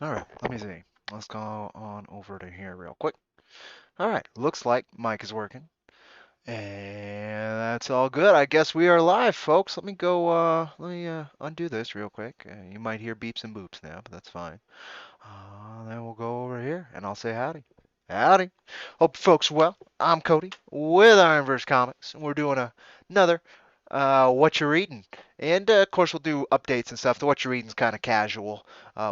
All right, let me see. Let's go on over to here real quick. All right, looks like mic is working. And that's all good. I guess we are live, folks. Let me go, let me undo this real quick. You might hear beeps and boops now, but that's fine. Then we'll go over here and I'll say howdy. Howdy. Hope folks are well. I'm Cody with IronVerse Comics, and we're doing another What You're Reading. And of course, we'll do updates and stuff. The What You're Reading is kind of casual.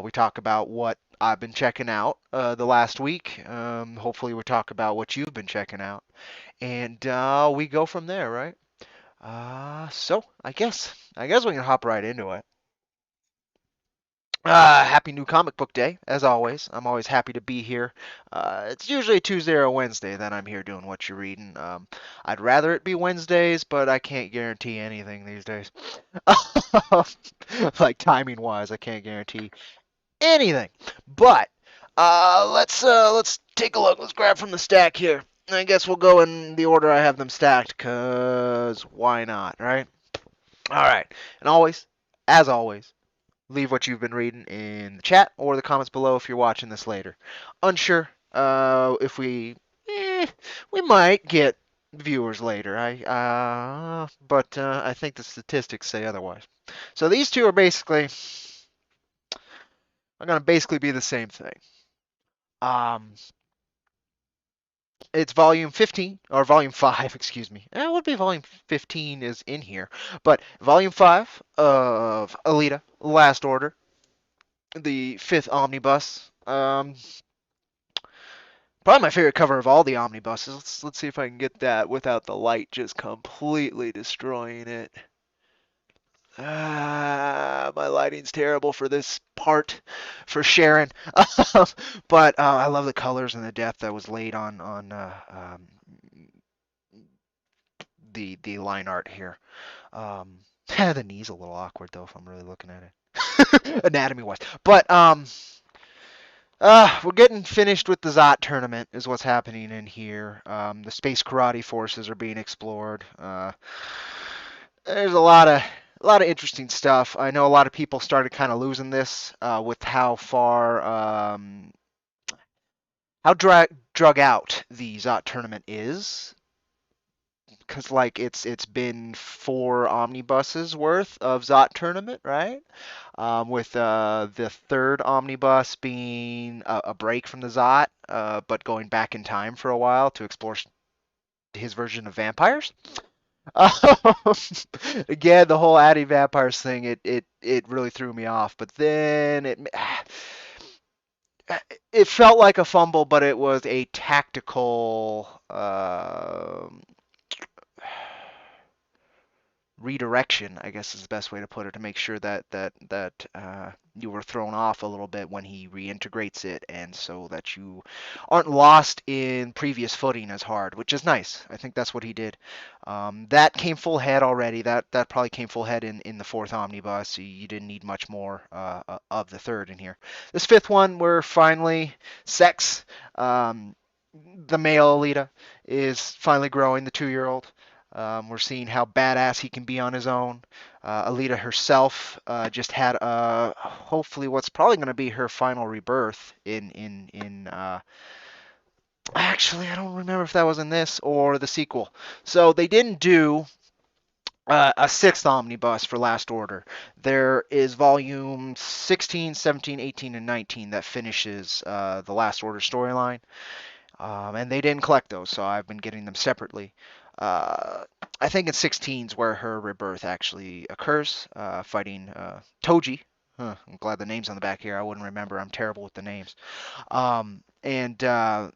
We talk about what I've been checking out the last week. Hopefully, we talk about what you've been checking out. And we go from there, right? So I guess we can hop right into it. Happy new comic book day, as always. I'm always happy to be here. It's usually a Tuesday or a Wednesday that I'm here doing what you're reading. I'd rather it be Wednesdays, but I can't guarantee anything these days. Like timing wise, I can't guarantee anything. But let's take a look. Let's grab from the stack here. I guess we'll go in the order I have them stacked, cause why not, right? All right, and as always, leave what you've been reading in the chat or the comments below if you're watching this later. Unsure if we might get viewers later. But I think the statistics say otherwise. So these two are gonna basically be the same thing. Um, it's volume 15 or volume 5, excuse me. It would be volume 15 is in here, but volume 5 of Alita: Last Order, the fifth omnibus. Probably my favorite cover of all the omnibuses. Let's see if I can get that without the light just completely destroying it. My lighting's terrible for this part for Sharon, but I love the colors and the depth that was laid on the line art here. The knee's a little awkward though if I'm really looking at it, anatomy wise. But we're getting finished with the Zot tournament, is what's happening in here. The space karate forces are being explored. There's a lot of interesting stuff. I know a lot of people started kind of losing this with how far how drug out the Zot tournament is. Because like it's been four omnibuses worth of Zot tournament, right? With the third omnibus being a break from the Zot, but going back in time for a while to explore his version of vampires. Um, Again, the whole anti-vampires thing, it really threw me off. But then it felt like a fumble, but it was a tactical redirection, I guess is the best way to put it, to make sure that you were thrown off a little bit when he reintegrates it, and so that you aren't lost in previous footing as hard, which is nice. I think that's what he did. That came full head already. That probably came full head in the fourth omnibus. You didn't need much more of the third in here. This fifth one, we're finally sex. The male Alita is finally growing, the 2-year-old. We're seeing how badass he can be on his own. Alita herself just had hopefully what's probably going to be her final rebirth in actually I don't remember if that was in this or the sequel. So they didn't do a sixth omnibus for Last Order. There is volume 16, 17, 18, and 19 that finishes the Last Order storyline. And they didn't collect those, so I've been getting them separately. I think in 16 is where her rebirth actually occurs, fighting Toji. Huh, I'm glad the name's on the back here. I wouldn't remember. I'm terrible with the names. And they're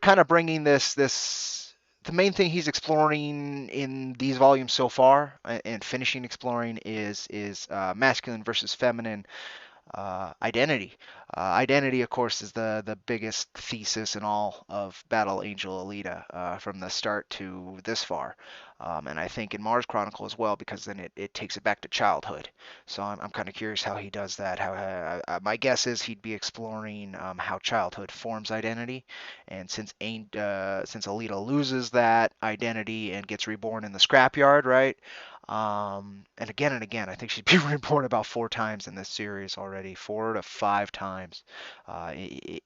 kind of bringing this. The main thing he's exploring in these volumes so far, and finishing exploring, is masculine versus feminine identity. Identity, of course, is the biggest thesis in all of Battle Angel Alita from the start to this far. And I think in Mars Chronicle as well, because then it takes it back to childhood. So I'm kind of curious how he does that. How my guess is he'd be exploring how childhood forms identity, and since Alita loses that identity and gets reborn in the scrapyard, right? And again, I think she's been reborn about 4 times in this series already, 4 to 5 times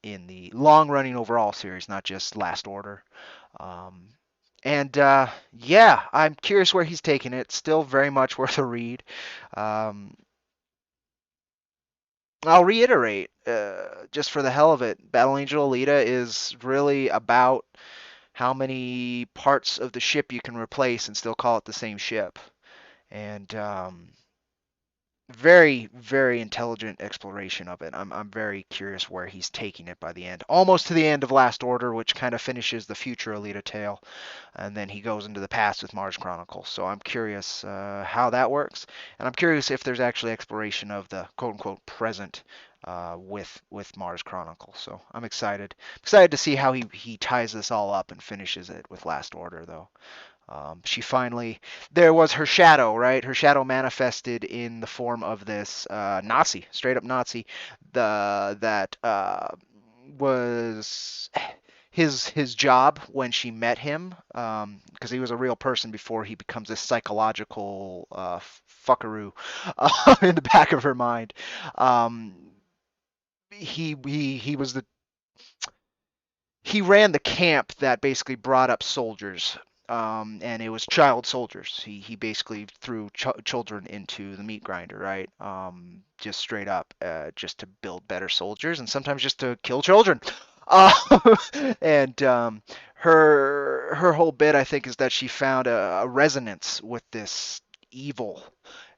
in the long-running overall series, not just Last Order. Um, and yeah, I'm curious where he's taking it. Still very much worth a read. Um, I'll reiterate, just for the hell of it, Battle Angel Alita is really about how many parts of the ship you can replace and still call it the same ship. And very, very intelligent exploration of it. I'm very curious where he's taking it by the end. Almost to the end of Last Order, which kind of finishes the future Alita tale, and then he goes into the past with Mars Chronicles. So I'm curious how that works, and I'm curious if there's actually exploration of the quote unquote present with Mars Chronicles. So I'm excited to see how he ties this all up and finishes it with Last Order, though. She finally, there was her shadow, right? Her shadow manifested in the form of this Nazi, straight up Nazi, that was his job when she met him, because he was a real person before he becomes a psychological fuckaroo in the back of her mind. Um, he was the he ran the camp that basically brought up soldiers, and it was child soldiers. He basically threw children into the meat grinder, right? Just straight up, just to build better soldiers, and sometimes just to kill children. Uh, and her whole bit, I think, is that she found a resonance with this evil,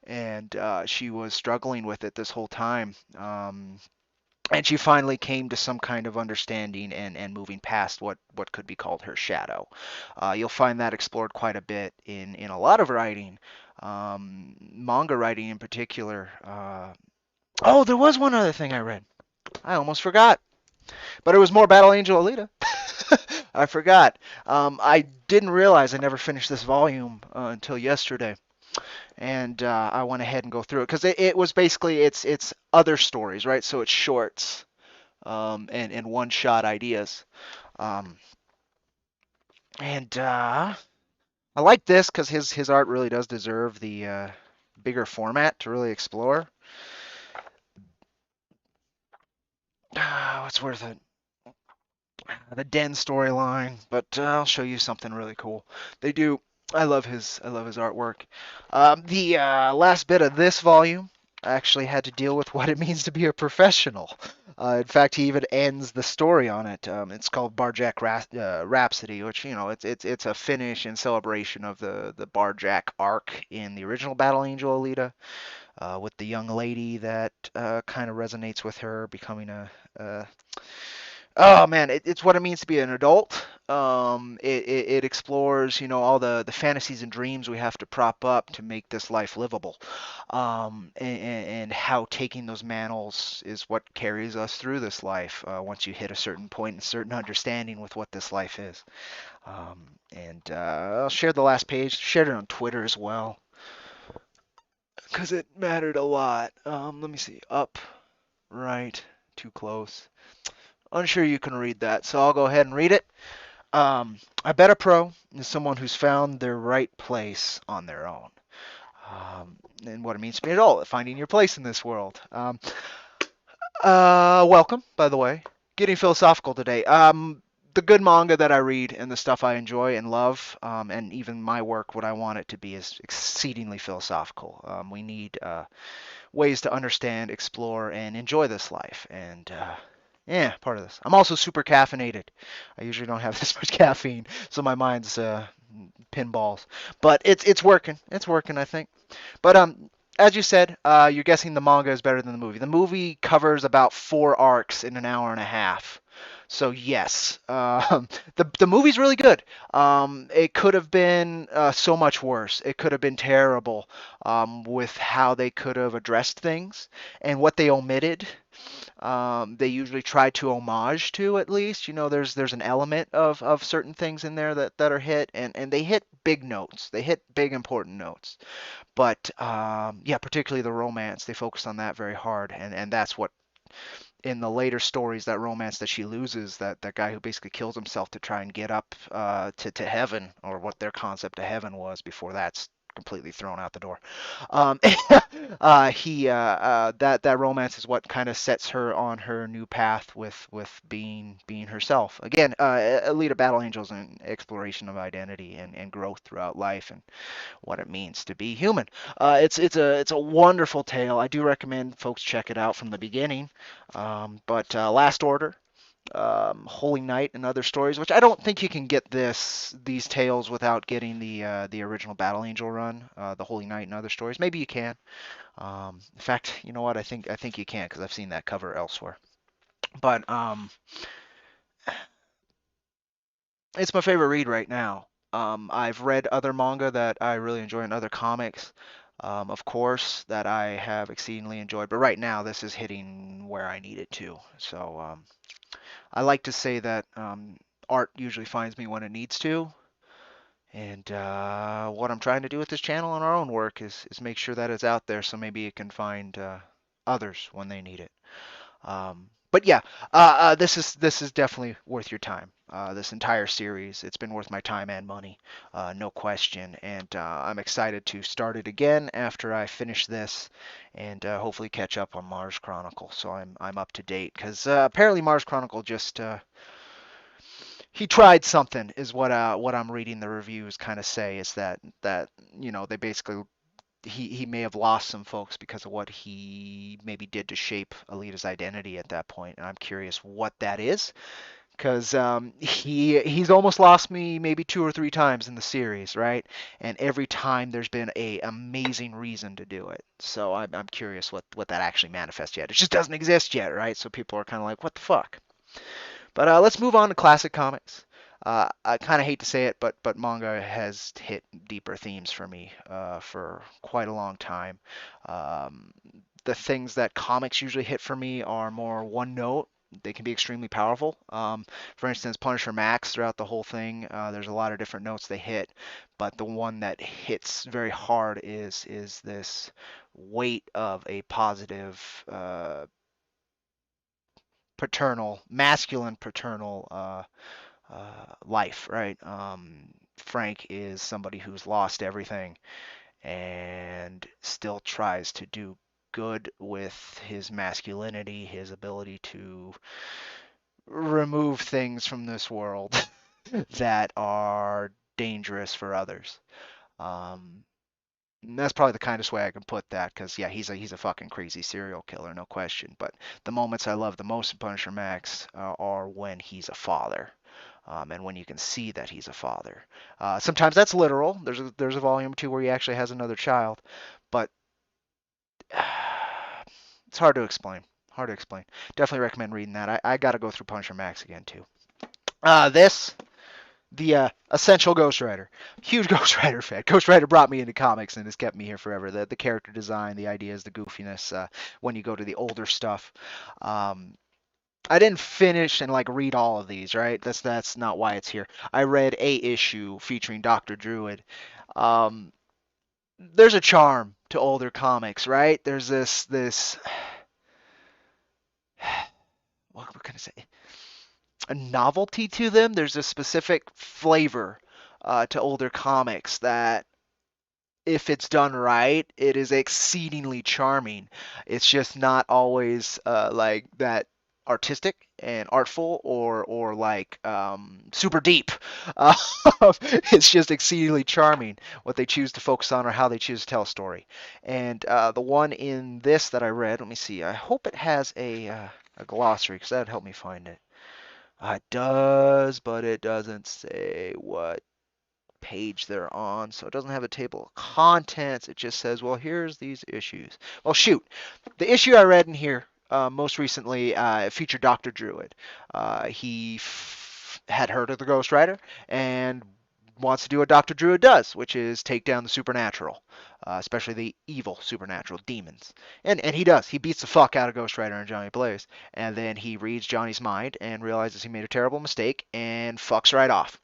and she was struggling with it this whole time. And she finally came to some kind of understanding and moving past what could be called her shadow. You'll find that explored quite a bit in a lot of writing, manga writing in particular. Oh, there was one other thing I read. I almost forgot, but it was more Battle Angel Alita. I forgot. I didn't realize I never finished this volume until yesterday, and I went ahead and go through it because it was basically it's other stories, right? So it's shorts and one-shot ideas. Um, and I like this because his art really does deserve the bigger format to really explore. What's worth it? The Den storyline, but I'll show you something really cool. They do. I love his artwork. The last bit of this volume actually had to deal with what it means to be a professional. In fact, he even ends the story on it. It's called Barjack Rhapsody, which it's a finish and celebration of the Barjack arc in the original Battle Angel Alita, with the young lady that kind of resonates with her becoming a oh man, it's what it means to be an adult. It explores, all the fantasies and dreams we have to prop up to make this life livable, and how taking those mantles is what carries us through this life. Once you hit a certain point and certain understanding with what this life is. And I'll share the last page. Shared it on Twitter as well because it mattered a lot. Let me see. Up, right, too close. Unsure you can read that, so I'll go ahead and read it. I bet a pro is someone who's found their right place on their own. And what it means to be an adult, finding your place in this world. Welcome, by the way. Getting philosophical today. The good manga that I read and the stuff I enjoy and love, and even my work, what I want it to be is exceedingly philosophical. We need ways to understand, explore, and enjoy this life. And yeah, part of this. I'm also super caffeinated. I usually don't have this much caffeine, so my mind's pinballs. But it's working. It's working, I think. But as you said, you're guessing the manga is better than the movie. The movie covers about 4 arcs in an hour and a half. So yes, the movie's really good. It could have been so much worse. It could have been terrible, with how they could have addressed things and what they omitted. They usually try to homage to, at least. There's an element of certain things in there that are hit, and they hit big notes. They hit big important notes. But yeah, particularly the romance, they focus on that very hard, and that's what in the later stories, that romance that she loses, that guy who basically kills himself to try and get up to heaven, or what their concept of heaven was before that's completely thrown out the door. Um, he that romance is what kind of sets her on her new path with being herself. Again, Alita Battle Angels and exploration of identity and growth throughout life and what it means to be human. It's a wonderful tale. I do recommend folks check it out from the beginning. But Last Order, Holy Night, and other stories, which I don't think you can get these tales without getting the original Battle Angel run, the Holy Night and other stories. Maybe you can. In fact, you know what? I think you can because I've seen that cover elsewhere. But it's my favorite read right now. I've read other manga that I really enjoy and other comics, of course, that I have exceedingly enjoyed. But right now, this is hitting where I need it to. So I like to say that art usually finds me when it needs to. And what I'm trying to do with this channel and our own work is make sure that it's out there so maybe it can find others when they need it. But yeah, this is definitely worth your time. This entire series, it's been worth my time and money, no question. And I'm excited to start it again after I finish this, and hopefully catch up on Mars Chronicle. So I'm up to date because apparently Mars Chronicle just he tried something, is what I'm reading the reviews kind of say, is that they basically he may have lost some folks because of what he maybe did to shape Alita's identity at that point, and I'm curious what that is, because he's almost lost me maybe 2 or 3 times in the series, right? And every time there's been a amazing reason to do it. So I'm curious what that actually manifests yet. It just doesn't exist yet, right? So people are kind of like, what the fuck? But let's move on to classic comics. I kind of hate to say it, but manga has hit deeper themes for me for quite a long time. Um, the things that comics usually hit for me are more one note. They can be extremely powerful. For instance, Punisher Max throughout the whole thing, there's a lot of different notes they hit, but the one that hits very hard is this weight of a positive masculine paternal life, right? Frank is somebody who's lost everything and still tries to do good with his masculinity, his ability to remove things from this world that are dangerous for others. Um, and that's probably the kindest way I can put that, because yeah, he's a fucking crazy serial killer, no question. But the moments I love the most in Punisher Max are when he's a father, and when you can see that he's a father. Sometimes that's literal. There's a volume two where he actually has another child, but it's hard to explain. Hard to explain. Definitely recommend reading that. I got to go through Punisher Max again too. This the essential Ghost Rider. Huge Ghost Rider fan. Ghost Rider brought me into comics and has kept me here forever. The character design, the ideas, the goofiness. When you go to the older stuff, um, I didn't finish and like read all of these. Right? That's not why it's here. I read a issue featuring Doctor Druid. Um, there's a charm to older comics, right? There's this. What can I say? A novelty to them. There's a specific flavor to older comics that, if it's done right, it is exceedingly charming. It's just not always like that artistic and artful or like super deep. Uh, it's just exceedingly charming what they choose to focus on or how they choose to tell a story. And the one in this that I read, let me see. I hope it has a glossary because that'd help me find it. It does, but it doesn't say what page they're on, so it doesn't have a table of contents. It just says, well, here's these issues. Well, shoot. The issue I read in here most recently featured Dr. Druid. He had heard of the Ghost Rider and wants to do what Dr. Druid does, which is take down the supernatural, especially the evil supernatural demons. And he does. He beats the fuck out of Ghost Rider and Johnny Blaze. And then he reads Johnny's mind and realizes he made a terrible mistake and fucks right off.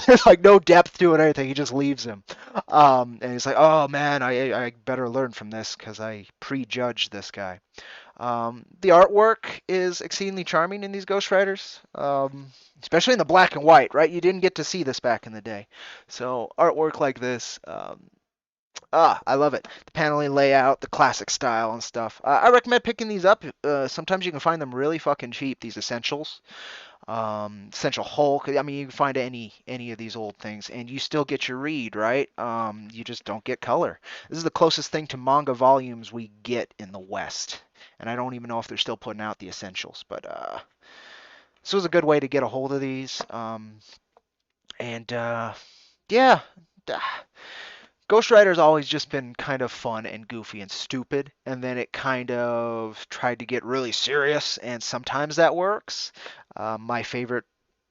There's like no depth to it or anything. He just leaves him. And he's like, oh man, I better learn from this because I prejudged this guy. The artwork is exceedingly charming in these Ghost Riders, especially in the black and white, right? You didn't get to see this back in the day. So artwork like this, I love it. The paneling layout, the classic style and stuff. I recommend picking these up. Sometimes you can find them really fucking cheap, these essentials. Essential Hulk. I mean, you can find any of these old things, and you still get your read, right? You just don't get color. This is the closest thing to manga volumes we get in the West, and I don't even know if they're still putting out the essentials. But this was a good way to get a hold of these. And yeah. Ghost Rider's always just been kind of fun and goofy and stupid, and then it kind of tried to get really serious, and sometimes that works. My favorite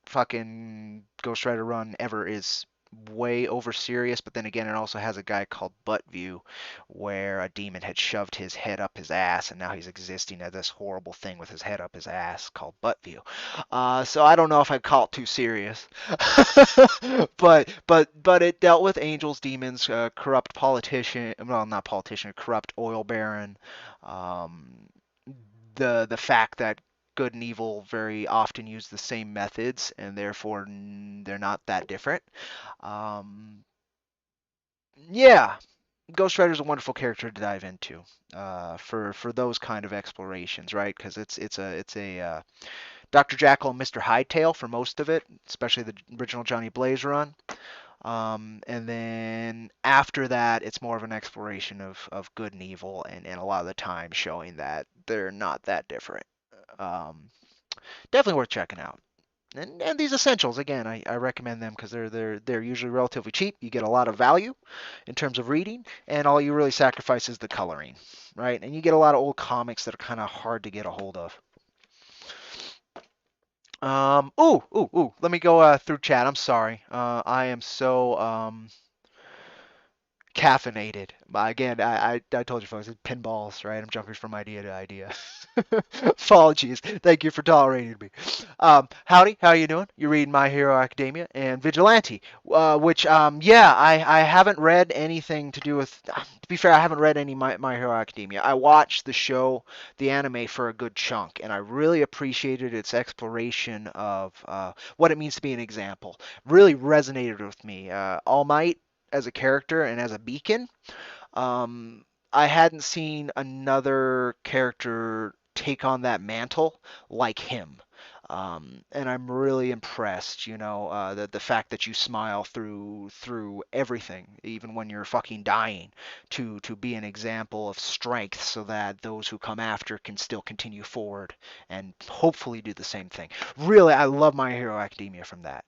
fucking Ghost Rider run ever is way over serious, but then again, it also has a guy called Buttview, where a demon had shoved his head up his ass, and now he's existing as this horrible thing with his head up his ass called Buttview. So I don't know if I'd call it too serious, but it dealt with angels, demons, corrupt politician, well, not politician, corrupt oil baron, um, the fact that good and evil very often use the same methods, and therefore they're not that different. Um, yeah, Ghost Rider's a wonderful character to dive into for those kind of explorations, right? Because it's a Dr. Jekyll and Mr. Hightail for most of it, especially the original Johnny Blaze run. And then after that, it's more of an exploration of good and evil, and a lot of the time showing that they're not that different. Um, Definitely worth checking out. And these essentials, again, I recommend them because they're usually relatively cheap. You get a lot of value in terms of reading, and all you really sacrifice is the coloring, right? And you get a lot of old comics that are kind of hard to get a hold of. Ooh. Let me go through chat. I'm sorry. I am so caffeinated. Again, I told you folks, it's pinballs, right? I'm jumping from idea to idea. Apologies. Thank you for tolerating me. Howdy, how you doing? You're reading My Hero Academia and Vigilante, which, yeah, I haven't read anything to do with. To be fair, I haven't read any My Hero Academia. I watched the show, the anime, for a good chunk, and I really appreciated its exploration of what it means to be an example. Really resonated with me. All Might as a character and as a beacon. Um, I hadn't seen another character take on that mantle like him. And I'm really impressed, the fact that you smile through everything, even when you're fucking dying, to be an example of strength, so that those who come after can still continue forward and hopefully do the same thing. Really, I love My Hero Academia from that.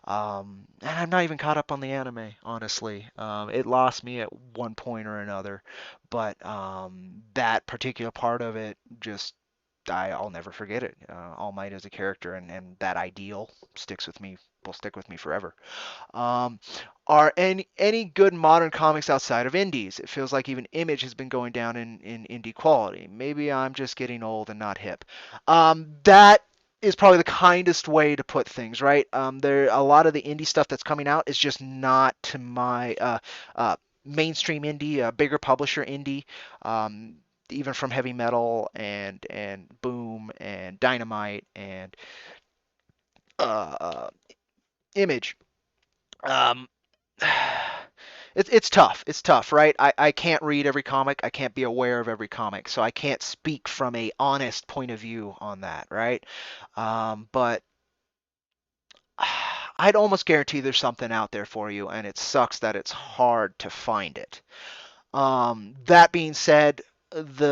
And I'm not even caught up on the anime, honestly. It lost me at one point or another, but that particular part of it just I'll never forget it. All Might as a character and that ideal sticks with me. Will stick with me forever. Um, are any good modern comics outside of indies? It feels like even Image has been going down in indie quality. Maybe I'm just getting old and not hip. That is probably the kindest way to put things, right? There a lot of the indie stuff that's coming out is just not to my mainstream indie, bigger publisher indie. Even from heavy metal and boom and dynamite and uh, image. Um, it's tough. It's tough, right? I can't read every comic. I can't be aware of every comic, so I can't speak from a honest point of view on that, right? But I'd almost guarantee there's something out there for you, and it sucks that it's hard to find it. That being said, the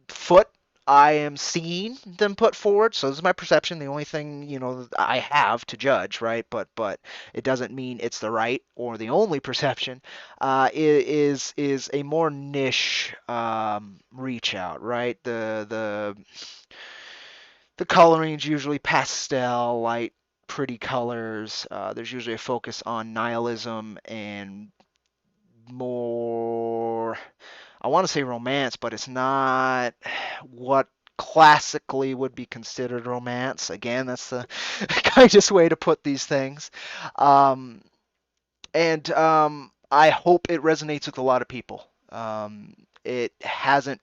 foot I am seeing them put forward, so this is my perception. The only thing I have to judge, right? But it doesn't mean it's the right or the only perception. Is a more niche reach out, right? The coloring is usually pastel, light, pretty colors. There's usually a focus on nihilism and more, I want to say romance, but it's not what classically would be considered romance. Again, that's the kindest way to put these things. Um, and I hope it resonates with a lot of people. It hasn't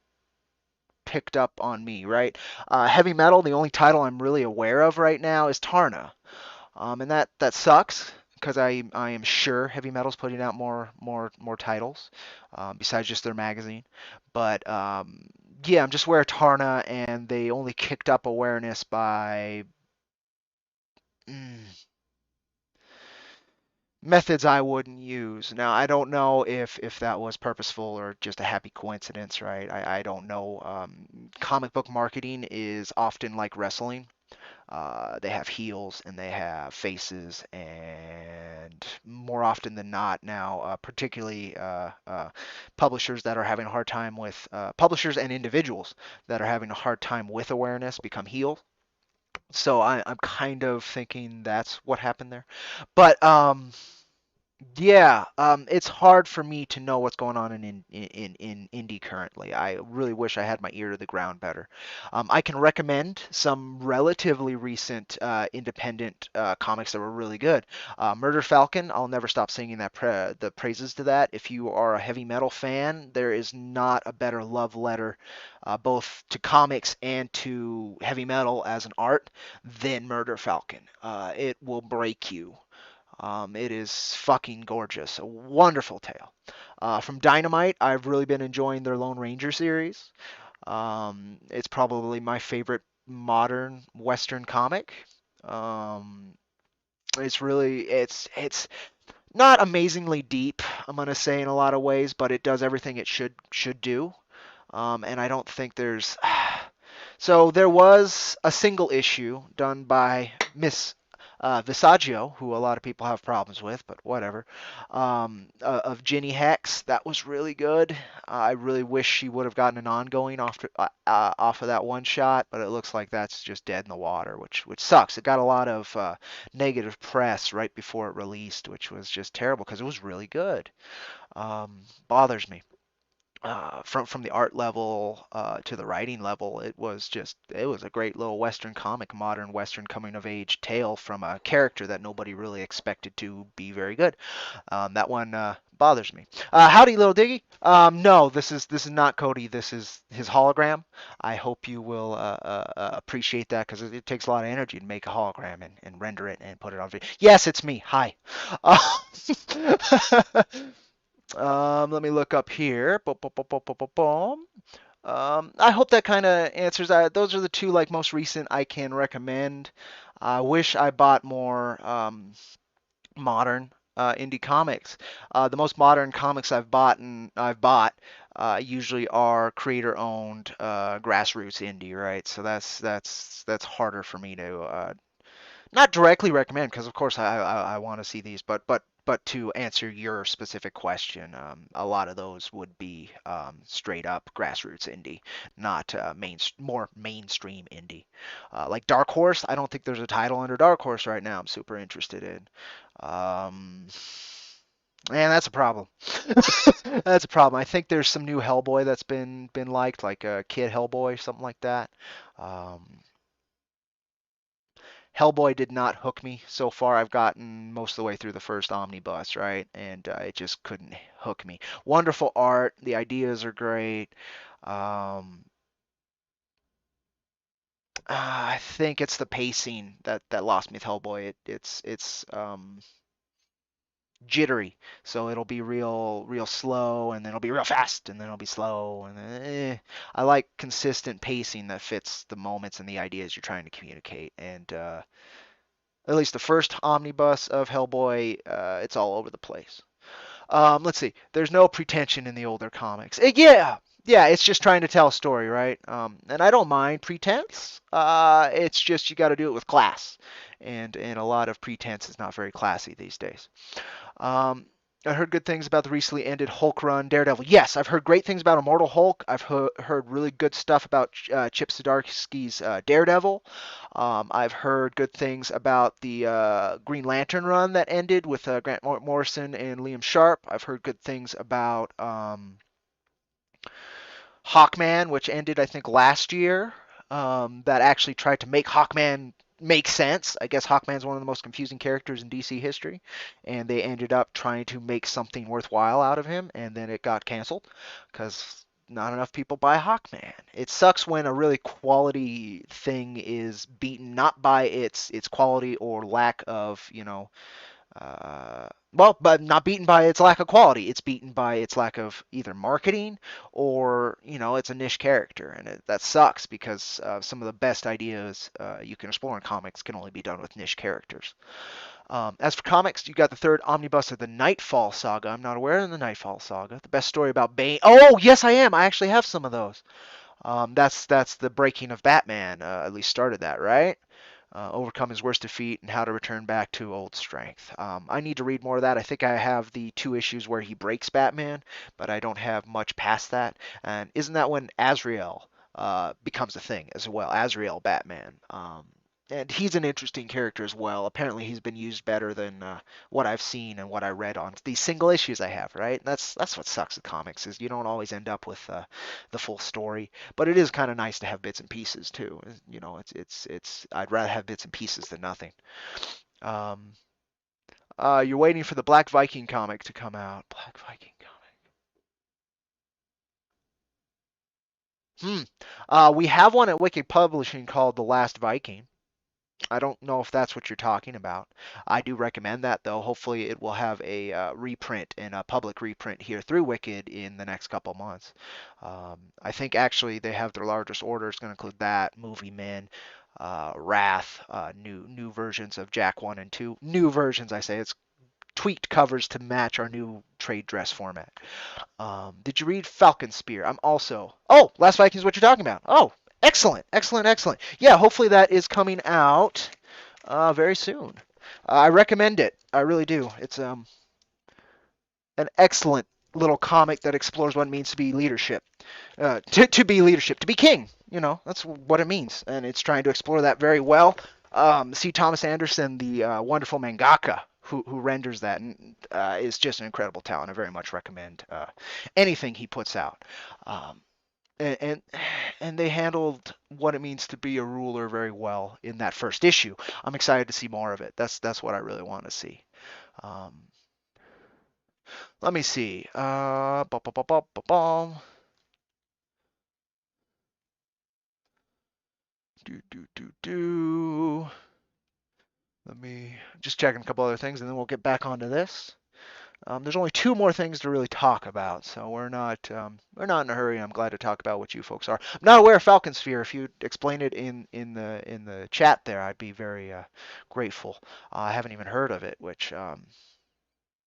picked up on me, right? Heavy metal, the only title I'm really aware of right now is Tarna. And that sucks because I am sure heavy metal's putting out more titles besides just their magazine. But yeah, I'm just aware of Tarna, and they only kicked up awareness by mm, methods I wouldn't use. Now I don't know if that was purposeful or just a happy coincidence, right? I don't know. Comic book marketing is often like wrestling. They have heels and they have faces, and more often than not now, particularly publishers that are having a hard time with publishers and individuals that are having a hard time with awareness become heels. So I'm kind of thinking that's what happened there. But yeah, it's hard for me to know what's going on in indie currently. I really wish I had my ear to the ground better. I can recommend some relatively recent independent comics that were really good. Murder Falcon, I'll never stop singing the praises to that. If you are a heavy metal fan, there is not a better love letter, both to comics and to heavy metal as an art, than Murder Falcon. It will break you. It is fucking gorgeous. A wonderful tale. From Dynamite, I've really been enjoying their Lone Ranger series. It's probably my favorite modern Western comic. Um, it's not amazingly deep, I'm gonna say in a lot of ways, but it does everything it should do. And I don't think there's so there was a single issue done by Miss Visaggio, who a lot of people have problems with, but whatever, of Ginny Hex. That was really good. I really wish she would have gotten an ongoing off of that one shot, but it looks like that's just dead in the water, which sucks. It got a lot of negative press right before it released, which was just terrible because it was really good. Bothers me from the art level to the writing level. It was a great little Western comic, modern Western coming of age tale from a character that nobody really expected to be very good. That one bothers me. Howdy, little Diggy. No, this is not Cody. This is his hologram. I hope you will appreciate that because it takes a lot of energy to make a hologram and render it and put it on video. Yes, it's me. Hi. Uh, let me look up here. Boom, boom, boom, boom, boom, boom, boom. I hope that kind of answers. Those are the two like most recent I can recommend. I wish I bought more modern indie comics. The most modern comics I've bought usually are creator-owned grassroots indie, right? So that's harder for me to not directly recommend because of course I want to see these, but to answer your specific question, a lot of those would be straight up grassroots indie, not more mainstream indie. Like Dark Horse, I don't think there's a title under Dark Horse right now I'm super interested in. Um, and that's a problem. That's a problem. I think there's some new Hellboy that's been liked, like Kid Hellboy, something like that. Um, Hellboy did not hook me so far. I've gotten most of the way through the first omnibus, right? And it just couldn't hook me. Wonderful art. The ideas are great. Um, I think it's the pacing that lost me with Hellboy. It's jittery, so it'll be real slow, and then it'll be real fast, and then it'll be slow, and then I like consistent pacing that fits the moments and the ideas you're trying to communicate. And at least the first omnibus of Hellboy, it's all over the place. Let's see. There's no pretension in the older comics. Yeah, it's just trying to tell a story, right? And I don't mind pretense. It's just you got to do it with class, and a lot of pretense is not very classy these days. Um, I heard good things about the recently ended Hulk run Daredevil. Yes, I've heard great things about Immortal Hulk. I've heard really good stuff about Chip Zdarsky's Daredevil. I've heard good things about the Green Lantern run that ended with Grant Morrison and Liam Sharp. I've heard good things about Hawkman, which ended I think last year. That actually tried to make Hawkman make sense. I guess Hawkman's one of the most confusing characters in DC history, and they ended up trying to make something worthwhile out of him, and then it got canceled because not enough people buy Hawkman. It sucks when a really quality thing is beaten not by its quality or lack of, but not beaten by its lack of quality. It's beaten by its lack of either marketing or, it's a niche character. And that sucks because some of the best ideas you can explore in comics can only be done with niche characters. As for comics, you got the third omnibus of the Nightfall saga. I'm not aware of the Nightfall saga. The best story about Bane. Oh, yes, I am. I actually have some of those. That's the breaking of Batman. At least started that, right? Overcome his worst defeat and how to return back to old strength. I need to read more of that. I think I have the 2 issues where he breaks Batman, but I don't have much past that. And isn't that when Azrael becomes a thing as well? Azrael Batman. And he's an interesting character as well. Apparently, he's been used better than what I've seen and what I read on these single issues I have. Right? And that's what sucks with comics is you don't always end up with the full story. But it is kind of nice to have bits and pieces too. It's I'd rather have bits and pieces than nothing. Um, you're waiting for the Black Viking comic to come out. Black Viking comic. We have one at Wicked Publishing called The Last Viking. I don't know if that's what you're talking about. I do recommend that though. Hopefully, it will have a reprint and a public reprint here through Wicked in the next couple months. I think actually they have their largest order. It's going to include that, Movie Men, Wrath, new versions of Jack 1 and 2. New versions, I say. It's tweaked covers to match our new trade dress format. Did you read Falcon Spear? I'm also. Oh, Last Viking is what you're talking about. Oh, excellent, excellent, excellent. Yeah, hopefully that is coming out very soon. I recommend it. I really do. It's an excellent little comic that explores what it means to be leadership. To be leadership, to be king. That's what it means, and it's trying to explore that very well. C. Thomas Anderson, the wonderful mangaka who renders that, and is just an incredible talent. I very much recommend anything he puts out. Um, and, and and they handled what it means to be a ruler very well in that first issue. I'm excited to see more of it. That's what I really want to see. Um, Let me see. Do do do do. Let me just check a couple other things, and then we'll get back onto this. There's only 2 more things to really talk about, so we're not in a hurry. I'm glad to talk about what you folks are. I'm not aware of Falcon Sphere. If you explain it in the chat there, I'd be very grateful. I haven't even heard of it, which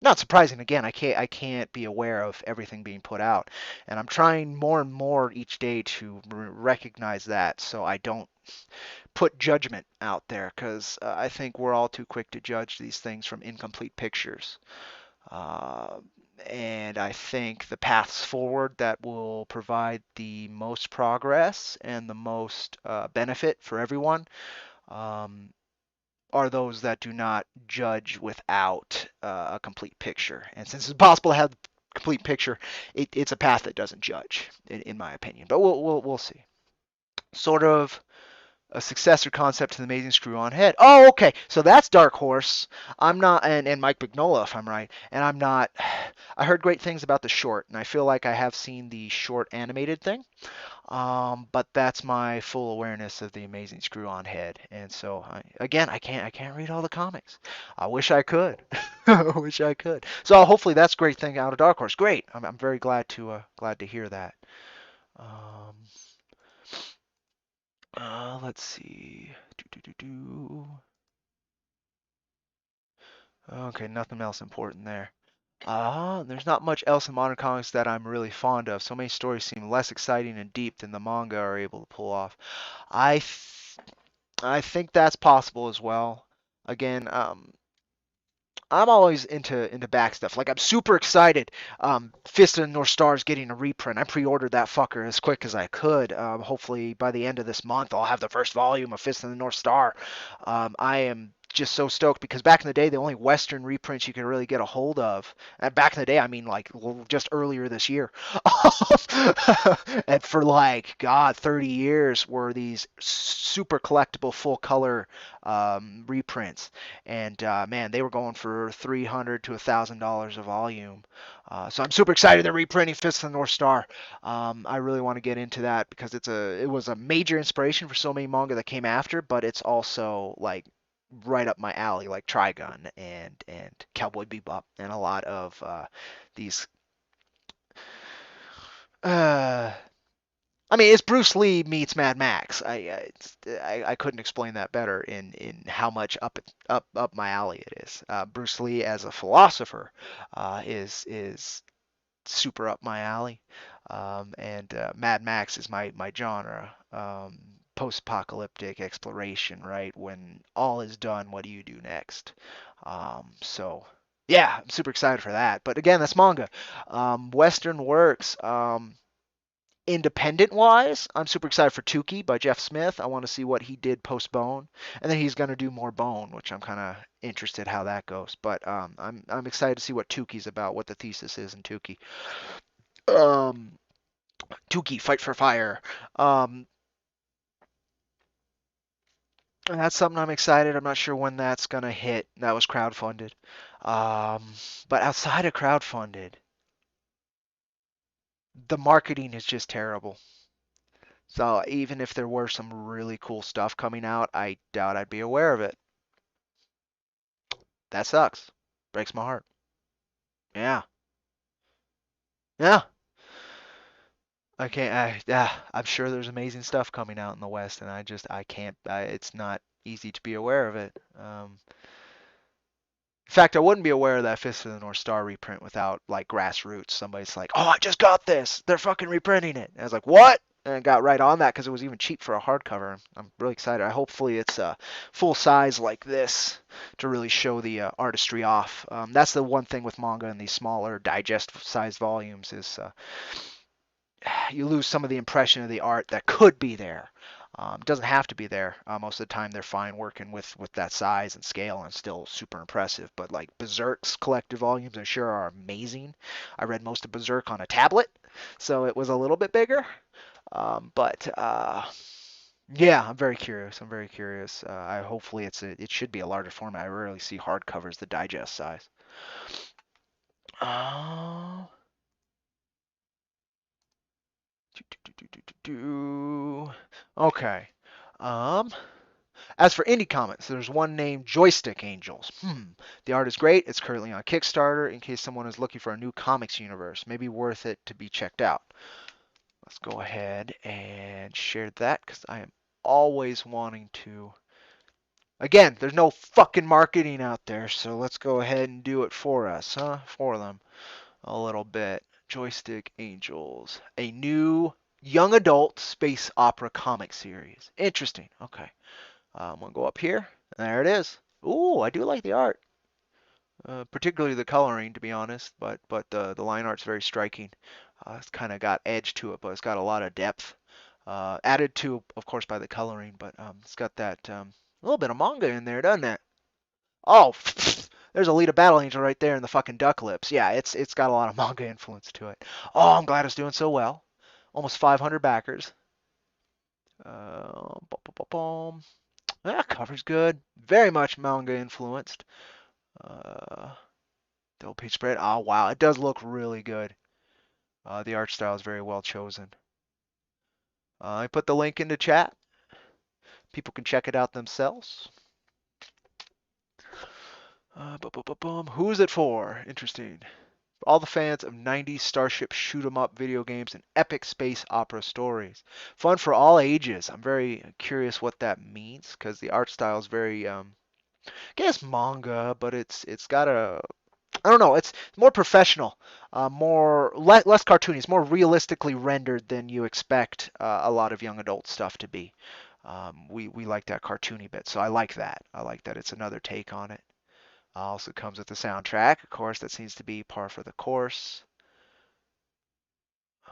not surprising. Again, I can't be aware of everything being put out, and I'm trying more and more each day to recognize that, so I don't put judgment out there, because I think we're all too quick to judge these things from incomplete pictures. Uh, and I think the paths forward that will provide the most progress and the most benefit for everyone um, are those that do not judge without a complete picture. And since it's possible to have a complete picture, it's a path that doesn't judge, in my opinion. But we'll see. Sort of a successor concept to the Amazing Screw-On Head. Oh, okay. So that's Dark Horse. I'm not, and Mike Mignola, if I'm right. And I'm not. I heard great things about the short, and I feel like I have seen the short animated thing. But that's my full awareness of the Amazing Screw-On Head. And so, again, I can't read all the comics. I wish I could. I wish I could. So hopefully that's a great thing out of Dark Horse. Great. I'm very glad to hear that. Um, let's see. Do, do, do, do. Okay, nothing else important there. There's not much else in modern comics that I'm really fond of. So many stories seem less exciting and deep than the manga are able to pull off. I th I think that's possible as well. Again, I'm always into back stuff. Like I'm super excited. Fist of the North Star is getting a reprint. I pre-ordered that fucker as quick as I could. Hopefully by the end of this month I'll have the first volume of Fist of the North Star. I am just so stoked because back in the day, the only Western reprints you could really get a hold of, and back in the day, I mean like just earlier this year, and for like God, 30 years were these super collectible full color reprints, and man, they were going for $300 to $1,000 a volume. So I'm super excited they're reprinting Fist of the North Star. I really want to get into that because it was a major inspiration for so many manga that came after, but it's also like right up my alley, like Trigun and Cowboy Bebop and a lot of these. Uh, I mean, it's Bruce Lee meets Mad Max. I couldn't explain that better in how much up my alley it is. Bruce Lee as a philosopher is super up my alley. And Mad Max is my genre. Post-apocalyptic exploration, right? When all is done, what do you do next? So yeah, I'm super excited for that. But again, that's manga. Western works. Independent wise, I'm super excited for Tukey by Jeff Smith. I want to see what he did post Bone, and then he's going to do more Bone, which I'm kind of interested how that goes. But I'm excited to see what Tukey's about, what the thesis is in Tukey. Um, Tukey, Fight for Fire. Um, and that's something I'm excited. I'm not sure when that's gonna hit. That was crowdfunded. Um, but outside of crowdfunded, the marketing is just terrible. So even if there were some really cool stuff coming out, I doubt I'd be aware of it. That sucks. Breaks my heart. Yeah. Yeah. I can't. Yeah. I'm sure there's amazing stuff coming out in the West, and I can't. It's not easy to be aware of it. In fact, I wouldn't be aware of that Fist of the North Star reprint without like grassroots. Somebody's like, "Oh, I just got this. They're fucking reprinting it." And I was like, "What?" And I got right on that because it was even cheap for a hardcover. I'm really excited. Hopefully it's full size like this to really show the artistry off. That's the one thing with manga in these smaller digest sized volumes is you lose some of the impression of the art that could be there. It doesn't have to be there. Most of the time, they're fine working with that size and scale, and still super impressive. But like Berserk's collected volumes, I'm sure are amazing. I read most of Berserk on a tablet, so it was a little bit bigger. But yeah, I'm very curious. I'm very curious. I hopefully it should be a larger format. I rarely see hardcovers the digest size. Uh, okay. Um, As for indie comics, there's one named Joystick Angels. The art is great. It's currently on Kickstarter in case someone is looking for a new comics universe. Maybe worth it to be checked out. Let's go ahead and share that because I am always wanting to. Again, there's no fucking marketing out there, so let's go ahead and do it for us, huh? For them a little bit. Joystick Angels, a new young adult space opera comic series. Interesting. Okay. We'll go up here. There it is. Ooh, I do like the art, particularly the coloring, to be honest. But the line art's very striking. It's kind of got edge to it, but it's got a lot of depth. Added to, of course, by the coloring, but it's got that little bit of manga in there, doesn't it? Oh, there's Alita Battle Angel right there in the fucking duck lips. Yeah, it's got a lot of manga influence to it. Oh, I'm glad it's doing so well. Almost 500 backers. Bum, bum, bum, that cover's good. Very much manga influenced. Uh, Double page spread. Oh wow, it does look really good. The art style is very well chosen. I put the link into chat. People can check it out themselves. Who is it for? Interesting. All the fans of 90s Starship shoot 'em up video games and epic space opera stories. Fun for all ages. I'm very curious what that means because the art style is very, I guess manga, but it's got a I don't know. It's more professional, less cartoony. It's more realistically rendered than you expect a lot of young adult stuff to be. We like that cartoony bit, so I like that. I like that it's another take on it. Also comes with the soundtrack, of course. That seems to be par for the course.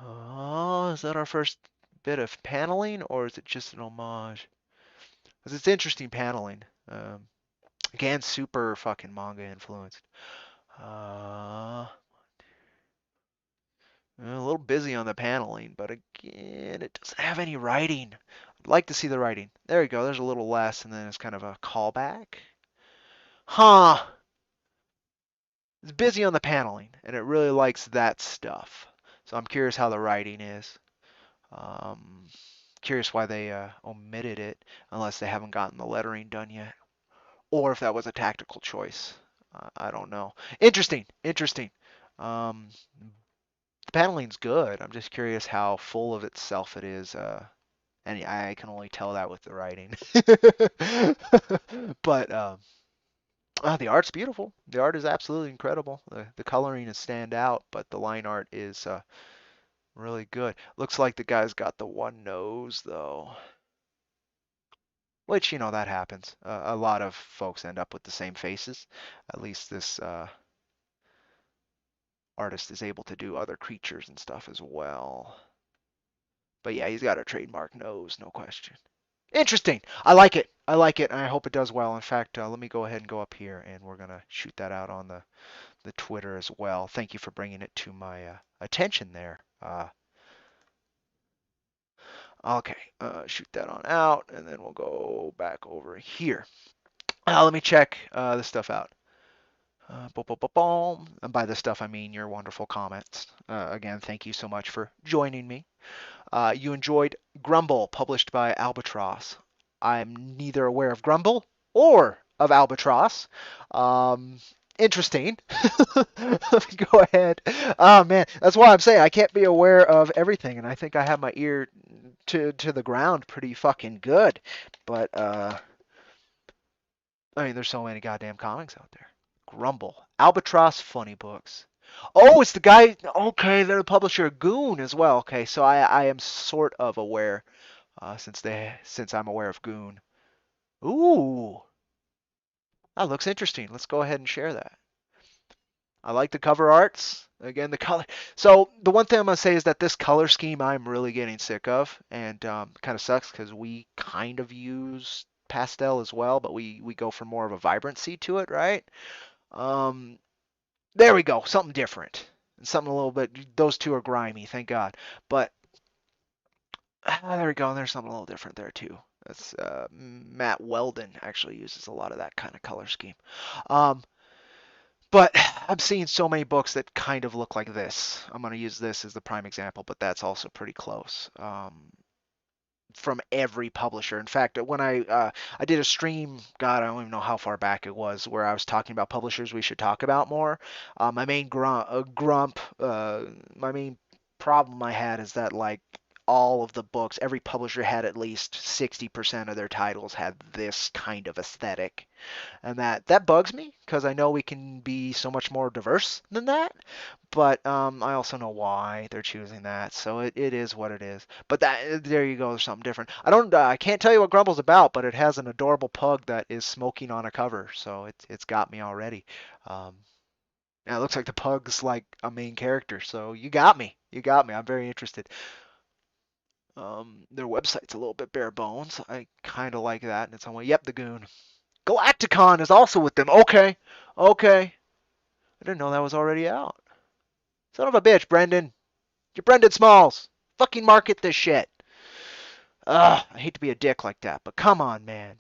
Oh, is that our first bit of paneling, or is it just an homage? Because it's interesting paneling. Again, super fucking manga influenced. Uh, a little busy on the paneling, but again, it doesn't have any writing. I'd like to see the writing. There you go. There's a little less, and then it's kind of a callback. Huh. It's busy on the paneling, and it really likes that stuff. So I'm curious how the writing is. Um, Curious why they omitted it, unless they haven't gotten the lettering done yet, or if that was a tactical choice. I don't know. Interesting, interesting. Um, the paneling's good. I'm just curious how full of itself it is. And I can only tell that with the writing. But the art's beautiful. The art is absolutely incredible. The coloring is stand out, but the line art is really good. Looks like the guy's got the one nose though, which that happens. A lot of folks end up with the same faces. At least this artist is able to do other creatures and stuff as well. But yeah, he's got a trademark nose, no question. Interesting. I like it. I like it, and I hope it does well. In fact, let me go ahead and go up here, and we're gonna shoot that out on the Twitter as well. Thank you for bringing it to my attention there. Okay, shoot that on out, and then we'll go back over here. Let me check this stuff out. And by this stuff, I mean your wonderful comments. Again, thank you so much for joining me. You enjoyed Grumble, published by Albatross. I'm neither aware of Grumble or of Albatross. Um, Interesting. Let me go ahead. Oh man, that's why I'm saying I can't be aware of everything, and I think I have my ear to the ground pretty fucking good. But I mean, there's so many goddamn comics out there. Grumble, Albatross Funny Books. Oh, it's the guy. Okay, they're the publisher Goon as well. Okay, so I am sort of aware since I'm aware of Goon. Ooh, that looks interesting. Let's go ahead and share that. I like the cover arts. Again, the color. So the one thing I'm gonna say is that this color scheme I'm really getting sick of, and kind of sucks because we kind of use pastel as well, but we go for more of a vibrancy to it, right? Um, there we go, something different, something a little bit. Those two are grimy, thank God. But there we go, and there's something a little different there too. That's Matt Weldon actually uses a lot of that kind of color scheme. Um, But I'm seeing so many books that kind of look like this. I'm going to use this as the prime example, but that's also pretty close. From every publisher. In fact, when I did a stream, God, I don't even know how far back it was, where I was talking about publishers we should talk about more. My main my main problem I had is that like all of the books, every publisher had at least 60% of their titles had this kind of aesthetic, and that bugs me because I know we can be so much more diverse than that. But I also know why they're choosing that, so it is what it is. But that there you go, there's something different. I can't tell you what Grumble's about, but it has an adorable pug that is smoking on a cover, so it's got me already. Um, and it looks like the pug's like a main character, so you got me. You got me. I'm very interested. Their website's a little bit bare bones. I kind of like that in its own way. Yep, the Goon. Galacticon is also with them. Okay, okay. I didn't know that was already out. Son of a bitch, Brendan. You're Brendan Smalls. Fucking market this shit. Ugh, I hate to be a dick like that, but come on, man.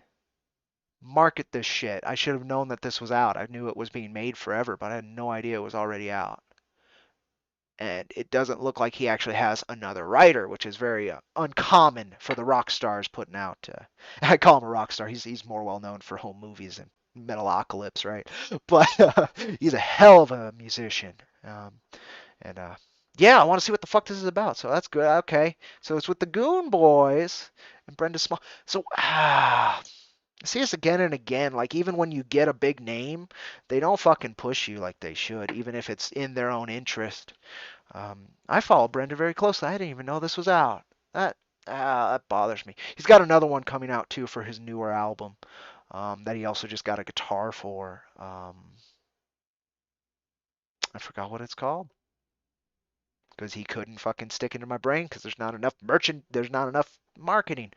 Market this shit. I should have known that this was out. I knew it was being made forever, but I had no idea it was already out. And it doesn't look like he actually has another writer, which is very uncommon for the rock stars putting out. I call him a rock star. He's more well known for home movies and Metalocalypse, right? But he's a hell of a musician. And yeah, I want to see what the fuck this is about. So that's good. Okay, so it's with the Goon Boys and Brenda Small. So I see this again and again. Like even when you get a big name, they don't fucking push you like they should, even if it's in their own interest. I follow Brenda very closely. I didn't even know this was out. That that bothers me. He's got another one coming out too for his newer album that he also just got a guitar for. I forgot what it's called because he couldn't fucking stick into my brain because there's not enough merchant. There's not enough marketing.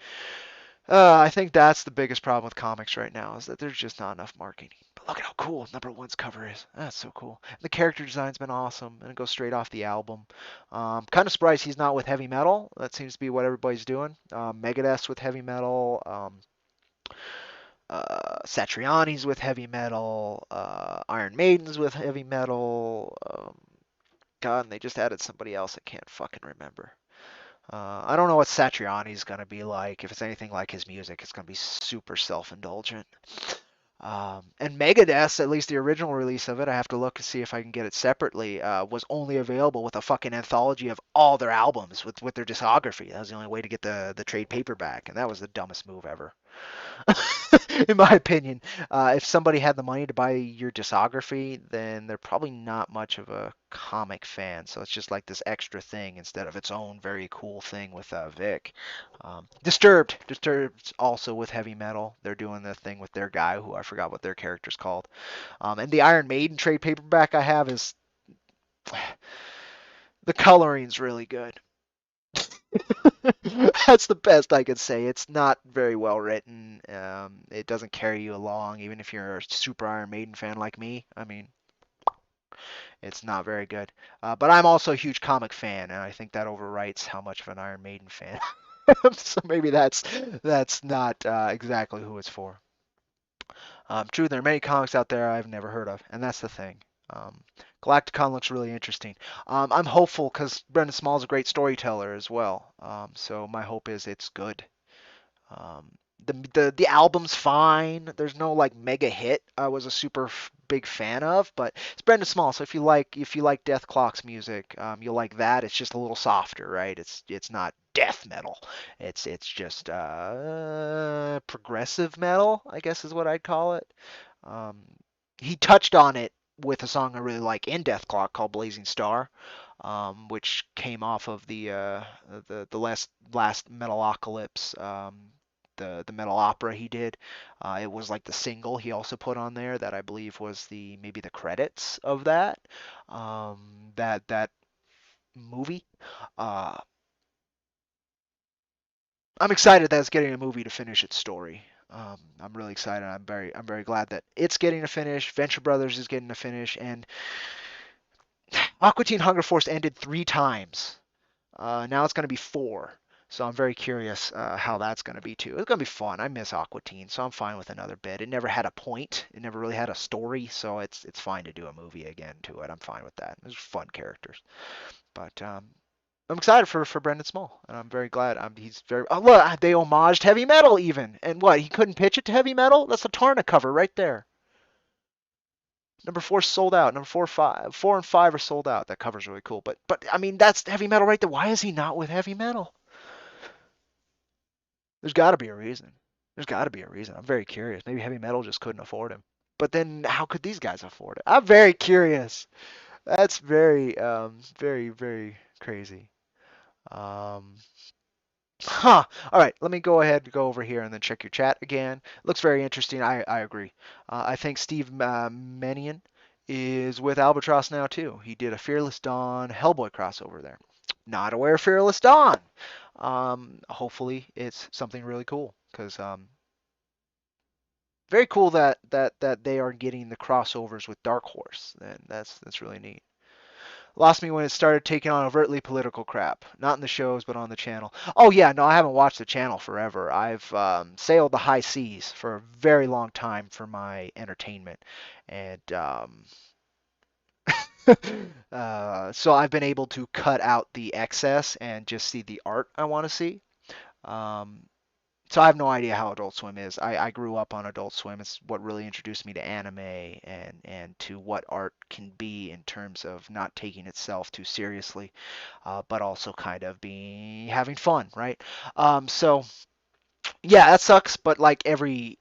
I think that's the biggest problem with comics right now is that there's just not enough marketing. But look at how cool number one's cover is. That's so cool. The character design's been awesome, and it goes straight off the album. Kind of surprised he's not with heavy metal. That seems to be what everybody's doing. Megadeth's with heavy metal. Satriani's with heavy metal. Iron Maiden's with heavy metal. God, and they just added somebody else I can't fucking remember. I don't know what Satriani's gonna be like. If it's anything like his music, it's gonna be super self-indulgent. And Megadeth, at least the original release of it, I have to look to see if I can get it separately, was only available with a fucking anthology of all their albums with their discography. That was the only way to get the trade paperback, and that was the dumbest move ever. In my opinion. If somebody had the money to buy your discography, then they're probably not much of a comic fan. So it's just like this extra thing instead of its own very cool thing with Vic. Disturbed also with heavy metal. They're doing the thing with their guy, who I forgot what their character's called. And the Iron Maiden trade paperback I have is the coloring's really good. That's the best I could say. It's not very well written. It doesn't carry you along, even if you're a super Iron Maiden fan like me. I mean, it's not very good. But I'm also a huge comic fan, and I think that overwrites how much of an Iron Maiden fan. So maybe that's not exactly who it's for. True, there are many comics out there I've never heard of, and that's the thing. Um, Galacticon looks really interesting. I'm hopeful because Brendan Small's a great storyteller as well. So my hope is it's good. Um, the album's fine. There's no like mega hit I was a super big fan of, but it's Brendan Small. So if you like Death Clock's music, you'll like that. It's just a little softer, right? It's not death metal. It's just progressive metal, I guess is what I'd call it. Um, he touched on it with a song I really like in Death Clock called Blazing Star, which came off of the last Metalocalypse, the metal opera he did. It was like the single he also put on there that I believe was the maybe the credits of that movie. Uh, I'm excited that it's getting a movie to finish its story. I'm really excited. I'm very glad that it's getting a finish. Venture Brothers is getting a finish, and Aqua Teen Hunger Force ended 3 times. Now it's going to be 4. So I'm very curious how that's going to be too. It's going to be fun. I miss Aqua Teen, so I'm fine with another bit. It never had a point. It never really had a story, so it's fine to do a movie again to it. I'm fine with that. There's fun characters. But I'm excited for Brendan Small, and I'm very glad. He's very. Oh look, they homaged heavy metal even, and what? He couldn't pitch it to heavy metal? That's a Tarna cover right there. Number 4 sold out. Number 4 and 5 are sold out. That cover's really cool. But I mean that's heavy metal right there. Why is he not with heavy metal? There's got to be a reason. There's got to be a reason. I'm very curious. Maybe heavy metal just couldn't afford him. But then how could these guys afford it? I'm very curious. That's very crazy. Um, Huh. All right. Let me go ahead and go over here and then check your chat again. Looks very interesting. I agree. I think Steve Manion is with Albatross now too. He did a Fearless Dawn Hellboy crossover there. Not aware of Fearless Dawn. Hopefully it's something really cool because very cool that they are getting the crossovers with Dark Horse. And that's really neat. Lost me when it started taking on overtly political crap. Not in the shows, but on the channel. Oh yeah, no, I haven't watched the channel forever. I've sailed the high seas for a very long time for my entertainment, and so I've been able to cut out the excess and just see the art I want to see. Um, so I have no idea how Adult Swim is. I grew up on Adult Swim. It's what really introduced me to anime and to what art can be in terms of not taking itself too seriously, but also kind of being having fun, right? So yeah, that sucks. But like every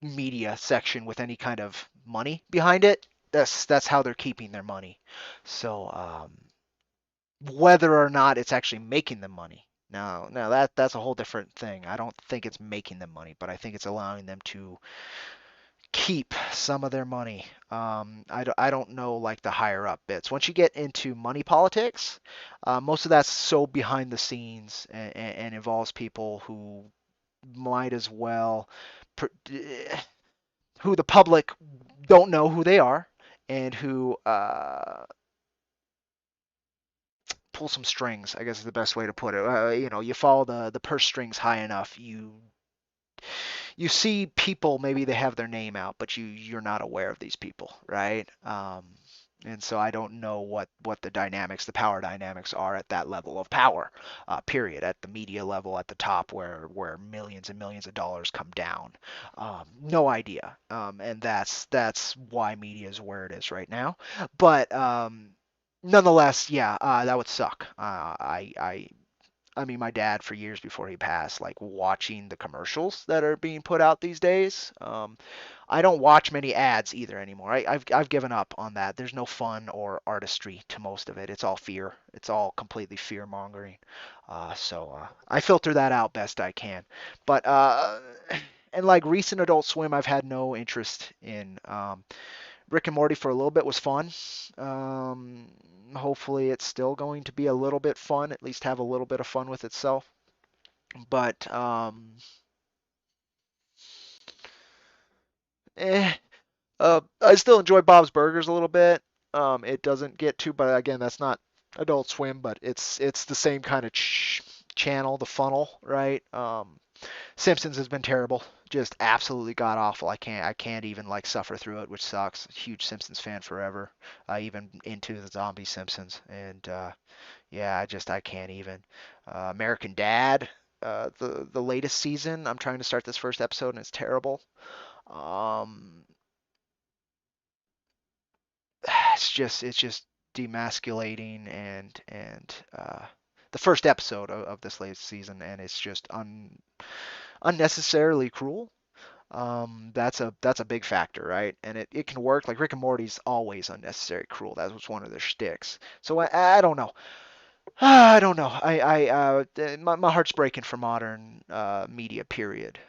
media section with any kind of money behind it, that's how they're keeping their money. So whether or not it's actually making them money. Now that's a whole different thing. I don't think it's making them money, but I think it's allowing them to keep some of their money. I don't know like the higher up bits. Once you get into money politics, most of that's so behind the scenes and involves people who might as well who the public don't know who they are, and who pull some strings, I guess is the best way to put it. You follow the purse strings high enough, you see people, maybe they have their name out, but you're not aware of these people, right? And so I don't know what the power dynamics are at that level of power, period, at the media level at the top where millions and millions of dollars come down. No idea. And that's why media is where it is right now. But nonetheless, yeah, that would suck. I mean, my dad, for years before he passed, like watching the commercials that are being put out these days. I don't watch many ads either anymore. I've given up on that. There's no fun or artistry to most of it. It's all fear. It's all completely fear mongering. So I filter that out best I can. But and like recent Adult Swim, I've had no interest in. Rick and Morty for a little bit was fun. Um, Hopefully, it's still going to be a little bit fun, at least have a little bit of fun with itself. But eh, I still enjoy Bob's Burgers a little bit. It doesn't get too, but again, that's not Adult Swim, but it's the same kind of channel, the funnel, right? Simpsons has been terrible, just absolutely god awful. I can't even like suffer through it, which sucks. Huge Simpsons fan forever, even into the zombie Simpsons, and yeah, I can't even. American Dad, the latest season. I'm trying to start this first episode and it's terrible. Um, it's just demasculating and the first episode of this latest season, and it's just unnecessarily cruel. That's a big factor, right? And it can work. Like Rick and Morty's always unnecessary cruel. That was one of their shticks. So I don't know. I don't know. My heart's breaking for modern media, period.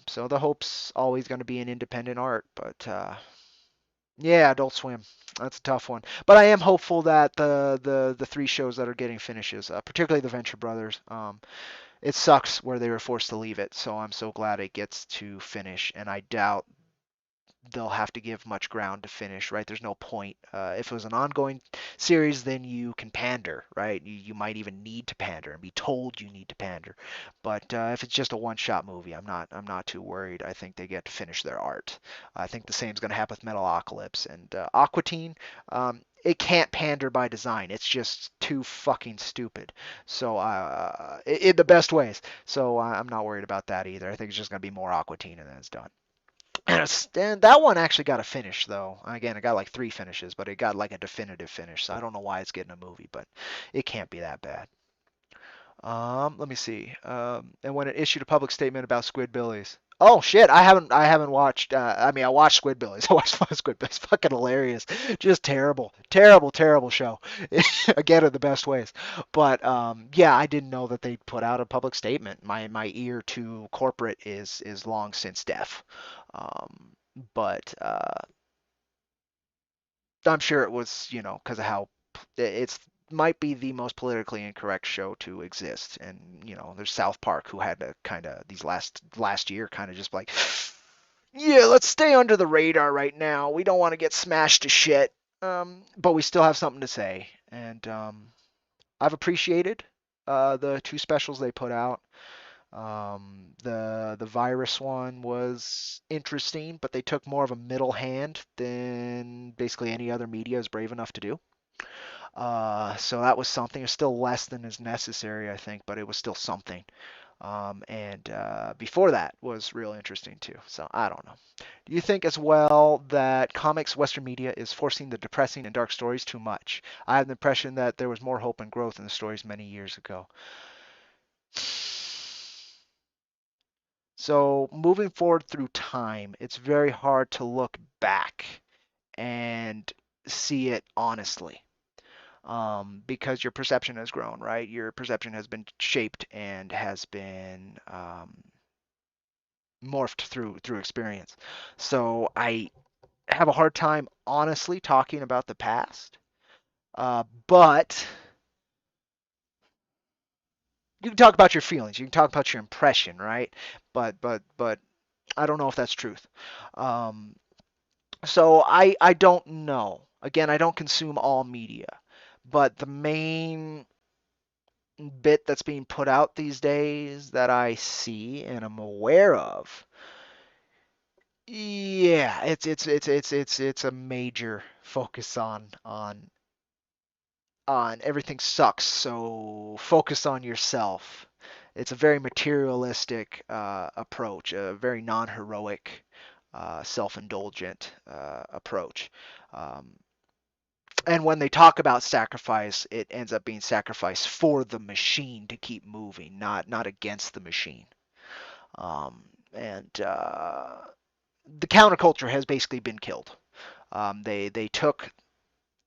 So the hope's always going to be in independent art, but yeah, Adult Swim. That's a tough one. But I am hopeful that the three shows that are getting finishes, particularly the Venture Brothers, it sucks where they were forced to leave it. So I'm so glad it gets to finish, and I doubt they'll have to give much ground to finish, right? There's no point. If it was an ongoing series, then you can pander, right? You might even need to pander and be told you need to pander. But if it's just a one-shot movie, I'm not too worried. I think they get to finish their art. I think the same is going to happen with Metalocalypse and Aqua Teen. It can't pander by design. It's just too fucking stupid. So in the best ways. So I'm not worried about that either. I think it's just going to be more Aqua Teen and then it's done. And that one actually got a finish though. Again, it got like three finishes, but it got like a definitive finish. So I don't know why it's getting a movie, but it can't be that bad. Let me see. And when it issued a public statement about Squidbillies. Oh shit, I haven't watched. I mean, I watched Squidbillies. I watched Squidbillies. Fucking hilarious. Just terrible, terrible, terrible show. Again, in the best ways. But yeah, I didn't know that they put out a public statement. My ear to corporate is long since deaf. Um, but I'm sure it was, because of how it's might be the most politically incorrect show to exist. And there's South Park, who had to kind of these last year kind of just like, yeah, let's stay under the radar right now. We don't want to get smashed to shit. But we still have something to say, and I've appreciated the two specials they put out. The virus one was interesting, but they took more of a middle hand than basically any other media is brave enough to do. So that was something. It's still less than is necessary, I think, but it was still something. And before that was real interesting too. So I don't know. Do you think as well that comics Western media is forcing the depressing and dark stories too much? I have the impression that there was more hope and growth in the stories many years ago. So moving forward through time, it's very hard to look back and see it honestly, because your perception has grown, right? Your perception has been shaped and has been morphed through experience. So I have a hard time honestly talking about the past, but you can talk about your feelings, you can talk about your impression, right? but I don't know if that's truth. Um, so I don't know. Again, I don't consume all media, but the main bit that's being put out these days that I see and I'm aware of, yeah, it's a major focus on everything sucks, so focus on yourself. It's a very materialistic approach, a very non-heroic, self-indulgent approach. Um, and when they talk about sacrifice, it ends up being sacrifice for the machine to keep moving, not against the machine. And the counterculture has basically been killed. They took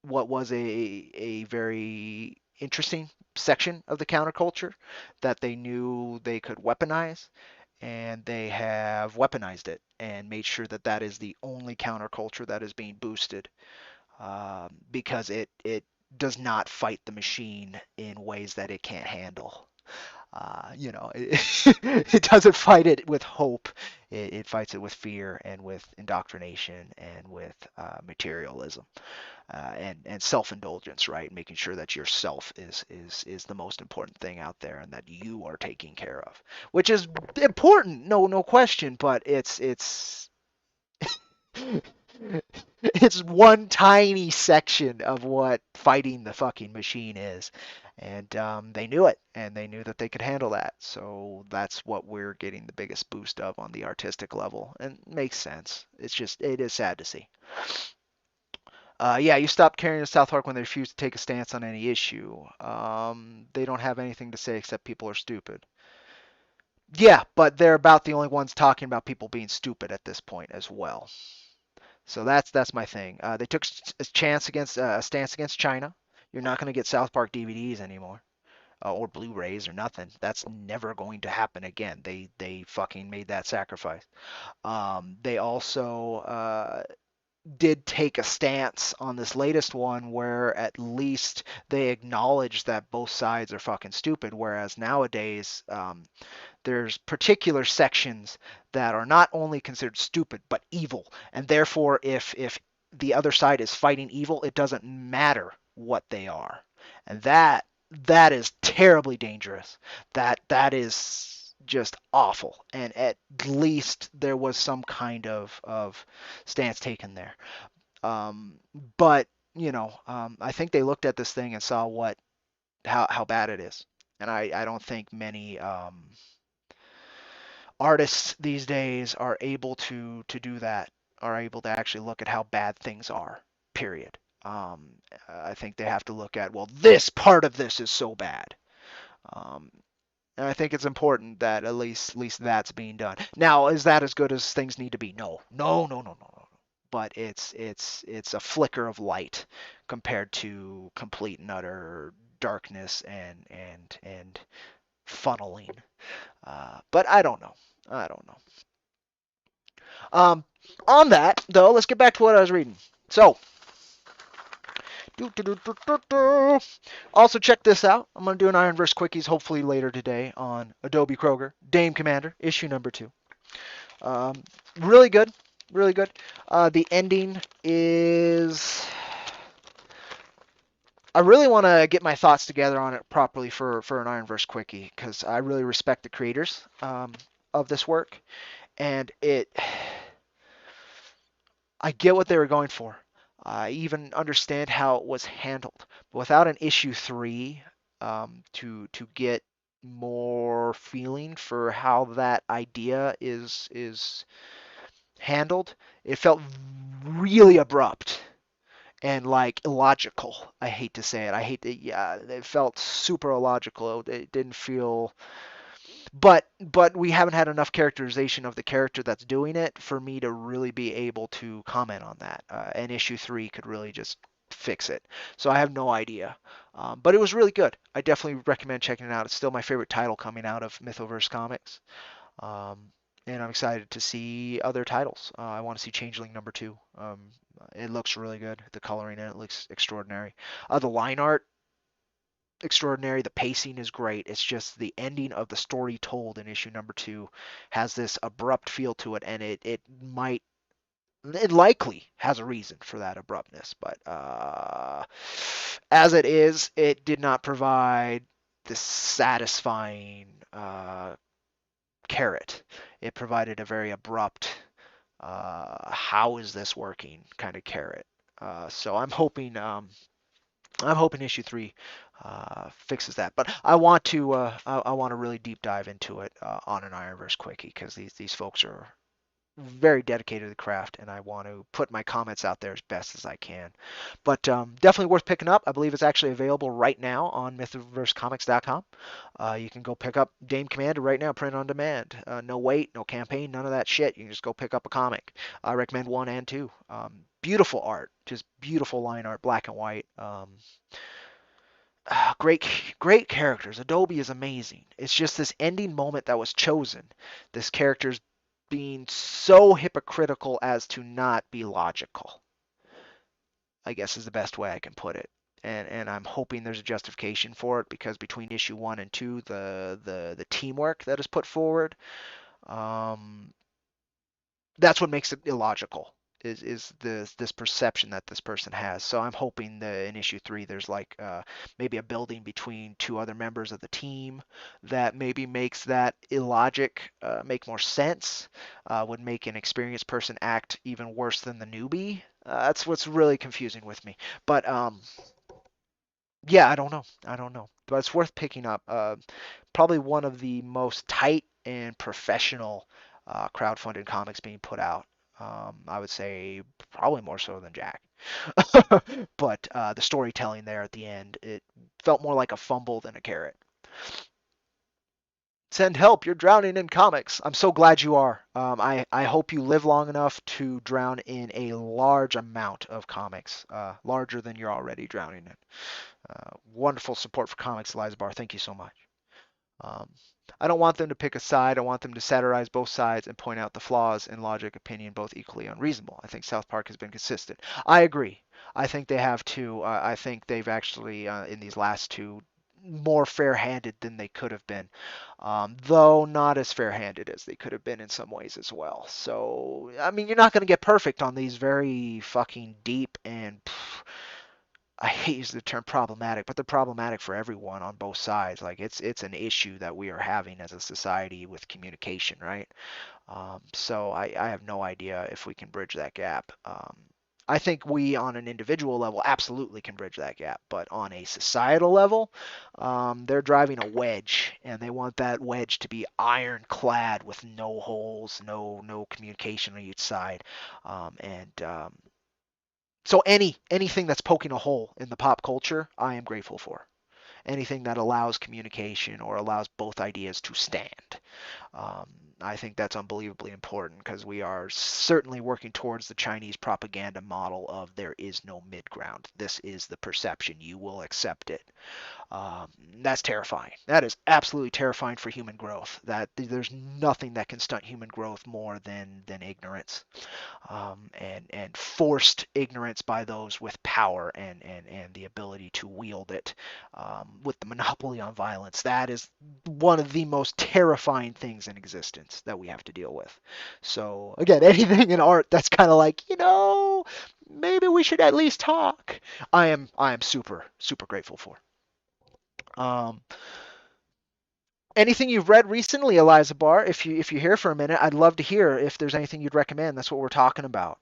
what was a very interesting section of the counterculture that they knew they could weaponize, and they have weaponized it and made sure that that is the only counterculture that is being boosted, because it does not fight the machine in ways that it can't handle. It doesn't fight it with hope. It fights it with fear and with indoctrination and with materialism, and self-indulgence, right? Making sure that yourself is the most important thing out there and that you are taken care of, which is important, no question. But it's one tiny section of what fighting the fucking machine is. And they knew it, and they knew that they could handle that. So that's what we're getting the biggest boost of on the artistic level, and it makes sense. It is sad to see. Yeah, you stopped carrying the South Park when they refuse to take a stance on any issue. They don't have anything to say except people are stupid. Yeah, but they're about the only ones talking about people being stupid at this point as well. So that's my thing. They took a stance against China. You're not going to get South Park DVDs anymore, or Blu-rays or nothing. That's never going to happen again. They fucking made that sacrifice. They also did take a stance on this latest one where at least they acknowledge that both sides are fucking stupid. Whereas nowadays, there's particular sections that are not only considered stupid but evil, and therefore, if the other side is fighting evil, it doesn't matter what they are, and that is terribly dangerous. That is just awful, and at least there was some kind of stance taken there. Um, but I think they looked at this thing and saw how bad it is, and I don't think many artists these days are able to do that, are able to actually look at how bad things are. Period. I think they have to look at, well, this part of this is so bad. Um, and I think it's important that at least that's being done. Now, is that as good as things need to be? No, no, no, no, no, no. But it's a flicker of light compared to complete and utter darkness and funneling. But I don't know. I don't know. Um, on that though, let's get back to what I was reading. So, also check this out. I'm gonna do an IronVerse quickies hopefully later today on Adobe Kroger Dame Commander issue number 2. Um, really good, really good. The ending is. I really want to get my thoughts together on it properly for an IronVerse quickie because I really respect the creators of this work, and I get what they were going for. I even understand how it was handled. But without an issue 3, to get more feeling for how that idea is handled, it felt really abrupt and like illogical. I hate to say it. I hate that. Yeah, it felt super illogical. It didn't feel, but we haven't had enough characterization of the character that's doing it for me to really be able to comment on that. And issue 3 could really just fix it. So I have no idea. But it was really good. I definitely recommend checking it out. It's still my favorite title coming out of Mythoverse Comics. Um, and I'm excited to see other titles. I want to see Changeling number 2. It looks really good. The coloring in it looks extraordinary. The line art extraordinary. The pacing is great. It's just the ending of the story told in issue number 2 has this abrupt feel to it, and it likely has a reason for that abruptness, but as it is, it did not provide the satisfying carrot. It provided a very abrupt, how is this working kind of carrot. So I'm hoping issue 3 fixes that. But I want to really deep dive into it on an Ironverse quickie because these folks are very dedicated to the craft, and I want to put my comments out there as best as I can. But definitely worth picking up. I believe it's actually available right now on MythverseComics.com. You can go pick up Dame Commander right now, print on demand. No wait, no campaign, none of that shit. You can just go pick up a comic. I recommend 1 and 2. Beautiful art, just beautiful line art, black and white. Great, great characters. Adobe is amazing. It's just this ending moment that was chosen. This character's being so hypocritical as to not be logical, I guess is the best way I can put it. And I'm hoping there's a justification for it because between issue 1 and 2, the teamwork that is put forward, um, that's what makes it illogical. Is this perception that this person has? So I'm hoping that in issue 3 there's like maybe a building between 2 other members of the team that maybe makes that illogic make more sense. Would make an experienced person act even worse than the newbie. That's what's really confusing with me. But yeah, I don't know. But it's worth picking up. Probably one of the most tight and professional crowdfunded comics being put out. I would say probably more so than Jack. But the storytelling there at the end, it felt more like a fumble than a carrot. Send help, you're drowning in comics. I'm so glad you are. I hope you live long enough to drown in a large amount of comics, larger than you're already drowning in. Wonderful support for comics, Eliza Barr. Thank you so much. Um, I don't want them to pick a side. I want them to satirize both sides and point out the flaws in logic, opinion, both equally unreasonable. I think South Park has been consistent. I agree. I think they have too. I think they've actually, in these last two, more fair-handed than they could have been, though not as fair-handed as they could have been in some ways as well. So, I mean, you're not going to get perfect on these very fucking deep and I hate using the term problematic, but they're problematic for everyone on both sides. Like it's an issue that we are having as a society with communication, right? So I have no idea if we can bridge that gap. I think we, on an individual level, absolutely can bridge that gap, but on a societal level, they're driving a wedge, and they want that wedge to be ironclad with no holes, no communication on each side, and so anything that's poking a hole in the pop culture, I am grateful for. Anything that allows communication or allows both ideas to stand. Um, I think that's unbelievably important because we are certainly working towards the Chinese propaganda model of there is no mid ground. This is the perception. You will accept it. Um, that's terrifying. That is absolutely terrifying for human growth. That there's nothing that can stunt human growth more than ignorance, and forced ignorance by those with power and the ability to wield it, with the monopoly on violence. That is one of the most terrifying things in existence that we have to deal with. So again, anything in art that's kind of like, maybe we should at least talk. I am super grateful for. Um, Anything you've read recently, Eliza Barr? If you're here for a minute, I'd love to hear if there's anything you'd recommend. That's what we're talking about.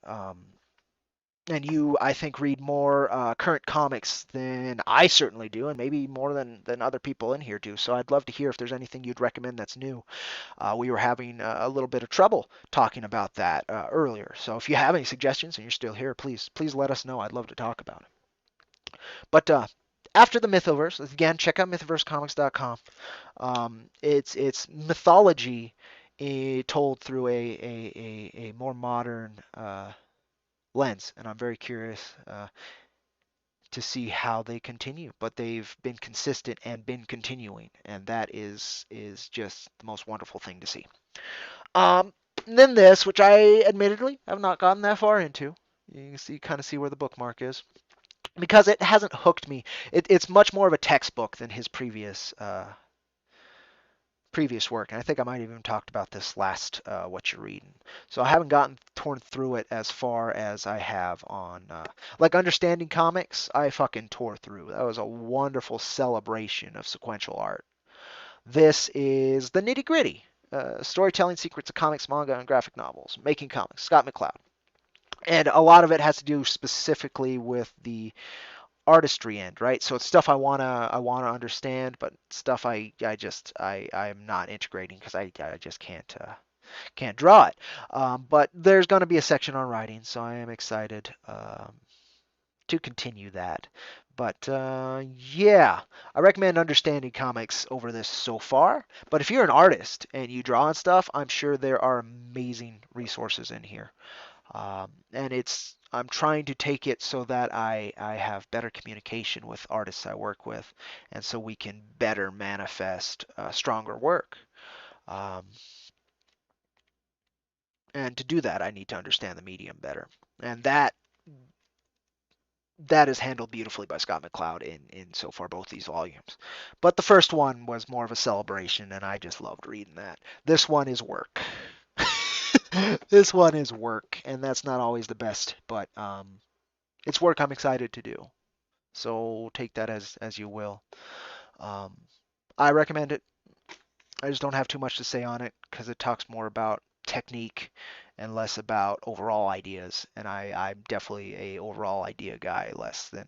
And you, I think, read more current comics than I certainly do, and maybe more than other people in here do. So I'd love to hear if there's anything you'd recommend that's new. We were having a little bit of trouble talking about that earlier. So if you have any suggestions and you're still here, please let us know. I'd love to talk about it. But after the Mythoverse, again, check out mythversecomics.com. It's mythology told through a more modern lens, and I'm very curious to see how they continue. But they've been consistent and been continuing, and that is just the most wonderful thing to see. And then this, which I admittedly have not gotten that far into. You can see kind of see where the bookmark is. because it hasn't hooked me. It's much more of a textbook than his previous work, and I think I might have even talked about this last What You're Reading. So I haven't gotten torn through it as far as I have on like Understanding Comics. I fucking tore through. That was a wonderful celebration of sequential art. This is the nitty gritty. Storytelling secrets of comics, manga, and graphic novels. Making comics. Scott McCloud. And a lot of it has to do specifically with the artistry end, right? So it's stuff I wanna understand, but stuff I'm not integrating because I just can't draw it. But there's gonna be a section on writing, so I am excited to continue that. But yeah, I recommend Understanding Comics over this so far. But if you're an artist and you draw and stuff, I'm sure there are amazing resources in here. And I'm trying to take it so that I have better communication with artists I work with, and so we can better manifest stronger work. Um, and to do that, I need to understand the medium better, and that is handled beautifully by Scott McCloud in so far both these volumes. But the first one was more of a celebration, and I just loved reading that. This one is work. This one is work, and that's not always the best, but it's work I'm excited to do. So take that as you will. Um, I recommend it. I just don't have too much to say on it because it talks more about technique and less about overall ideas. And I'm definitely a overall idea guy, less than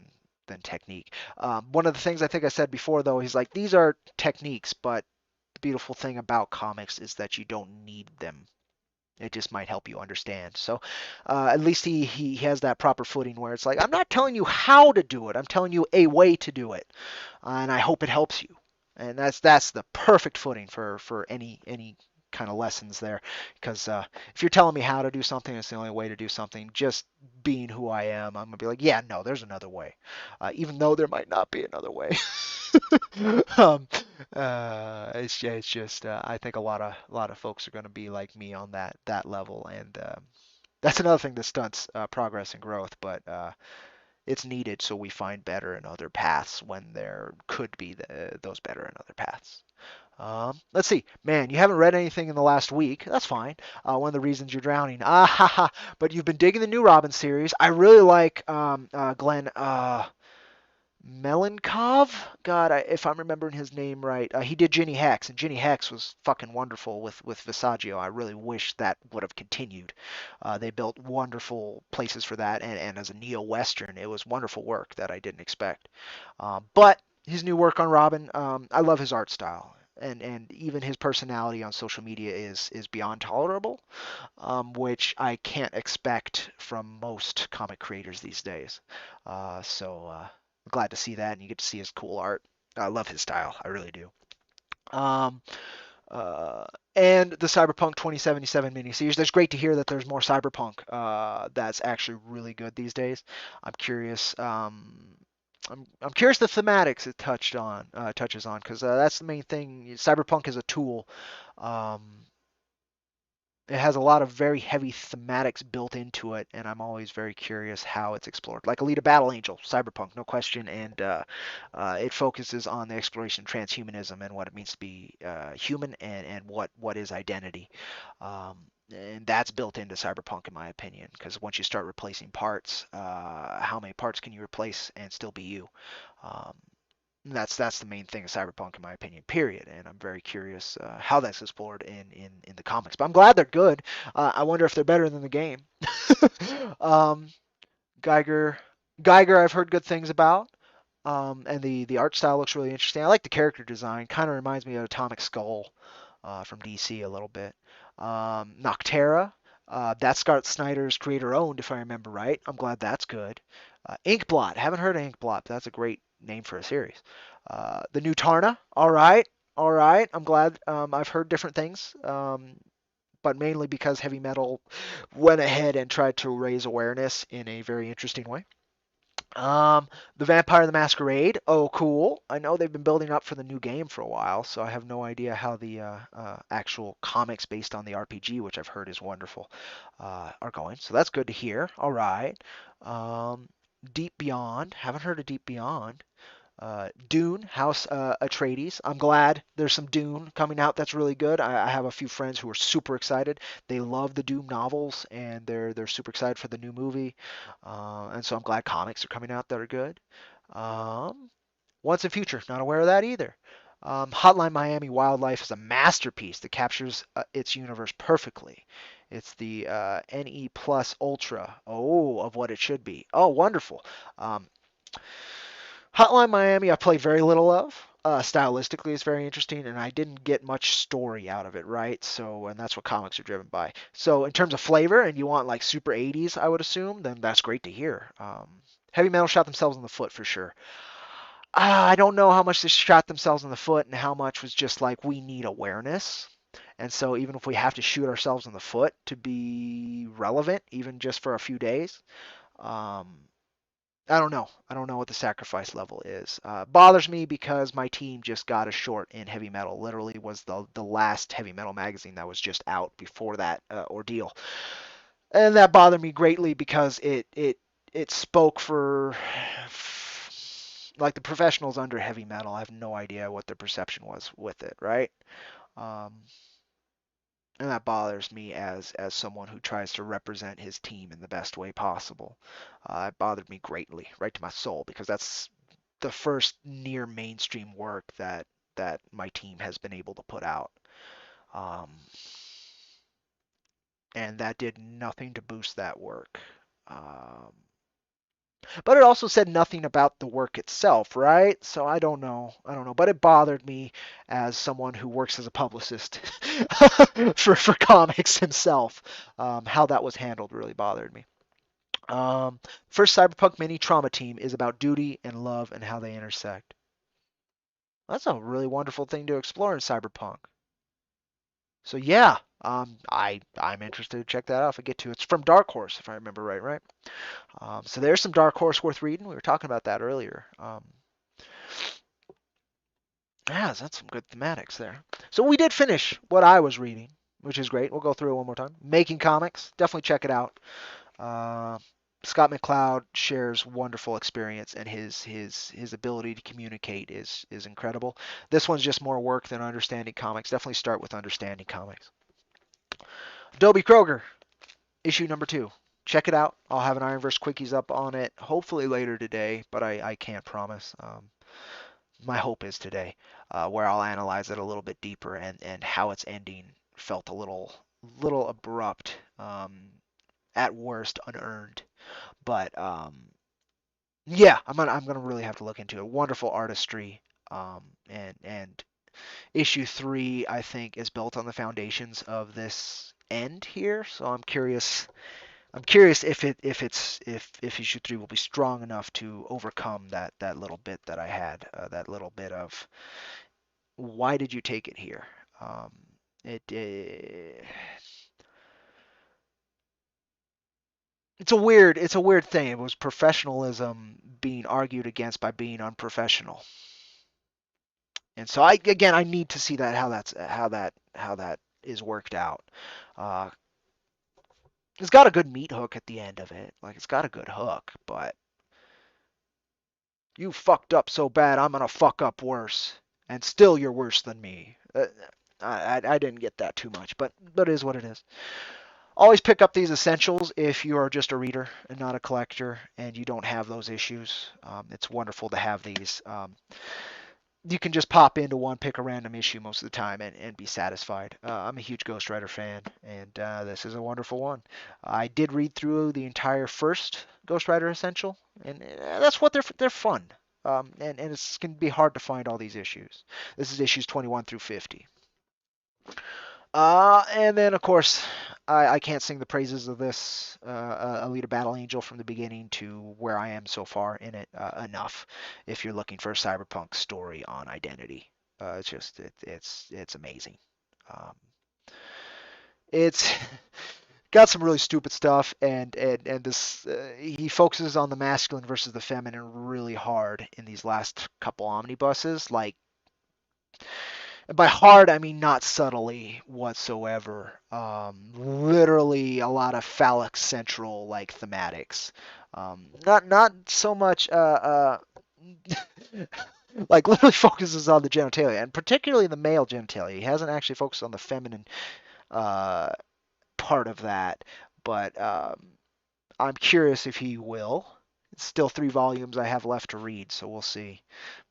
technique. One of the things I think I said before, though, he's like, these are techniques, but the beautiful thing about comics is that you don't need them. It just might help you understand. So at least he has that proper footing where it's like, I'm not telling you how to do it. I'm telling you a way to do it, and I hope it helps you. And that's the perfect footing for any kind of lessons there. Because if you're telling me how to do something, it's the only way to do something. Just being who I am, I'm gonna be like, yeah, no, there's another way, even though there might not be another way. um, it's just I think a lot of folks are going to be like me on that level, and that's another thing that stunts progress and growth. But it's needed so we find better in other paths when there could be those better in other paths. Let's see, man. You haven't read anything in the last week. That's fine. One of the reasons you're drowning. Ah ha ha. But you've been digging the new Robin series. I really like Glenn. Melenkov? God, if I'm remembering his name right, he did Ginny Hex, and Ginny Hex was fucking wonderful with Visaggio. I really wish that would have continued. They built wonderful places for that, and as a neo-western, it was wonderful work that I didn't expect. But his new work on Robin, I love his art style. And even his personality on social media is beyond tolerable, which I can't expect from most comic creators these days. So glad to see that, and you get to see his cool art. I love his style, I really do. Um, uh, and the Cyberpunk 2077 miniseries. There's great to hear that there's more Cyberpunk that's actually really good these days. I'm curious. I'm curious the thematics it touches on because that's the main thing. Cyberpunk is a tool. Um, it has a lot of very heavy thematics built into it, and I'm always very curious how it's explored. Like Alita Battle Angel, Cyberpunk, no question, and it focuses on the exploration of transhumanism and what it means to be human and what is identity. Um, and that's built into Cyberpunk, in my opinion, because once you start replacing parts, how many parts can you replace and still be you? Um, that's the main thing of Cyberpunk, in my opinion. Period. And I'm very curious how that's explored in the comics. But I'm glad they're good. I wonder if they're better than the game. um, Geiger, Geiger, I've heard good things about. And the art style looks really interesting. I like the character design. Kind of reminds me of Atomic Skull from DC a little bit. Noctera, that's Scott Snyder's creator owned, if I remember right. I'm glad that's good. Inkblot, haven't heard of Inkblot, but that's a great name for a series. The new Tarna, all right, all right. I'm glad. I've heard different things, but mainly because heavy metal went ahead and tried to raise awareness in a very interesting way. The Vampire the Masquerade. Oh, cool. I know they've been building up for the new game for a while, so I have no idea how the actual comics based on the RPG, which I've heard is wonderful, are going. So that's good to hear. All right. Um, Deep Beyond. Haven't heard of Deep Beyond. Dune, House Atreides. I'm glad there's some Dune coming out that's really good. I have a few friends who are super excited. They love the Dune novels, and they're super excited for the new movie. And so I'm glad comics are coming out that are good. Um, Once and Future, not aware of that either. Hotline Miami Wildlife is a masterpiece that captures its universe perfectly. It's the NE Plus Ultra, of what it should be. Oh, wonderful. Um, Hotline Miami, I played very little of. Stylistically, it's very interesting, and I didn't get much story out of it, right? So, and that's what comics are driven by. So, in terms of flavor, and you want like super 80s, I would assume, then that's great to hear. Heavy Metal shot themselves in the foot for sure. I don't know how much they shot themselves in the foot and how much was just like we need awareness. And so, even if we have to shoot ourselves in the foot to be relevant, even just for a few days, um, I don't know. I don't know what the sacrifice level is. Bothers me because my team just got a short in heavy metal. Literally was the last heavy metal magazine that was just out before that ordeal, and that bothered me greatly because it spoke for like the professionals under heavy metal. I have no idea what their perception was with it, right? Um, and that bothers me as someone who tries to represent his team in the best way possible. It bothered me greatly, right to my soul, because that's the first near mainstream work that my team has been able to put out. Um, and that did nothing to boost that work. Um, but it also said nothing about the work itself, right? So I don't know. I don't know. But it bothered me as someone who works as a publicist for comics himself. How that was handled really bothered me. First Cyberpunk mini trauma team is about duty and love and how they intersect. That's a really wonderful thing to explore in Cyberpunk. So yeah, I'm interested to check that out if I get to. It's from Dark Horse, if I remember right, right? So there's some Dark Horse worth reading. We were talking about that earlier. Yeah, that's some good thematics there. So we did finish what I was reading, which is great. We'll go through it one more time. Making Comics, definitely check it out. Uh, Scott McCloud shares wonderful experience, and his ability to communicate is incredible. This one's just more work than Understanding Comics. Definitely start with Understanding Comics. Adobe Kroger, issue number 2. Check it out. I'll have an IronVerse Quickies up on it hopefully later today, but I can't promise. My hope is today, where I'll analyze it a little bit deeper and how its ending felt a little abrupt, at worst unearned. But yeah, I'm gonna really have to look into it. Wonderful artistry, and issue 3 I think is built on the foundations of this end here. So I'm curious. I'm curious if issue 3 will be strong enough to overcome that little bit that I had, that little bit of why did you take it here? Um, it it's a weird thing. It was professionalism being argued against by being unprofessional, and so I need to see that how that is worked out. Uh, it's got a good meat hook at the end of it, like it's got a good hook, but you fucked up so bad I'm gonna fuck up worse, and still you're worse than me. I didn't get that too much, but it is what it is. Always pick up these essentials if you are just a reader and not a collector and you don't have those issues. It's wonderful to have these. You can just pop into one, pick a random issue most of the time, and be satisfied. I'm a huge Ghost Rider fan, and this is a wonderful one. I did read through the entire first Ghost Rider Essential, and that's what they're fun. And it's going to be hard to find all these issues. This is issues 21 through 50. And then, of course, I can't sing the praises of this Alita Battle Angel from the beginning to where I am so far in it enough. If you're looking for a cyberpunk story on identity, it's just it's amazing. Um, it's got some really stupid stuff, and this he focuses on the masculine versus the feminine really hard in these last couple omnibuses, like by hard, I mean not subtly whatsoever. Literally a lot of phallic central like thematics. Not so much like literally focuses on the genitalia, and particularly the male genitalia. He hasn't actually focused on the feminine uh, part of that, but I'm curious if he will. It's still 3 volumes I have left to read, so we'll see.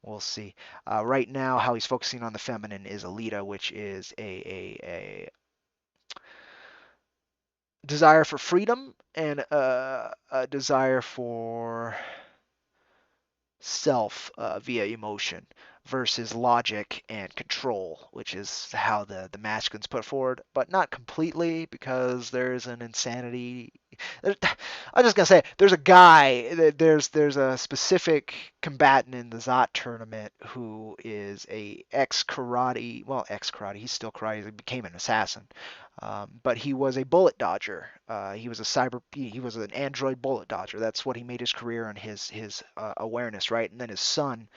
We'll see. Right now, how he's focusing on the feminine is Alita, which is a desire for freedom and a desire for self via emotion versus logic and control, which is how the masculines put forward, but not completely because there's an insanity. I'm just gonna say there's a guy. There's a specific combatant in the Zot tournament who is a ex karate. Well, ex karate. He's still karate. He became an assassin, but he was a bullet dodger. He was a cyber. He was an android bullet dodger. That's what he made his career and his awareness, right? And then his son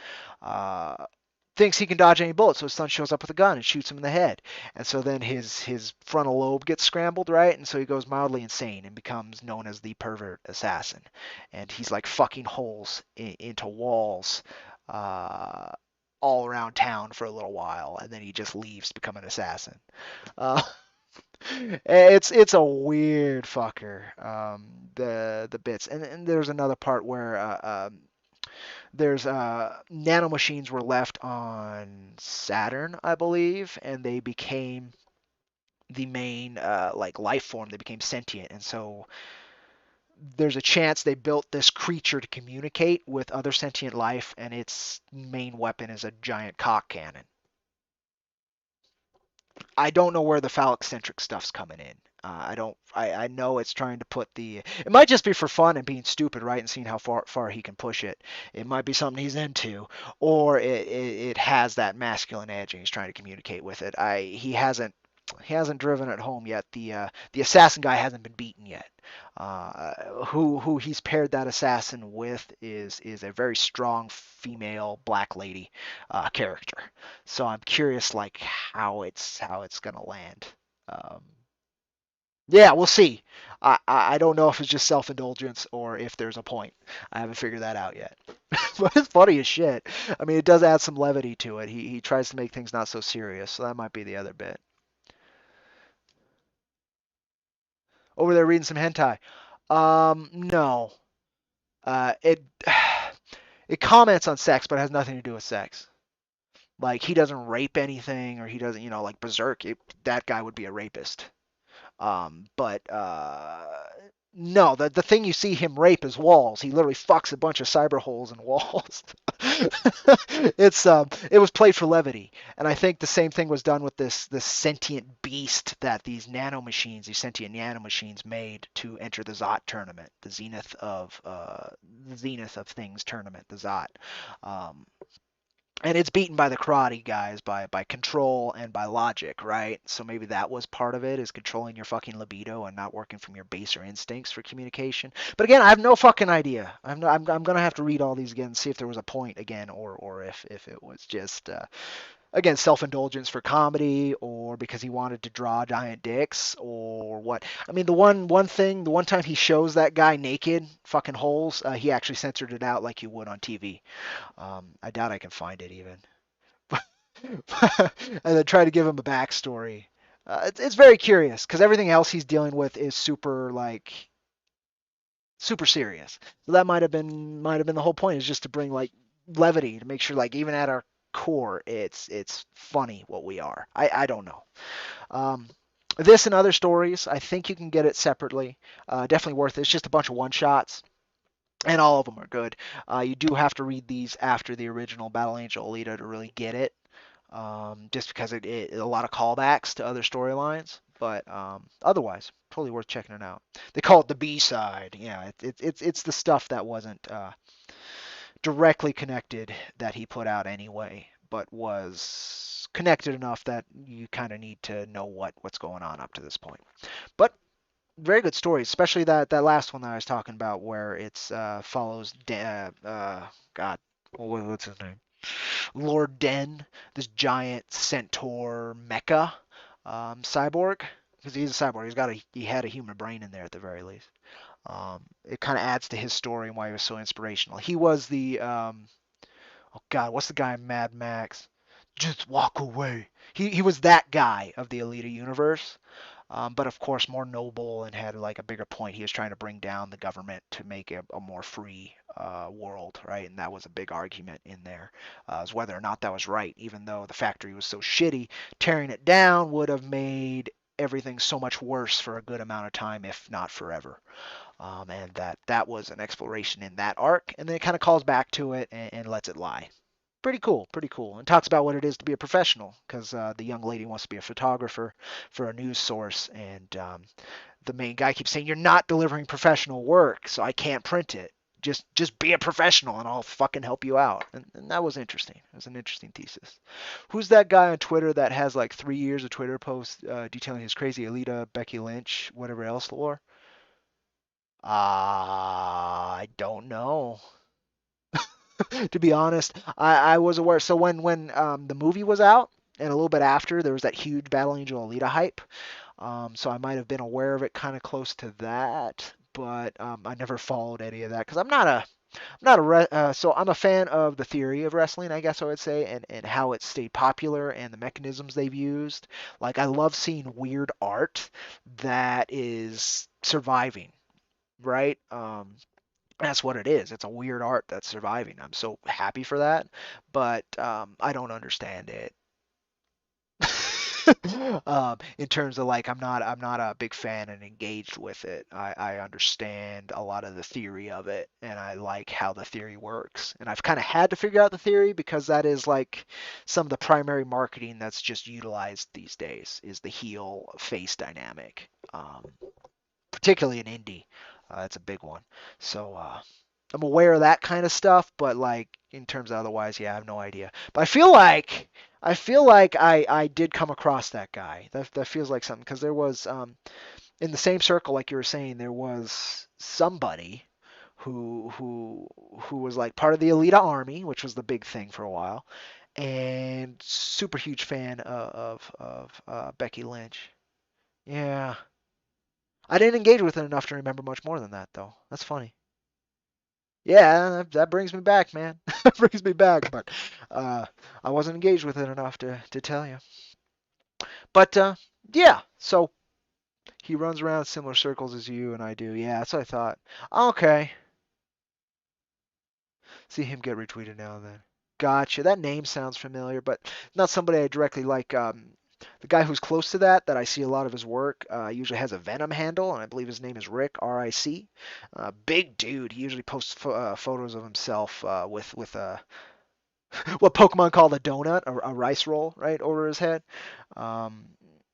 uh, thinks he can dodge any bullet, so his son shows up with a gun and shoots him in the head. And so then his frontal lobe gets scrambled, right? And so he goes mildly insane and becomes known as the pervert assassin. And he's like fucking holes into walls. Uh, all around town for a little while, and then he just leaves to become an assassin. Uh, it's a weird fucker. The bits, and there's another part where there's nanomachines were left on Saturn, I believe, and they became the main like life form. They became sentient, and so there's a chance they built this creature to communicate with other sentient life, and its main weapon is a giant cock cannon. I don't know where the phallic centric stuff's coming in. I don't. I know it's trying to put the. It might just be for fun and being stupid, right, and seeing how far he can push it. It might be something he's into, or it has that masculine edge and he's trying to communicate with it. He hasn't driven it home yet. The assassin guy hasn't been beaten yet. Who he's paired that assassin with is a very strong female black lady character. So I'm curious, like how it's gonna land. Um, yeah, we'll see. I don't know if it's just self indulgence or if there's a point. I haven't figured that out yet. But it's funny as shit. I mean, it does add some levity to it. He tries to make things not so serious, so that might be the other bit. Over there reading some hentai. No. It it comments on sex, but it has nothing to do with sex. Like he doesn't rape anything, or he doesn't, like Berserk. That guy would be a rapist. But no, the thing you see him rape is walls. He literally fucks a bunch of cyber holes in walls. It was played for levity, and I think the same thing was done with this sentient beast that these sentient nanomachines made to enter the Zot tournament, the zenith of things tournament, the Zot. Um, and it's beaten by the karate guys by control and by logic, right? So maybe that was part of it, is controlling your fucking libido and not working from your baser instincts for communication. But again, I have no fucking idea. I'm gonna have to read all these again and see if there was a point again, or if it was just again self-indulgence for comedy, or because he wanted to draw giant dicks, or what. I mean, the one time he shows that guy naked fucking holes, he actually censored it out like you would on TV. I doubt I can find it even. And then try to give him a backstory. It's very curious because everything else he's dealing with is super serious. So that might have been the whole point, is just to bring like levity, to make sure like even at our core it's funny what we are. I don't know. Um, this and other stories, I think you can get it separately. Definitely worth it. It's just a bunch of one shots, and all of them are good. You do have to read these after the original Battle Angel Alita to really get it, just because it a lot of callbacks to other storylines. But otherwise, totally worth checking it out. They call it the B side. Yeah, it's the stuff that wasn't directly connected that he put out anyway, but was connected enough that you kind of need to know what's going on up to this point. But very good stories, especially that last one that I was talking about, where it's follows God, what's his name? Lord Den, this giant centaur mecha cyborg, because he's a cyborg. He had a human brain in there at the very least. It kind of adds to his story and why he was so inspirational. He was the oh God, what's the guy in Mad Max? Just walk away. He was that guy of the Alita universe, but of course more noble and had like a bigger point. He was trying to bring down the government to make a more free world, right? And that was a big argument in there, as whether or not that was right. Even though the factory was so shitty, tearing it down would have made everything so much worse for a good amount of time, if not forever. And that was an exploration in that arc, and then it kind of calls back to it and lets it lie. Pretty cool, pretty cool, and talks about what it is to be a professional, because the young lady wants to be a photographer for a news source, and the main guy keeps saying, "You're not delivering professional work, so I can't print it. Just be a professional, and I'll fucking help you out." And that was interesting. It was an interesting thesis. Who's that guy on Twitter that has like 3 years of Twitter posts detailing his crazy Alita, Becky Lynch, whatever else lore? I don't know. To be honest, I was aware. So when the movie was out and a little bit after, there was that huge Battle Angel Alita hype. So I might have been aware of it kind of close to that, but I never followed any of that because so I'm a fan of the theory of wrestling, I guess I would say, and how it stayed popular and the mechanisms they've used. Like I love seeing weird art that is surviving, right? That's what it is. It's a weird art that's surviving. I'm so happy for that, but I don't understand it. In terms of like, I'm not a big fan and engaged with it. I understand a lot of the theory of it, and I like how the theory works. And I've kind of had to figure out the theory because that is like some of the primary marketing that's just utilized these days is the heel face dynamic. Particularly in indie. That's a big one. So I'm aware of that kind of stuff, but like in terms of otherwise, yeah, I have no idea. But I feel like I did come across that guy. That feels like something because there was in the same circle, like you were saying, there was somebody who was like part of the Elite Army, which was the big thing for a while, and super huge fan of Becky Lynch. Yeah, I didn't engage with it enough to remember much more than that, though. That's funny. Yeah, that brings me back, man. That brings me back, but uh, I wasn't engaged with it enough to tell you. But yeah, so he runs around similar circles as you and I do. Yeah, that's what I thought. Okay, see him get retweeted now and then. Gotcha. That name sounds familiar, but not somebody I directly like. The guy who's close to that I see a lot of his work, usually has a Venom handle, and I believe his name is Rick, R-I-C. Big dude. He usually posts photos of himself with what Pokemon called a donut, a rice roll, right, over his head. Um,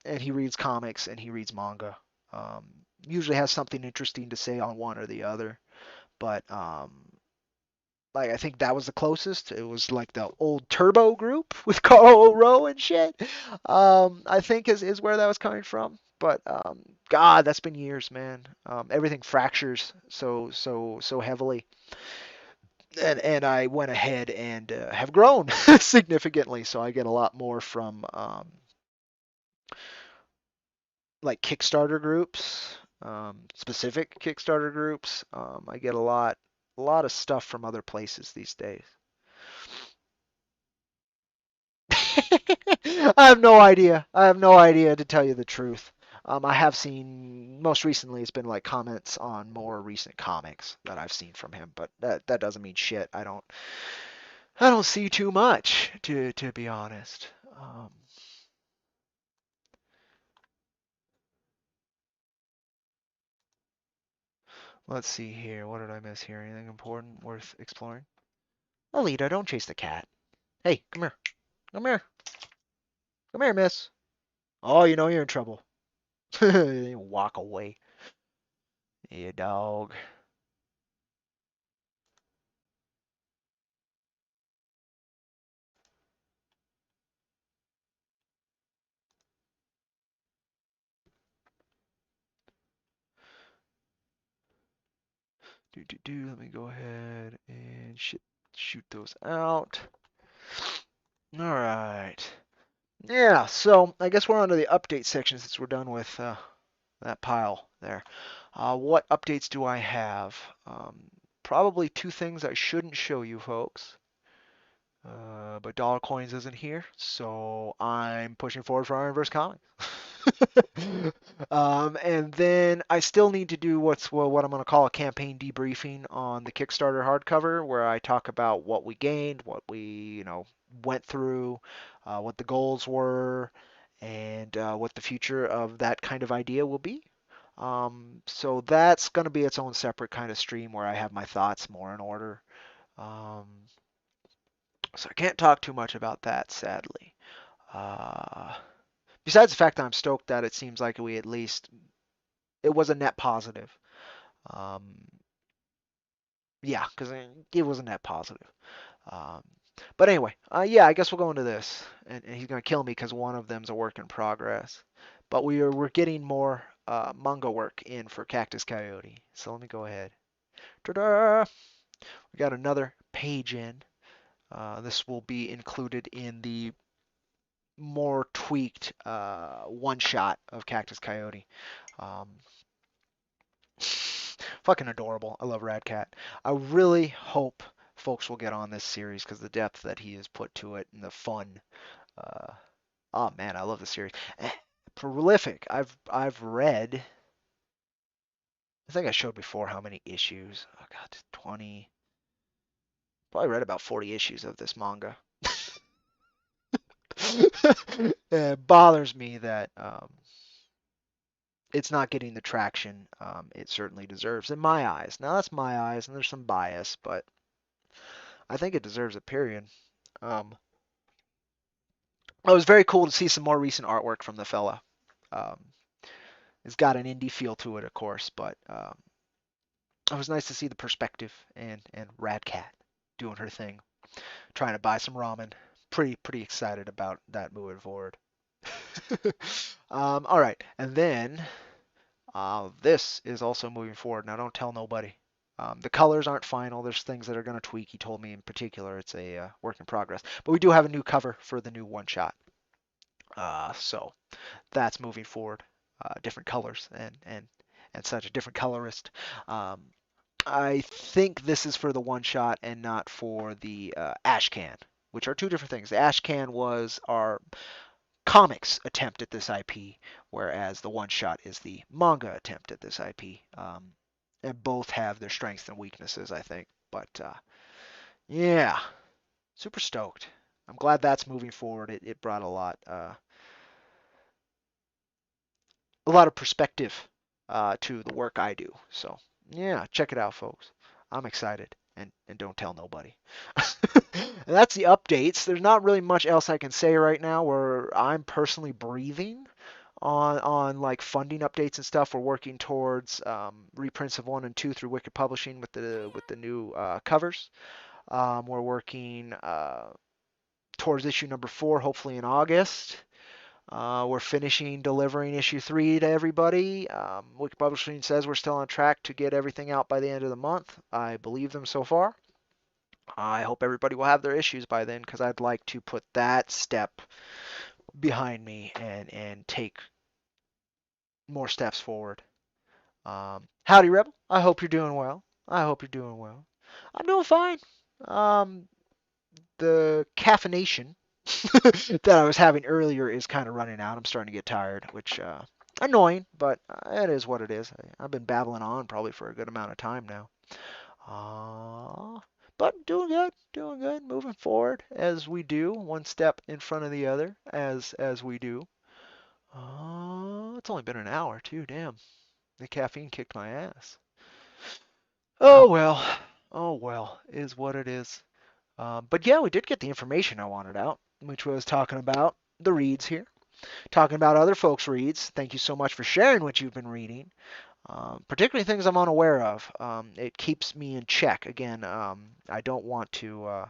and he reads comics and he reads manga. Um, Usually has something interesting to say on one or the other, but like I think that was the closest. It was like the old Turbo group with Carl O'Roe and shit. I think is where that was coming from. But God, that's been years, man. Everything fractures so heavily, and I went ahead and have grown significantly. So I get a lot more from like Kickstarter groups, specific Kickstarter groups. I get a lot of stuff from other places these days. I have no idea. I have no idea to tell you the truth. I have seen most recently it's been like comments on more recent comics that I've seen from him, but that doesn't mean shit. I don't see too much to be honest. Let's see here. What did I miss here? Anything important worth exploring? Alita, don't chase the cat. Hey, come here. Come here. Come here, miss. Oh, you know you're in trouble. Walk away. You dog. Let me go ahead and shoot those out. All right. Yeah, so I guess we're on to the update section since we're done with that pile there. What updates do I have? Probably two things I shouldn't show you folks. But Dollar Coins isn't here, so I'm pushing forward for IronVerse Comics. And then I still need to do what I'm going to call a campaign debriefing on the Kickstarter hardcover, where I talk about what we gained, what we went through, what the goals were, and what the future of that kind of idea will be. So that's going to be its own separate kind of stream where I have my thoughts more in order. Um, so I can't talk too much about that, sadly. Uh, Besides the fact that I'm stoked that it seems like we at least it was a net positive. Um, yeah, because it was a net positive. Um, but anyway, yeah, I guess we'll go into this, and he's gonna kill me because one of them's a work in progress. But we're getting more manga work in for Cactus Coyote. So let me go ahead. Ta-da! We got another page in. This will be included in the more tweaked one shot of Cactus Coyote. Um, Fucking adorable. I love Radcat. I really hope folks will get on this series because the depth that he has put to it and the fun. Uh, oh man, I love the series. Prolific. I've read. I think I showed before how many issues. Oh god, 20. Probably read about 40 issues of this manga. It bothers me that it's not getting the traction it certainly deserves in my eyes. Now that's my eyes, and there's some bias, but I think it deserves a period. Um, it was very cool to see some more recent artwork from the fella. Um, it's got an indie feel to it, of course, but it was nice to see the perspective and Radcat doing her thing, trying to buy some ramen. Pretty excited about that moving forward. All right, and then this is also moving forward. Now, don't tell nobody. The colors aren't final. There's things that are going to tweak. He told me in particular it's a work in progress. But we do have a new cover for the new one shot. So that's moving forward. Different colors and such a different colorist. Um, I think this is for the one shot and not for the ash can, which are two different things. The ash can was our comics attempt at this IP, whereas the one shot is the manga attempt at this IP. And both have their strengths and weaknesses, I think. But yeah, super stoked. I'm glad that's moving forward. It brought a lot of perspective to the work I do. So yeah, check it out, folks. I'm excited, and don't tell nobody. And that's the updates. There's not really much else I can say right now. Where I'm personally breathing on like funding updates and stuff. We're working towards reprints of 1 and 2 through Wicked Publishing with the new covers. We're working towards issue number 4, hopefully in August. We're finishing delivering issue 3 to everybody. Wicked Publishing says we're still on track to get everything out by the end of the month. I believe them so far. I hope everybody will have their issues by then because I'd like to put that step behind me and take more steps forward. Howdy, Rebel. I hope you're doing well. I hope you're doing well. I'm doing fine. Um, the caffeination that I was having earlier is kind of running out. I'm starting to get tired, which annoying, but it is what it is. I've been babbling on probably for a good amount of time now. Uh, but doing good, moving forward as we do, one step in front of the other as we do. It's only been an hour too. Damn, the caffeine kicked my ass. Oh well, oh well, is what it is. But yeah, we did get the information I wanted out, which was talking about the reads here, talking about other folks' reads. Thank you so much for sharing what you've been reading, particularly things I'm unaware of. It keeps me in check. Again, I don't want to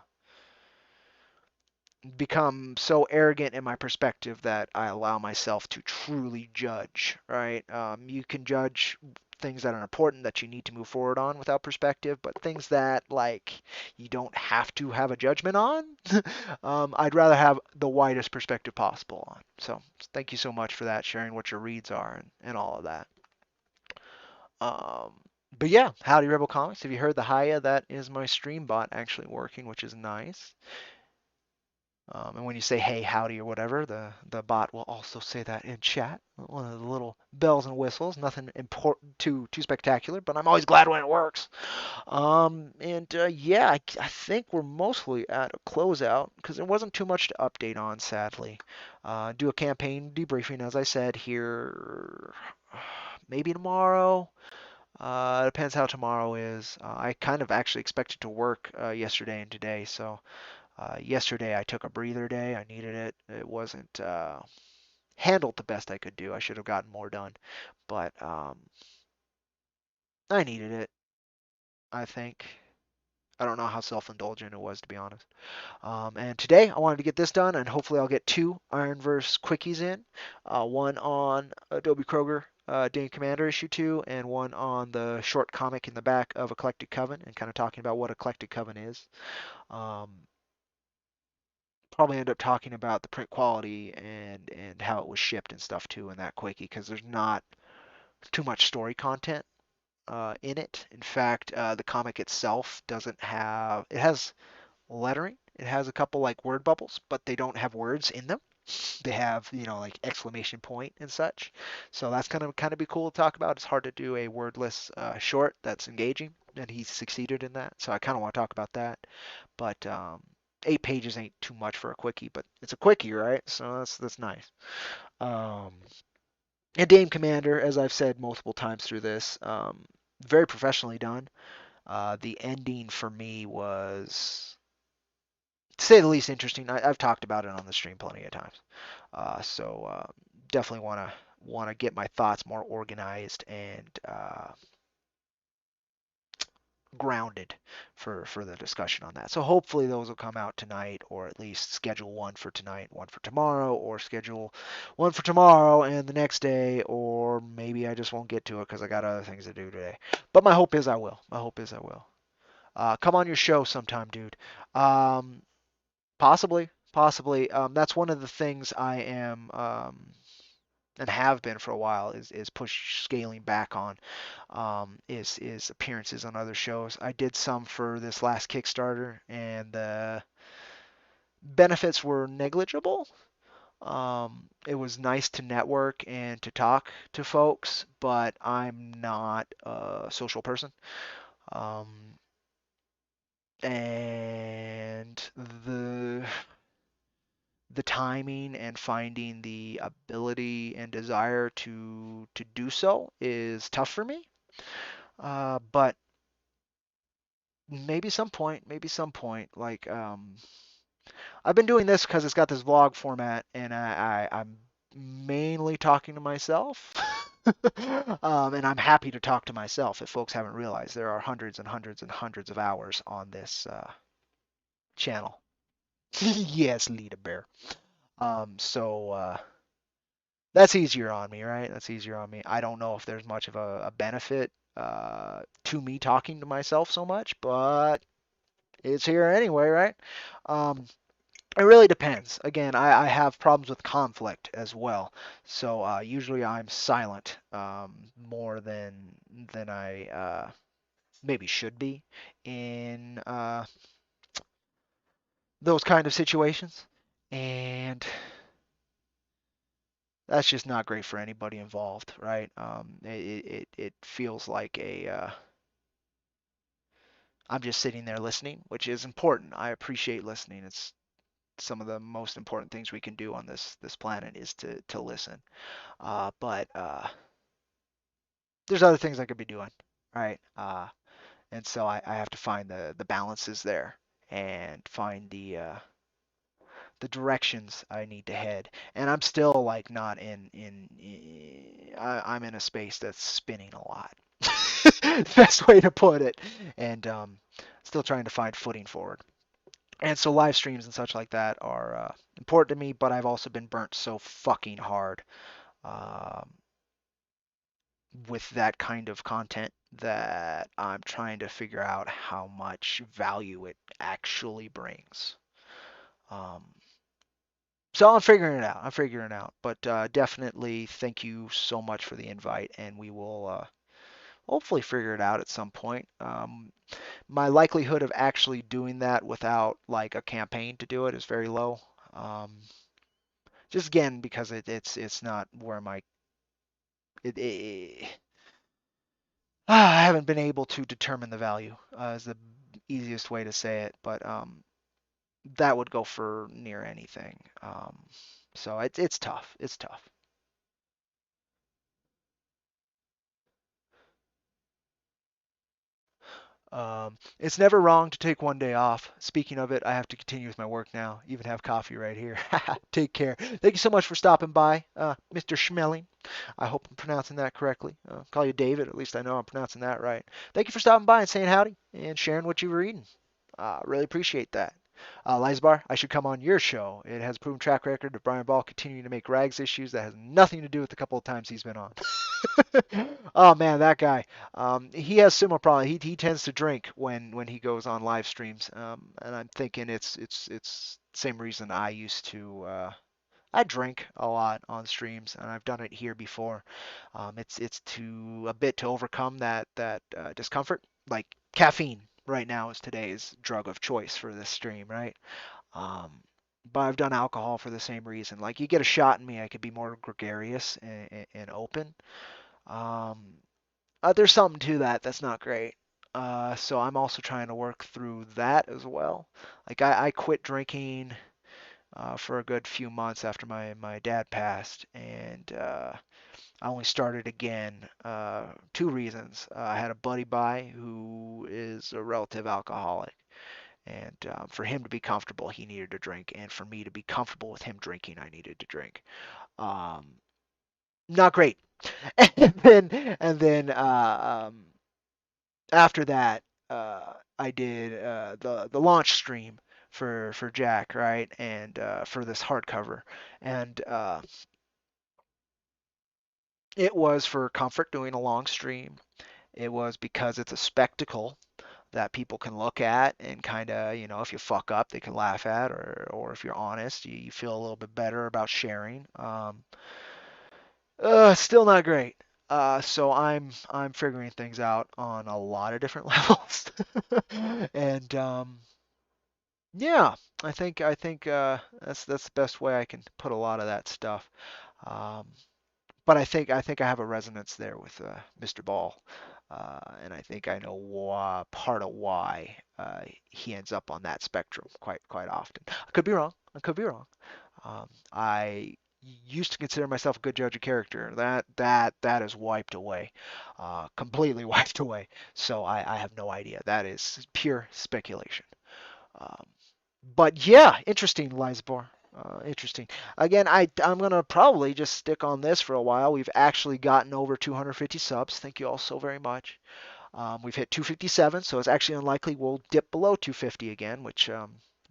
become so arrogant in my perspective that I allow myself to truly judge, right? You can judge things that are important that you need to move forward on without perspective, but things that like you don't have to have a judgment on, I'd rather have the widest perspective possible on. So thank you so much for that, sharing what your reads are and all of that. Um, but yeah, Howdy Rebel Comics. If you heard the hiya, that is my stream bot actually working, which is nice. And when you say hey, howdy, or whatever, the bot will also say that in chat. One of the little bells and whistles. Nothing important, too spectacular, but I'm always glad when it works. And yeah, I think we're mostly at a closeout because there wasn't too much to update on, sadly. Do a campaign debriefing, as I said here, maybe tomorrow. Depends how tomorrow is. I kind of actually expected to work yesterday and today, so yesterday I took a breather day. I needed it. It wasn't handled the best I could do. I should have gotten more done, but I needed it, I think. I don't know how self-indulgent it was, to be honest. And today I wanted to get this done, and hopefully I'll get two IronVerse quickies in. One on Adobe Kroger, Dane Commander issue 2, and one on the short comic in the back of Eclectic Coven, and kind of talking about what Eclectic Coven is. Um, Probably end up talking about the print quality and how it was shipped and stuff too in that quickie, because there's not too much story content in it. In fact, the comic itself doesn't have, it has lettering. It has a couple like word bubbles, but they don't have words in them. They have, like exclamation point and such. So that's kind of be cool to talk about. It's hard to do a wordless short that's engaging, and he succeeded in that. So I kind of want to talk about that. But 8 pages ain't too much for a quickie, but it's a quickie, right? So that's nice. Um, and Dame Commander, as I've said multiple times through this, very professionally done. The ending for me was, to say the least, interesting. I've talked about it on the stream plenty of times. So definitely want to get my thoughts more organized and grounded for the discussion on that. So hopefully those will come out tonight, or at least schedule one for tonight, one for tomorrow, or schedule one for tomorrow and the next day, or maybe I just won't get to it because I got other things to do today. But my hope is I will. My hope is I will. Come on your show sometime, dude. Um, possibly. That's one of the things I am and have been for a while is push scaling back on is appearances on other shows. I did some for this last Kickstarter, and the benefits were negligible. It was nice to network and to talk to folks, but I'm not a social person. Um, and the timing and finding the ability and desire to do so is tough for me. But maybe some point, like I've been doing this because it's got this vlog format, and I'm mainly talking to myself. And I'm happy to talk to myself. If folks haven't realized, there are hundreds and hundreds and hundreds of hours on this channel. Yes, Lita Bear. So that's easier on me, right? That's easier on me. I don't know if there's much of a benefit to me talking to myself so much, but it's here anyway, right? Um, it really depends. Again, I have problems with conflict as well, so usually I'm silent more than I maybe should be in those kind of situations, and that's just not great for anybody involved, right? It feels like I'm just sitting there listening, which is important. I appreciate listening. It's some of the most important things we can do on this planet is to listen. But there's other things I could be doing, right? And so I have to find the balances there and find the directions I need to head. And I'm still like not I'm in a space that's spinning a lot. Best way to put it. And still trying to find footing forward. And so live streams and such like that are important to me, but I've also been burnt so fucking hard um, with that kind of content that I'm trying to figure out how much value it actually brings. Um, so I'm figuring it out. I'm figuring it out. But definitely thank you so much for the invite, and hopefully figure it out at some point. My likelihood of actually doing that without like a campaign to do it is very low. Um, just again because it's not where my it I haven't been able to determine the value is the easiest way to say it, but that would go for near anything. So it's tough. It's tough. It's never wrong to take one day off. Speaking of it, I have to continue with my work now. Even have coffee right here. Take care. Thank you so much for stopping by, Mr. Schmeling. I hope I'm pronouncing that correctly. Call you David. At least I know I'm pronouncing that right. Thank you for stopping by and saying howdy and sharing what you were reading. Really appreciate that. Lizbar, I should come on your show. It has a proven track record of Brian Ball continuing to make rags issues that has nothing to do with the couple of times he's been on. Oh man, that guy. He has similar problem. He tends to drink when he goes on live streams. And I'm thinking it's the same reason I used to. I drink a lot on streams, and I've done it here before. It's to a bit to overcome that discomfort. Like caffeine right now is today's drug of choice for this stream, right? Um, but I've done alcohol for the same reason. Like you get a shot in me, I could be more gregarious and open. Um, there's something to that that's not great. So I'm also trying to work through that as well. Like I quit drinking for a good few months after my dad passed, and I only started again. Two reasons. I had a buddy by who is a relative alcoholic, and for him to be comfortable, he needed to drink, and for me to be comfortable with him drinking, I needed to drink. Um, Not great. And then after that, I did the launch stream for Jack, right, and for this hardcover, and it was for comfort doing a long stream. It was because it's a spectacle that people can look at and kind of, if you fuck up, they can laugh at, or if you're honest, you feel a little bit better about sharing. Still not great. So I'm figuring things out on a lot of different levels, and yeah, I think that's the best way I can put a lot of that stuff. Um, but I think I have a resonance there with Mr. Ball, and I think I know why, part of why he ends up on that spectrum quite often. I could be wrong. I could be wrong. I used to consider myself a good judge of character. That is wiped away, completely wiped away. So I have no idea. That is pure speculation. Um, but yeah, interesting, Lisbor. Interesting. Again, I'm gonna probably just stick on this for a while. We've actually gotten over 250 subs. Thank you all so very much. We've hit 257, so it's actually unlikely we'll dip below 250 again, which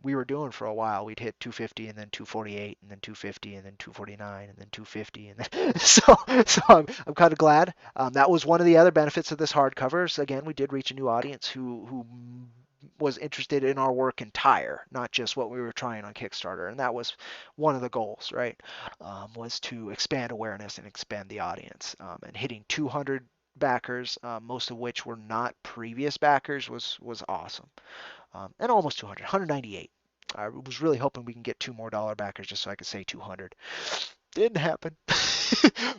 we were doing for a while. We'd hit 250 and then 248 and then 250 and then 249 and then 250 and then so I'm kind of glad. That was one of the other benefits of this hardcover. So again, we did reach a new audience who was interested in our work entire, not just what we were trying on Kickstarter, and that was one of the goals, right? Was to expand awareness and expand the audience. And hitting 200 backers, most of which were not previous backers, was awesome. And almost 200, 198. I was really hoping we can get two more dollar backers just so I could say 200. Didn't happen.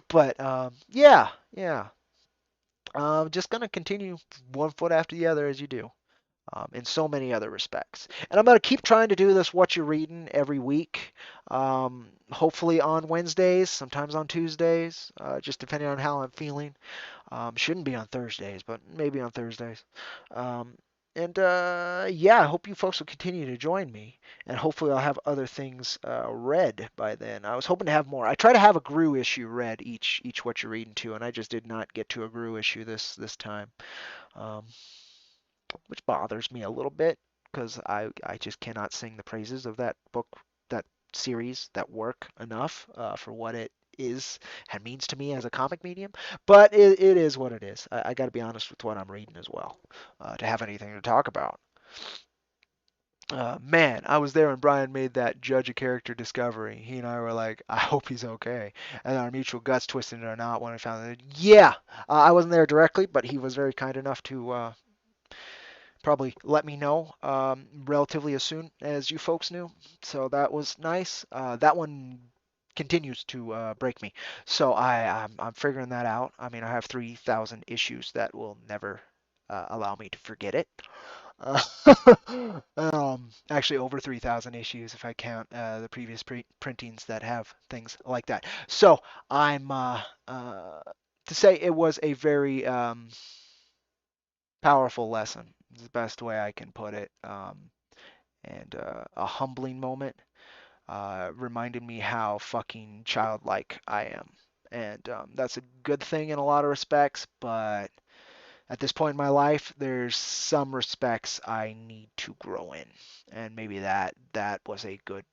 But yeah. Just gonna continue one foot after the other as you do. In so many other respects. And I'm going to keep trying to do this What You're Reading every week. Hopefully on Wednesdays, sometimes on Tuesdays, just depending on how I'm feeling. Shouldn't be on Thursdays, but maybe on Thursdays. Um, and yeah, I hope you folks will continue to join me, and hopefully I'll have other things read by then. I was hoping to have more. I try to have a Gru issue read each What You're Reading to, and I just did not get to a Gru issue this time. Um, which bothers me a little bit because I just cannot sing the praises of that book, that series, that work enough for what it is and means to me as a comic medium. But it is what it is. I got to be honest with what I'm reading as well to have anything to talk about. Man, I was there when Brian made that judge a character discovery. He and I were like, I hope he's okay. And our mutual guts twisted into a knot when we found that, yeah, I wasn't there directly, but he was very kind enough to probably let me know relatively as soon as you folks knew. So that was nice. That one continues to break me. So I'm figuring that out. I mean, I have 3,000 issues that will never allow me to forget it. Uh, actually, over 3,000 issues if I count the previous printings that have things like that. So I'm to say it was a very powerful lesson. Is the best way I can put it. And a humbling moment. Reminded me how fucking childlike I am. And that's a good thing in a lot of respects, but at this point in my life, there's some respects I need to grow in, and maybe that was a good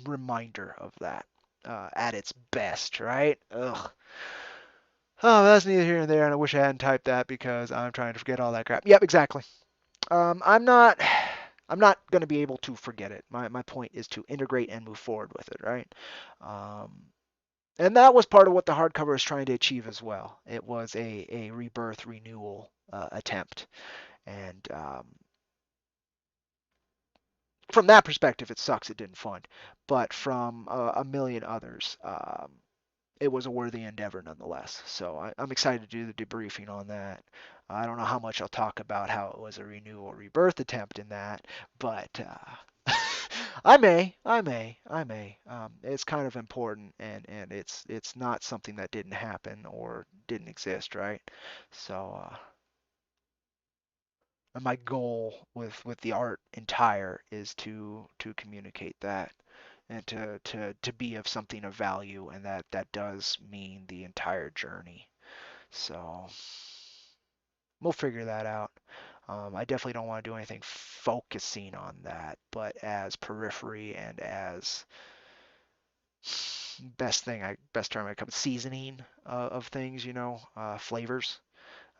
reminder of that at its best, right? Ugh. Oh, that's neither here nor there, and I wish I hadn't typed that because I'm trying to forget all that crap. Yep, exactly. I'm not. I'm not going to be able to forget it. My point is to integrate and move forward with it, right? Um, and that was part of what the hardcover is trying to achieve as well. It was a rebirth renewal attempt. And from that perspective, it sucks it didn't fund. But from a million others, it was a worthy endeavor nonetheless. So I'm excited to do the debriefing on that. I don't know how much I'll talk about how it was a renewal rebirth attempt in that, but I may. It's kind of important, and it's not something that didn't happen or didn't exist, right? So and my goal with the art entire is to communicate that and to be of something of value, and that does mean the entire journey. So we'll figure that out. I definitely don't want to do anything focusing on that, but as periphery and as best term I come seasoning of things, flavors.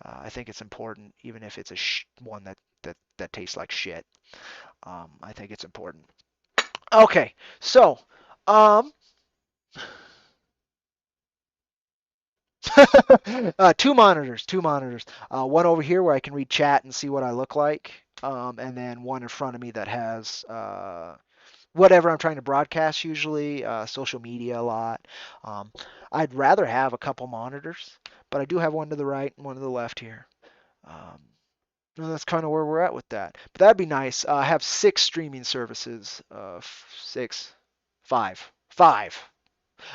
I think it's important, even if it's one that tastes like shit. I think it's important. Okay, so um, two monitors. One over here where I can read chat and see what I look like, and then one in front of me that has whatever I'm trying to broadcast, usually social media a lot. Um, I'd rather have a couple monitors, but I do have one to the right and one to the left here. Um, and that's kind of where we're at with that. But that'd be nice. I have 6 streaming services. Six, five.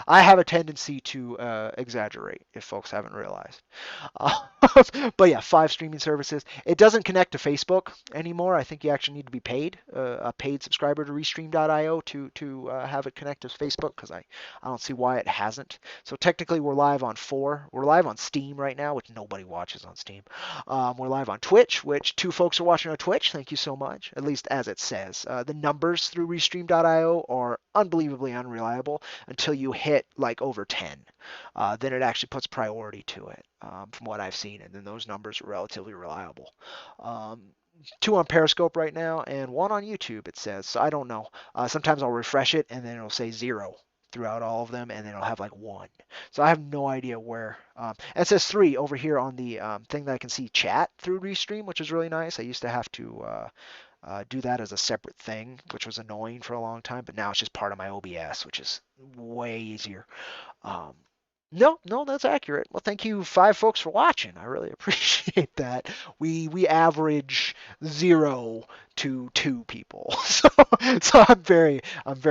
I have a tendency to exaggerate, if folks haven't realized. Uh, but yeah, 5 streaming services. It doesn't connect to Facebook anymore. I think you actually need to be paid, a paid subscriber to Restream.io to have it connect to Facebook, because I don't see why it hasn't. So technically, we're live on 4. We're live on Steam right now, which nobody watches on Steam. We're live on Twitch, which 2 folks are watching on Twitch. Thank you so much, at least as it says. The numbers through Restream.io are unbelievably unreliable until you hit like over 10. Then it actually puts priority to it, from what I've seen, and then those numbers are relatively reliable. Um, 2 on Periscope right now, and 1 on YouTube, it says. So I don't know. Sometimes I'll refresh it, and then it'll say 0 throughout all of them, and then it'll have like 1. So I have no idea where. And it says 3 over here on the thing that I can see chat through Restream, which is really nice. I used to have to do that as a separate thing, which was annoying for a long time, but now it's just part of my OBS, which is way easier. Um, no, that's accurate. Well, thank you 5 folks for watching. I really appreciate that. We average 0 to 2 people, so I'm very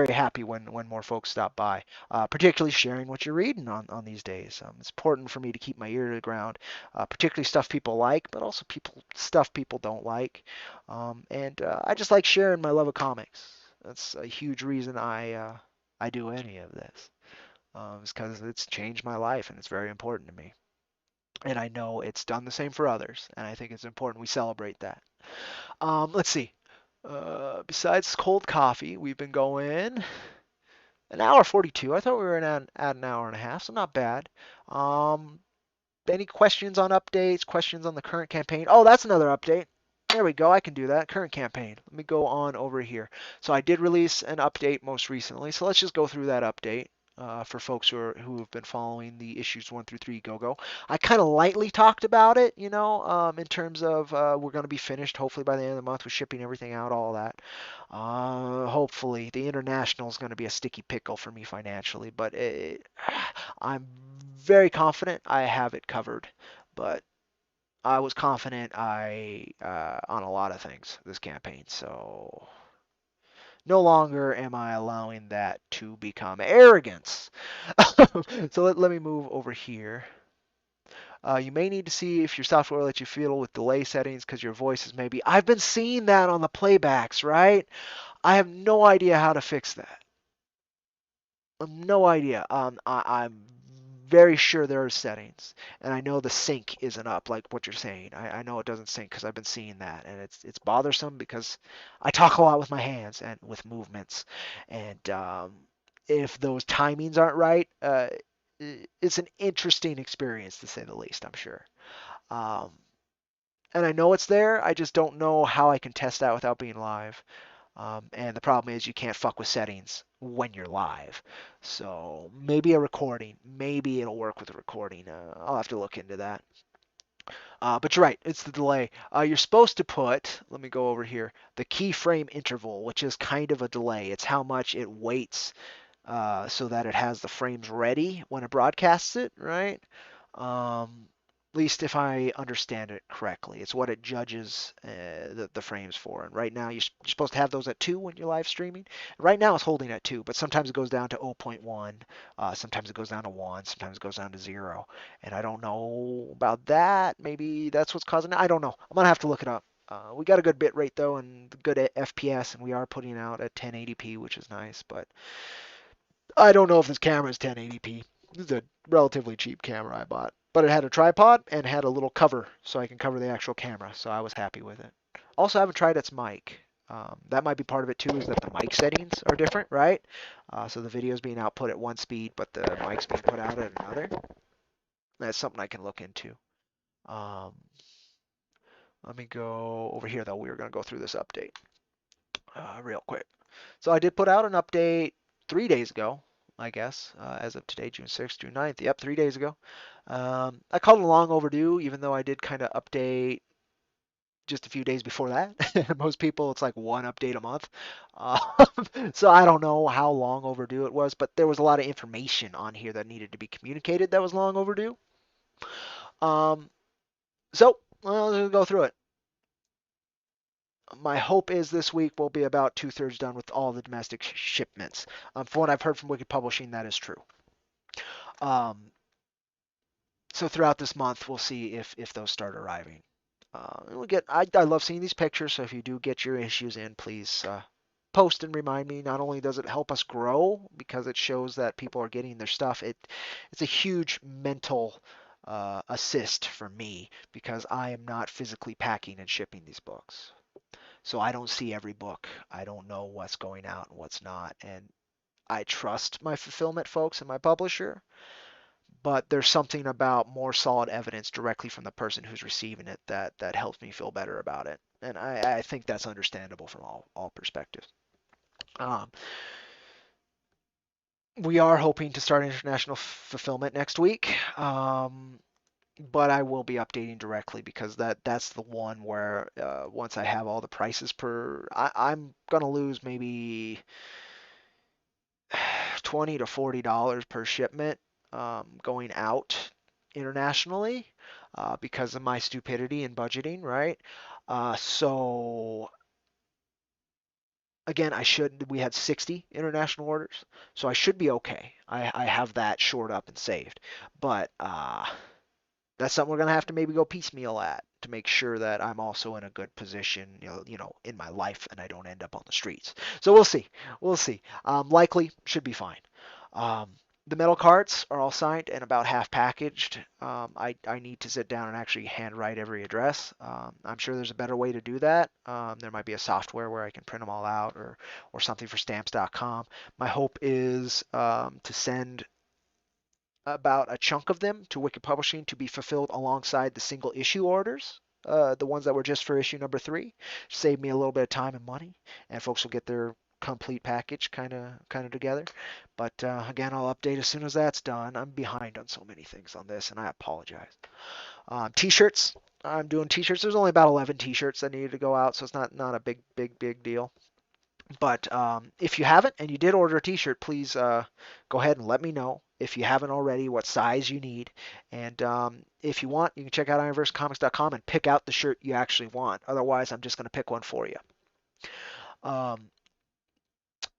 happy when more folks stop by. Particularly sharing what you're reading on these days. It's important for me to keep my ear to the ground, particularly stuff people like, but also stuff people don't like. And I just like sharing my love of comics. That's a huge reason I do any of this. It's because it's changed my life and it's very important to me. And I know it's done the same for others, and I think it's important we celebrate that. Let's see. Besides cold coffee, we've been going an hour 42. I thought we were at an hour and a half, so not bad. Um, any questions on updates? Questions on the current campaign? Oh, that's another update. There we go. I can do that. Current campaign. Let me go on over here. So I did release an update most recently. So let's just go through that update. For folks who have been following the issues 1 through 3 go. I kind of lightly talked about it, in terms of we're going to be finished hopefully by the end of the month with shipping everything out, all that. Hopefully, the international is going to be a sticky pickle for me financially, but I'm very confident I have it covered. But I was confident on a lot of things this campaign, so no longer am I allowing that to become arrogance. So let me move over here. You may need to see if your software will let you fiddle with delay settings because your voice is maybe. I've been seeing that on the playbacks, right? I have no idea how to fix that. No idea. I'm very sure there are settings, and I know the sync isn't up, like what you're saying. I know it doesn't sync because I've been seeing that, and it's bothersome because I talk a lot with my hands and with movements, and if those timings aren't right, it's an interesting experience to say the least. I'm sure. Um, and I know it's there. I just don't know how I can test that without being live. And the problem is you can't fuck with settings when you're live. So maybe a recording. Maybe it'll work with a recording. I'll have to look into that. But you're right, it's the delay. You're supposed to put, let me go over here, the keyframe interval, which is kind of a delay. It's how much it waits so that it has the frames ready when it broadcasts it, right? At least if I understand it correctly. It's what it judges the frames for. And right now, you're supposed to have those at 2 when you're live streaming. Right now, it's holding at 2, but sometimes it goes down to 0.1. Sometimes it goes down to 1. Sometimes it goes down to 0. And I don't know about that. Maybe that's what's causing it. I don't know. I'm going to have to look it up. We got a good bit rate, though, and good FPS, and we are putting out at 1080p, which is nice. But I don't know if this camera is 1080p. This is a relatively cheap camera I bought, but it had a tripod and had a little cover so I can cover the actual camera, so I was happy with it. Also, I haven't tried its mic. That might be part of it too, is that the mic settings are different, right? So the video is being output at one speed, but the mic's being put out at another. That's something I can look into. Um, Let me go over here, though. We were going to go through this update real quick. So I did put out an update 3 days ago, I guess, as of today, June 6th, June 9th. Yep, 3 days ago. I called it long overdue, even though I did kind of update just a few days before that. Most people, it's like one update a month. Uh, so I don't know how long overdue it was, but there was a lot of information on here that needed to be communicated that was long overdue. Um, so let's go through it. My hope is this week we'll be about 2/3 done with all the domestic shipments. From what I've heard from Wicked Publishing, that is true. Um, so throughout this month, we'll see if those start arriving. I love seeing these pictures. So if you do get your issues in, please post and remind me. Not only does it help us grow because it shows that people are getting their stuff, it's a huge mental assist for me because I am not physically packing and shipping these books. So I don't see every book. I don't know what's going out and what's not. And I trust my fulfillment folks and my publisher, but there's something about more solid evidence directly from the person who's receiving it that helps me feel better about it. And I think that's understandable from all perspectives. Um, we are hoping to start international fulfillment next week. But I will be updating directly because that's the one where once I have all the prices I'm gonna lose maybe $20 to $40 per shipment going out internationally because of my stupidity in budgeting, right? So again, we had 60 international orders, so I should be okay. I have that shored up and saved, but that's something we're gonna have to maybe go piecemeal at to make sure that I'm also in a good position, in my life, and I don't end up on the streets. So we'll see. We'll see. Likely should be fine. Um, the metal carts are all signed and about half packaged. I need to sit down and actually handwrite every address. I'm sure there's a better way to do that. There might be a software where I can print them all out or something for stamps.com. My hope is to send about a chunk of them to Wicked Publishing to be fulfilled alongside the single issue orders. the ones that were just for issue number 3. Saved me a little bit of time and money, and folks will get their complete package kind of together. But again, I'll update as soon as that's done. I'm behind on so many things on this, and I apologize. T-shirts. I'm doing t-shirts. There's only about 11 t-shirts that needed to go out, so it's not a big deal. But if you haven't and you did order a t-shirt, please go ahead and let me know if you haven't already what size you need. And if you want, you can check out IronVerseComics.com and pick out the shirt you actually want. Otherwise, I'm just going to pick one for you. Um,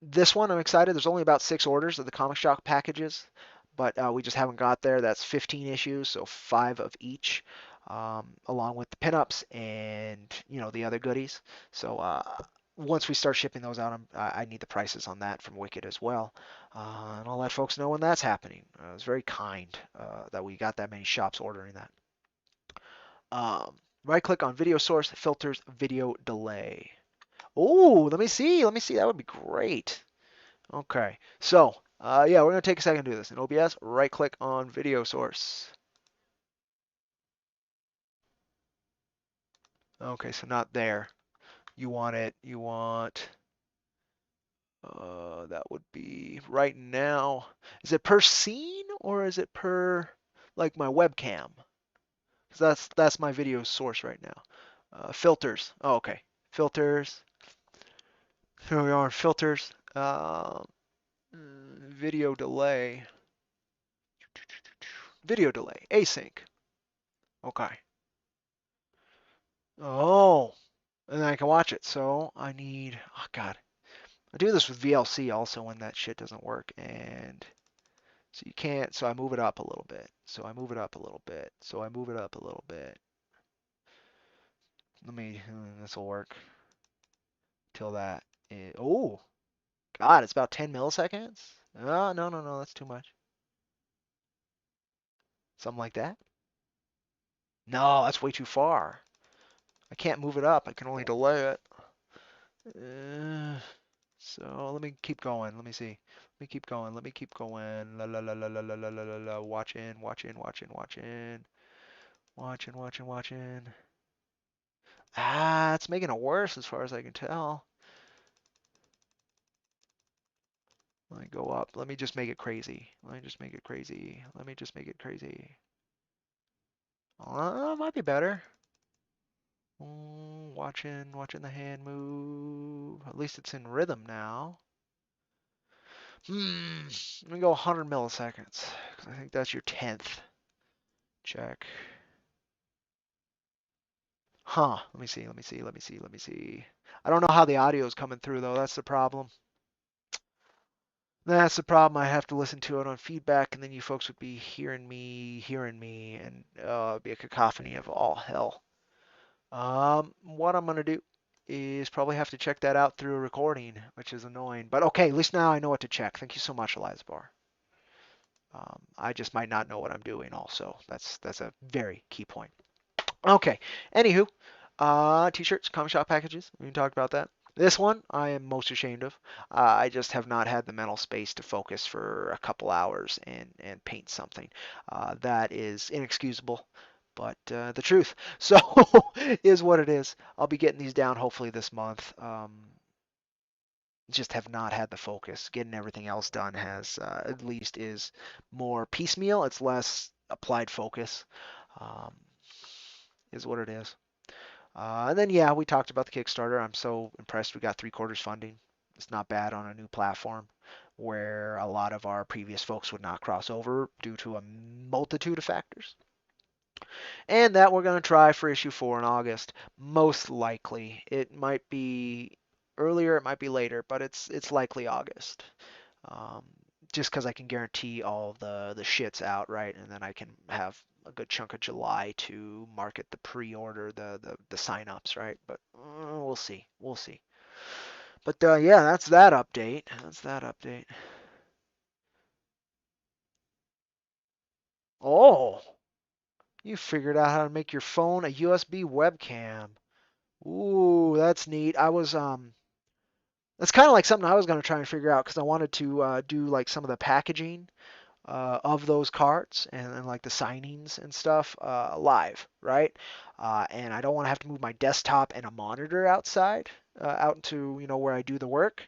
this one, I'm excited. There's only about 6 orders of the Comic Shop packages, but we just haven't got there. That's 15 issues, so 5 of each, along with the pinups and the other goodies. So once we start shipping those out, I need the prices on that from Wicked as well, and I'll let folks know when that's happening. It's very kind that we got that many shops ordering that. Um, right click on video source, filters video delay. Oh, let me see. Let me see. That would be great. Okay, so yeah, we're gonna take a second to do this. In OBS, right click on video source. Okay, so not there. You want it, you want, that would be right now. Is it per scene or is it per, like my webcam? Because that's my video source right now. Filters. Oh, okay. Filters. Here we are, filters. Video delay. Video delay. Async. Okay. Oh, and then I can watch it. So I need, oh God, I do this with VLC also when that shit doesn't work. And so you can't, so I move it up a little bit. So I move it up a little bit. So I move it up a little bit. Let me, this will work till that. Oh, God, it's about 10 milliseconds. Oh, no, that's too much. Something like that. No, that's way too far. I can't move it up. I can only delay it. So let me keep going. Let me see. Let me keep going. Let me keep going. La la la la la la la la la la. Watching, watching, watching, watching, watching, watching, watching. Ah, it's making it worse as far as I can tell. Let me go up. Let me just make it crazy. Let me just make it crazy. Let me just make it crazy. Might be better. Watching the hand move. At least it's in rhythm now. Let me go 100 milliseconds. 'Cause I think that's your 10th. Check. Huh. Let me see. Let me see. Let me see. Let me see. I don't know how the audio is coming through though. That's the problem. That's the problem. I have to listen to it on feedback, and then you folks would be hearing me, and it'd be a cacophony of all hell. What I'm gonna do is probably have to check that out through a recording, which is annoying. But okay, at least now I know what to check. Thank you so much, Eliza Bar. I just might not know what I'm doing. Also, that's a very key point. Okay. Anywho, t-shirts, comic shop packages. We can talk about that. This one I am most ashamed of. I just have not had the mental space to focus for a couple hours and paint something. That is inexcusable, but the truth. So is what it is. I'll be getting these down hopefully this month. Just have not had the focus. Getting everything else done has at least is more piecemeal. It's less applied focus. Um, is what it is. And then, yeah, we talked about the Kickstarter. I'm so impressed we got 3/4 funding. It's not bad on a new platform where a lot of our previous folks would not cross over due to a multitude of factors. And that we're going to try for issue 4 in August. Most likely. It might be earlier, it might be later, but it's likely August. Um, just because I can guarantee all the shit's out, right? And then I can have a good chunk of July to market the pre-order, the sign-ups, right? But we'll see. We'll see. But yeah, that's that update. That's that update. Oh, you figured out how to make your phone a USB webcam. Ooh, that's neat. That's kind of like something I was going to try and figure out because I wanted to do like some of the packaging. of those cards and like the signings and stuff live, right? And I don't want to have to move my desktop and a monitor outside, out into where I do the work.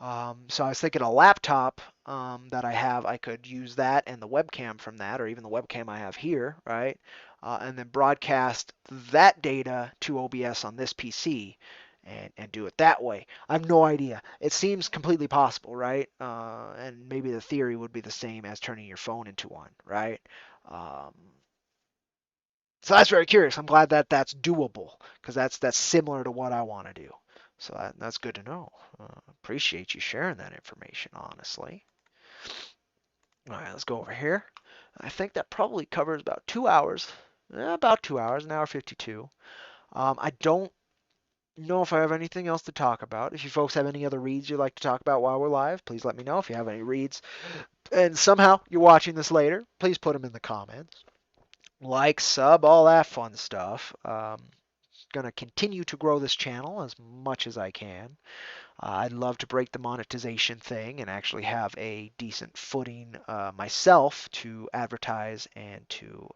So I was thinking a laptop that I have, I could use that and the webcam from that, or even the webcam I have here, right? And then broadcast that data to OBS on this PC and do it that way. I have no idea. It seems completely possible, right? And maybe the theory would be the same as turning your phone into one, right? Um, so that's very curious. I'm glad that that's doable because that's similar to what I want to do. So that's good to know. Appreciate you sharing that information, honestly. All right, let's go over here. I think that probably covers about 2 hours. About 2 hours, an hour 52. I don't know if I have anything else to talk about. If you folks have any other reads you'd like to talk about while we're live, please let me know. If you have any reads and somehow you're watching this later, please put them in the comments. Like, sub, all that fun stuff. Gonna continue to grow this channel as much as I can. I'd love to break the monetization thing and actually have a decent footing myself to advertise and to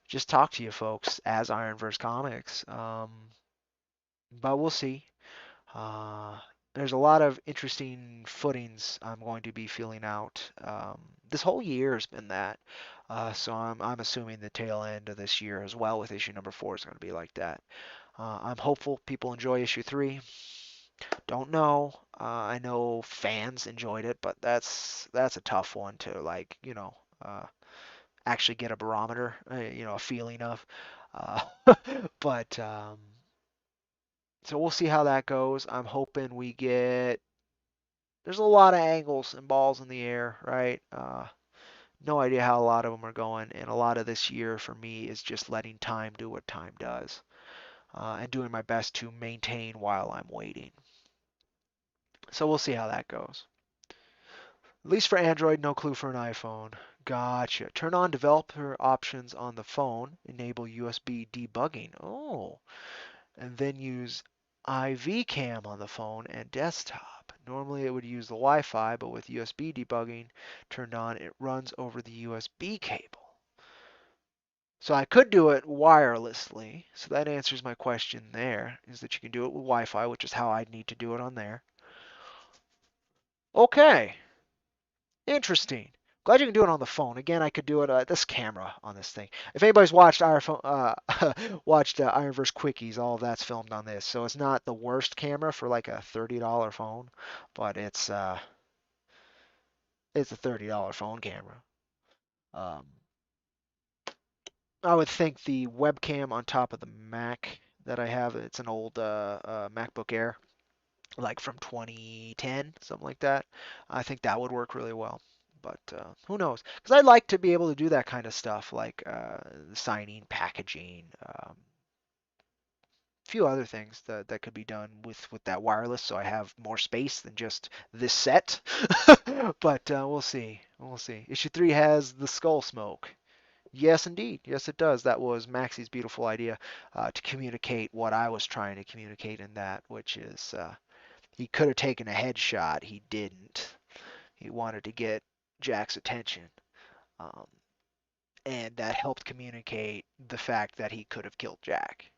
just talk to you folks as IronVerse Comics. But we'll see. Uh, there's a lot of interesting footings I'm going to be feeling out. This whole year has been that. So I'm assuming the tail end of this year as well with issue number 4 is going to be like that. I'm hopeful people enjoy issue 3. Don't know. I know fans enjoyed it, but that's a tough one to actually get a barometer, a feeling of. Uh, but so we'll see how that goes. I'm hoping we get. There's a lot of angles and balls in the air, right? No idea how a lot of them are going, and a lot of this year for me is just letting time do what time does, and doing my best to maintain while I'm waiting. So we'll see how that goes. At least for Android, no clue for an iPhone. Gotcha. Turn on developer options on the phone. Enable USB debugging. Oh, and then use IV cam on the phone and desktop. Normally it would use the Wi-Fi, but with USB debugging turned on, it runs over the USB cable. So I could do it wirelessly. So that answers my question there, is that you can do it with Wi-Fi, which is how I'd need to do it on there. Okay. Interesting. Glad you can do it on the phone. Again, I could do it this camera on this thing. If anybody's watched watched IronVerse Quickies, all of that's filmed on this. So it's not the worst camera for like a $30 phone, but it's a $30 phone camera. Um, I would think the webcam on top of the Mac that I have, it's an old MacBook Air, like from 2010, something like that. I think that would work really well. But who knows? Because I'd like to be able to do that kind of stuff, like signing, packaging, a few other things that could be done with that wireless. So I have more space than just this set. But we'll see. We'll see. Issue 3 has the skull smoke. Yes, indeed. Yes, it does. That was Maxie's beautiful idea to communicate what I was trying to communicate in that, which is he could have taken a headshot. He didn't. He wanted to get Jack's attention. Um, and that helped communicate the fact that he could have killed Jack.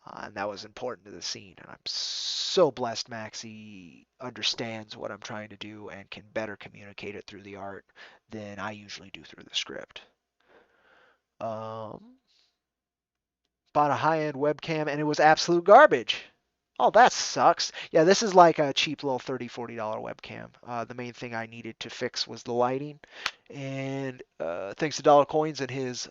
And that was important to the scene. And I'm so blessed Maxie understands what I'm trying to do and can better communicate it through the art than I usually do through the script. Um, Bought a high-end webcam and it was absolute garbage. Oh, that sucks. Yeah, this is like a cheap little $30, $40 webcam. The main thing I needed to fix was the lighting. And thanks to Dollar Coins and his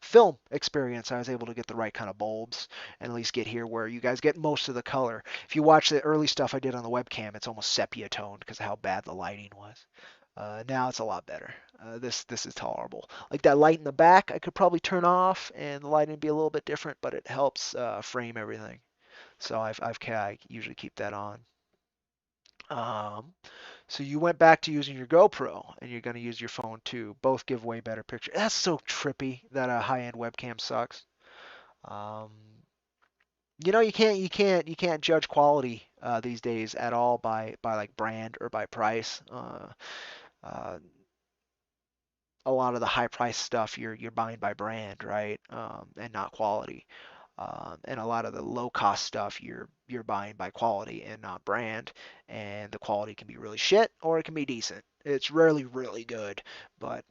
film experience, I was able to get the right kind of bulbs and at least get here where you guys get most of the color. If you watch the early stuff I did on the webcam, it's almost sepia toned because of how bad the lighting was. Now it's a lot better. This is tolerable. Like that light in the back, I could probably turn off and the lighting would be a little bit different, but it helps frame everything. So I usually keep that on. Um, so you went back to using your GoPro and you're going to use your phone too. Both give way better picture. That's so trippy that a high-end webcam sucks. Um, you can't judge quality these days at all by like brand or by price. uh, a lot of the high price stuff you're buying by brand, right? And not quality. And a lot of the low cost stuff you're buying by quality and not brand, and the quality can be really shit or it can be decent. It's rarely really good, but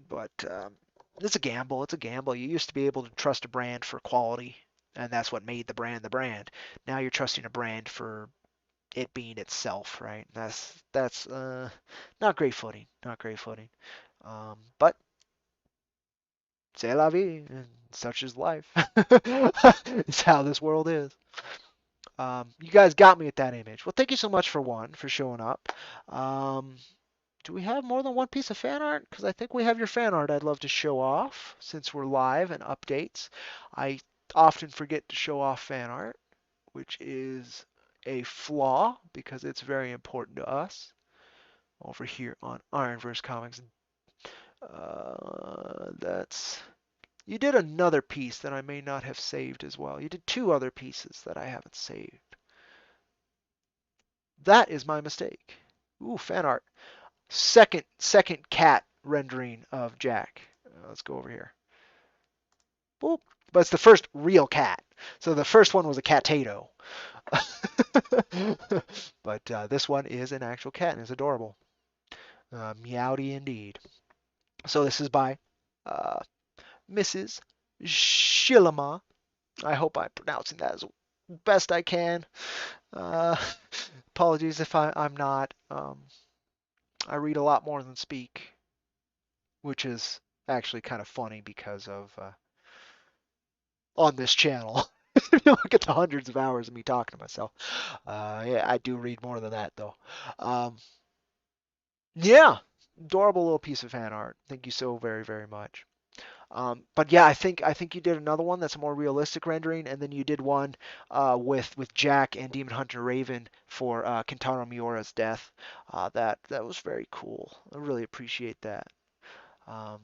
it's a gamble. It's a gamble. You used to be able to trust a brand for quality, and that's what made the brand the brand. Now you're trusting a brand for it being itself, right? That's not great footing. Not great footing. But c'est la vie, and such is life. It's how this world is. You guys got me at that image. Well, thank you so much for one for showing up. Um, do we have more than one piece of fan art? Because I think we have your fan art I'd love to show off since we're live and updates. I often forget to show off fan art, which is a flaw because it's very important to us over here on IronVerse Comics. That's You did another piece that I may not have saved as well. You did two other pieces that I haven't saved. That is my mistake. Ooh, fan art. Second cat rendering of Jack. Let's go over here. Boop. But it's the first real cat. So the first one was a catato. But this one is an actual cat and it's adorable. Meowdy indeed. So this is by uh, Mrs. Shilama. I hope I'm pronouncing that as best I can. Uh, Apologies if I'm not. I read a lot more than speak, which is actually kind of funny because of on this channel. If you look at the hundreds of hours of me talking to myself, yeah, I do read more than that though. Um, yeah, adorable little piece of fan art. Thank you so very very much. But yeah, I think you did another one that's a more realistic rendering, and then you did one with Jack and Demon Hunter Raven for Kentaro Miura's death. That was very cool. I really appreciate that. Um,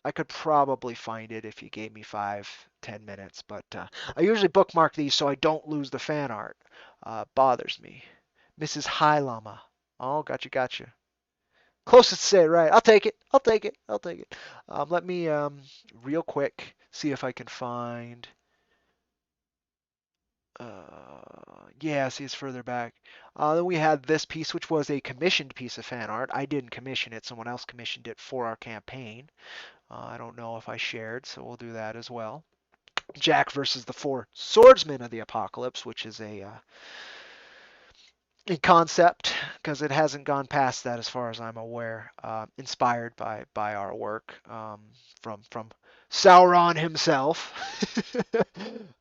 I could probably find it if you gave me 5, 10 minutes, but I usually bookmark these so I don't lose the fan art. Bothers me. Mrs. High Llama. Oh, gotcha. Closest to say it right. I'll take it. I'll take it. I'll take it. Let me real quick see if I can find. Yeah, see, it's further back. Then we had this piece, which was a commissioned piece of fan art. I didn't commission it. Someone else commissioned it for our campaign. I don't know if I shared, so we'll do that as well. Jack versus the Four Swordsmen of the Apocalypse, which is a concept because it hasn't gone past that as far as I'm aware. Inspired by our work from Sauron himself.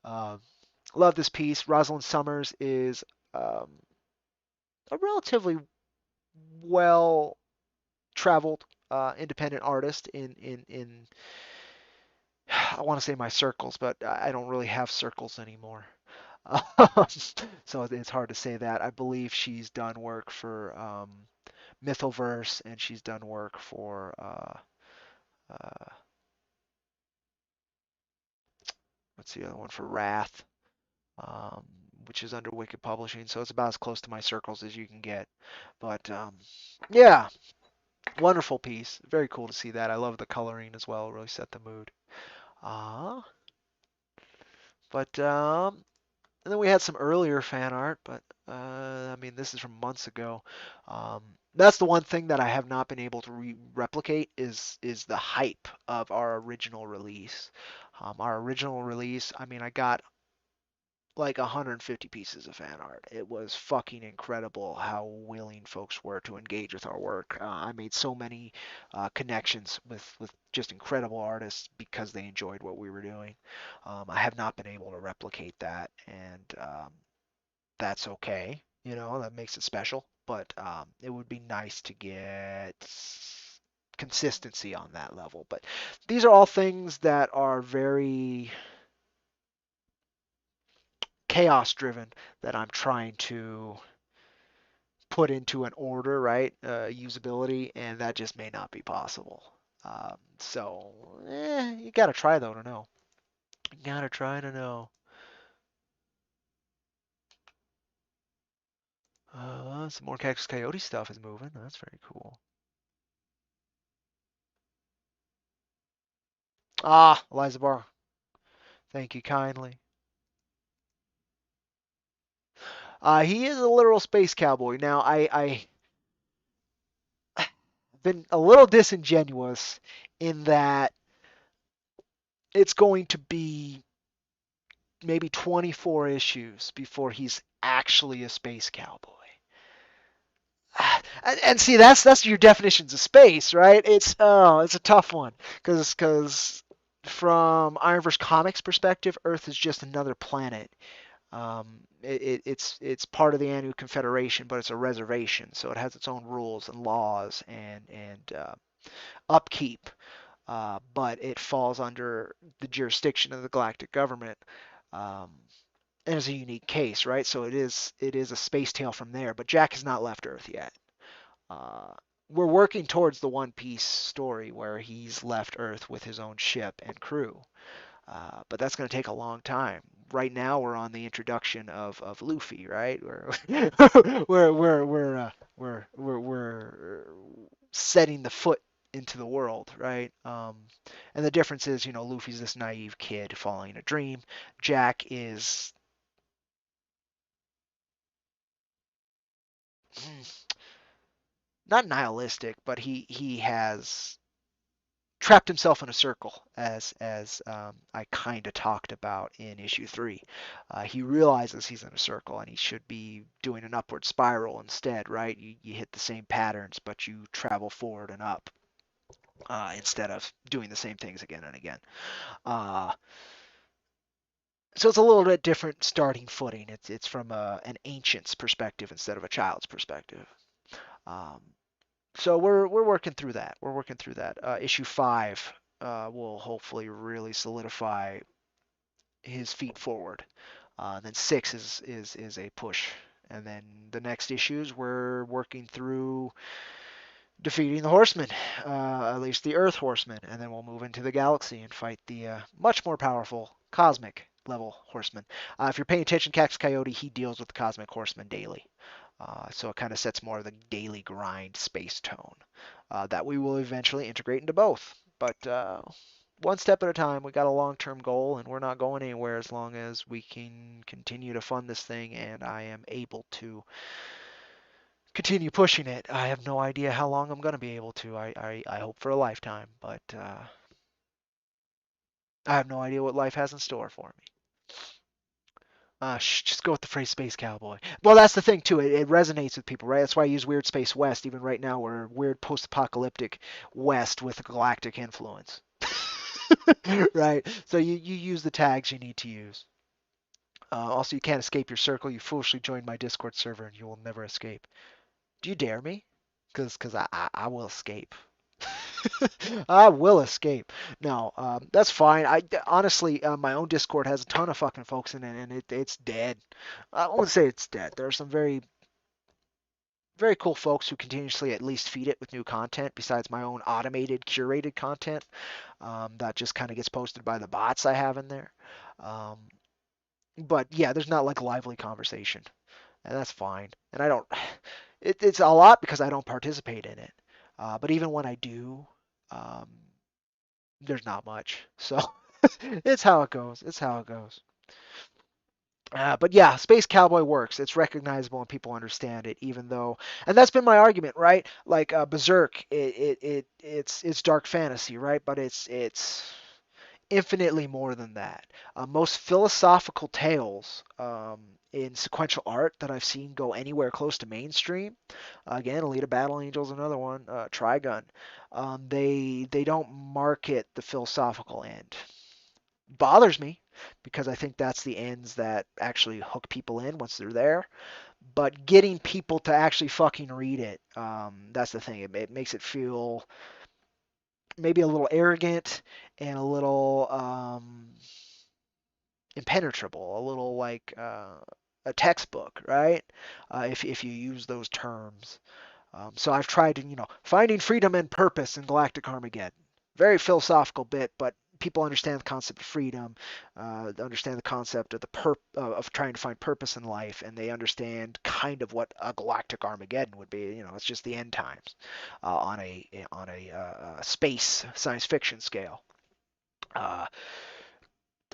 um, love this piece. Rosalind Summers is um, a relatively well traveled independent artist in I want to say my circles, but I don't really have circles anymore. So it's hard to say that. I believe she's done work for Mythoverse, and she's done work for uh, what's the other one for Wrath, um, which is under Wicked Publishing. So it's about as close to my circles as you can get. But yeah, wonderful piece. Very cool to see that. I love the coloring as well. It really set the mood. Uh, but and then we had some earlier fan art, but I mean, this is from months ago. Um, that's the one thing that I have not been able to replicate is the hype of our original release. Our original release, I mean, I got like 150 pieces of fan art. It was fucking incredible how willing folks were to engage with our work. I made so many connections with just incredible artists because they enjoyed what we were doing. I have not been able to replicate that, and that's okay. That makes it special. But it would be nice to get consistency on that level. But these are all things that are very chaos driven that I'm trying to put into an order, right? Usability, and that just may not be possible. You gotta try though to know. You gotta try to know. Some more Cactus Coyote stuff is moving. That's very cool. Ah, Eliza Barr, thank you kindly. He is a literal space cowboy. Now, I been a little disingenuous in that it's going to be maybe 24 issues before he's actually a space cowboy. And see, that's your definitions of space, right? It's a tough one because from IronVerse Comics perspective, Earth is just another planet. It's part of the Anu Confederation, but it's a reservation, so it has its own rules and laws and upkeep. But it falls under the jurisdiction of the galactic government. Um, and it's a unique case, right? So it is a space tale from there. But Jack has not left Earth yet. Uh, we're working towards the One Piece story where he's left Earth with his own ship and crew. But that's going to take a long time. Right now, we're on the introduction of Luffy, right? We're setting the foot into the world, right? And the difference is, Luffy's this naive kid following a dream. Jack is not nihilistic, but he has trapped himself in a circle, as I kind of talked about in issue 3. He realizes he's in a circle and he should be doing an upward spiral instead, right? You hit the same patterns, but you travel forward and up instead of doing the same things again and again. Uh, so it's a little bit different starting footing. It's from an ancient's perspective instead of a child's perspective. Um, so we're working through that. We're working through that. Issue 5 will hopefully really solidify his feet forward. Then 6 is a push, and then the next issues we're working through defeating the Horsemen, at least the Earth Horsemen, and then we'll move into the galaxy and fight the much more powerful cosmic level Horsemen. If you're paying attention, Cax Coyote, he deals with the cosmic Horsemen daily. So it kind of sets more of the daily grind space tone that we will eventually integrate into both. But one step at a time. We got a long-term goal, and we're not going anywhere as long as we can continue to fund this thing, and I am able to continue pushing it. I have no idea how long I'm going to be able to. I hope for a lifetime, but I have no idea what life has in store for me. Just go with the phrase Space Cowboy. Well, that's the thing too. It resonates with people, right? That's why I use Weird Space West. Even right now, we're weird post-apocalyptic West with a galactic influence, right? So you use the tags you need to use. Also, you can't escape your circle. You foolishly joined my Discord server, and you will never escape. Do you dare me? Because I will escape. I will escape. No, that's fine. I honestly, my own Discord has a ton of fucking folks in it, and it's dead. I won't say it's dead. There are some very very cool folks who continuously at least feed it with new content besides my own automated curated content that just kind of gets posted by the bots I have in there. Um, but yeah, there's not like lively conversation, and that's fine. And I don't. It's a lot because I don't participate in it. But even when I do, um, there's not much. So it's how it goes. It's how it goes. But yeah, Space Cowboy works. It's recognizable and people understand it, even though, and that's been my argument, right? Like Berserk, it's dark fantasy, right? But it's infinitely more than that. Most philosophical tales in sequential art that I've seen go anywhere close to mainstream. Again, Alita Battle Angel's another one. Trigun. They don't market the philosophical end. Bothers me because I think that's the ends that actually hook people in once they're there. But getting people to actually fucking read it, that's the thing. It makes it feel maybe a little arrogant and a little impenetrable, a little like a textbook, right? If you use those terms. So I've tried to, finding freedom and purpose in Galactic Armageddon. Very philosophical bit, but people understand the concept of freedom, understand the concept of of trying to find purpose in life, and they understand kind of what a Galactic Armageddon would be. It's just the end times on a space science fiction scale. Uh,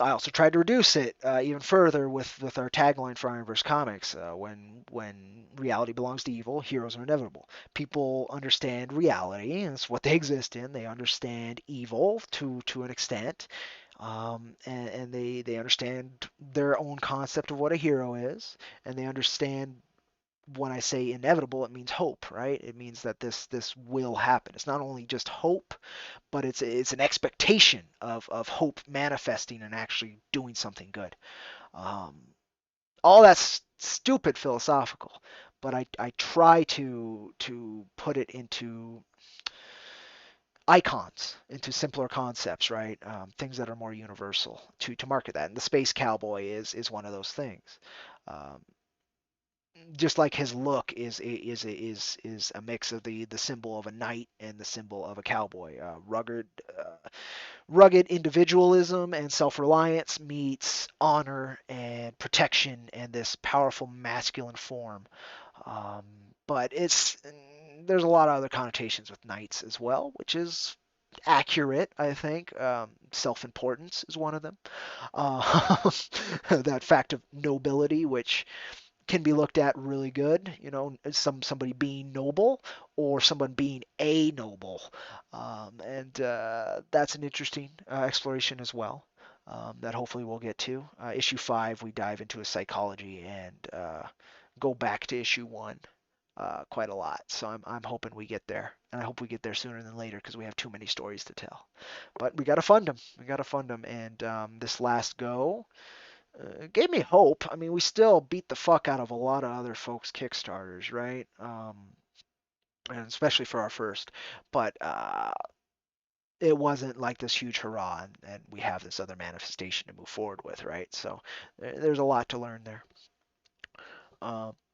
I also tried to reduce it even further with our tagline for IronVerse Comics. When reality belongs to evil, heroes are inevitable. People understand reality, and it's what they exist in. They understand evil to an extent, and they understand their own concept of what a hero is, and they understand when I say inevitable, it means hope, right? It means that this will happen. It's not only just hope, but it's an expectation of hope manifesting and actually doing something good. Um, all that's stupid philosophical, but I try to put it into icons, into simpler concepts, right? Things that are more universal to market that. And the space cowboy is one of those things. Um, just like his look is a mix of the symbol of a knight and the symbol of a cowboy. Rugged individualism and self-reliance meets honor and protection and this powerful masculine form. Um, but it's there's a lot of other connotations with knights as well, which is accurate, I think. Self-importance is one of them. That fact of nobility, which can be looked at really good. You know, somebody being noble or someone being a noble, and that's an interesting exploration as well. That hopefully we'll get to. Issue 5, we dive into a psychology and go back to issue 1 quite a lot. So I'm hoping we get there, and I hope we get there sooner than later because we have too many stories to tell. But we got to fund them. We got to fund them, and this last go it gave me hope. I mean, we still beat the fuck out of a lot of other folks' Kickstarters, right? And especially for our first. But it wasn't like this huge hurrah, and we have this other manifestation to move forward with, right? So there's a lot to learn there.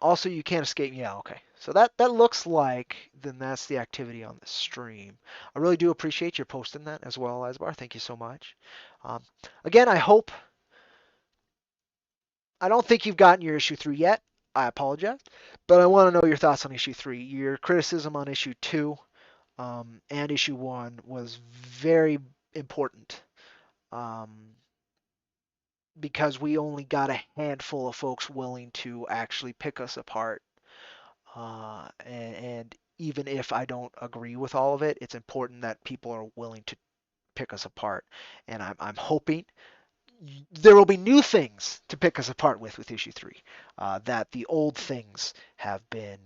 Also, you can't escape. Yeah, okay. So that looks like then that's the activity on the stream. I really do appreciate your posting that as well, Asbar. Thank you so much. Um, Again, I hope I don't think you've gotten your issue 3 yet. I apologize. But I want to know your thoughts on issue 3. Your criticism on issue 2 and issue 1 was very important um, because we only got a handful of folks willing to actually pick us apart. And even if I don't agree with all of it, it's important that people are willing to pick us apart. And I'm hoping there will be new things to pick us apart with issue 3. That the old things have been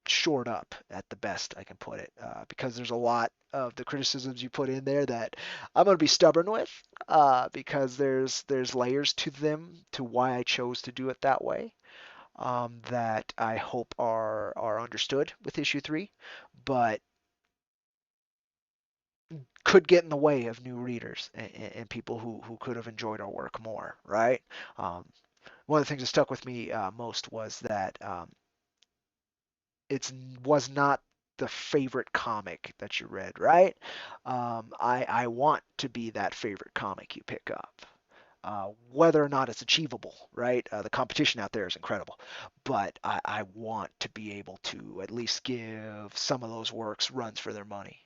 shored up at the best I can put it, because there's a lot of the criticisms you put in there that I'm going to be stubborn with, because there's layers to them to why I chose to do it that way. That I hope are understood with issue 3, but could get in the way of new readers and people who could have enjoyed our work more, right? Um, One of the things that stuck with me most was that it was not the favorite comic that you read, right? I want to be that favorite comic you pick up. Whether or not it's achievable, right? The competition out there is incredible, but I want to be able to at least give some of those works runs for their money.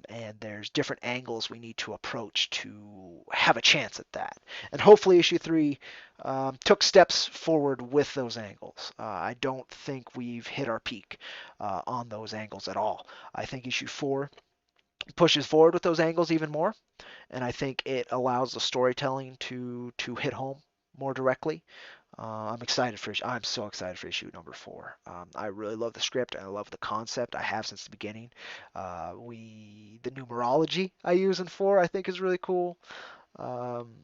And there's different angles we need to approach to have a chance at that. And hopefully, issue 3 took steps forward with those angles. I don't think we've hit our peak on those angles at all. I think issue 4 pushes forward with those angles even more, and I think it allows the storytelling to hit home more directly. I'm so excited for issue number 4. I really love the script. I love the concept. I have since the beginning. The numerology I use in 4 I think is really cool. Um,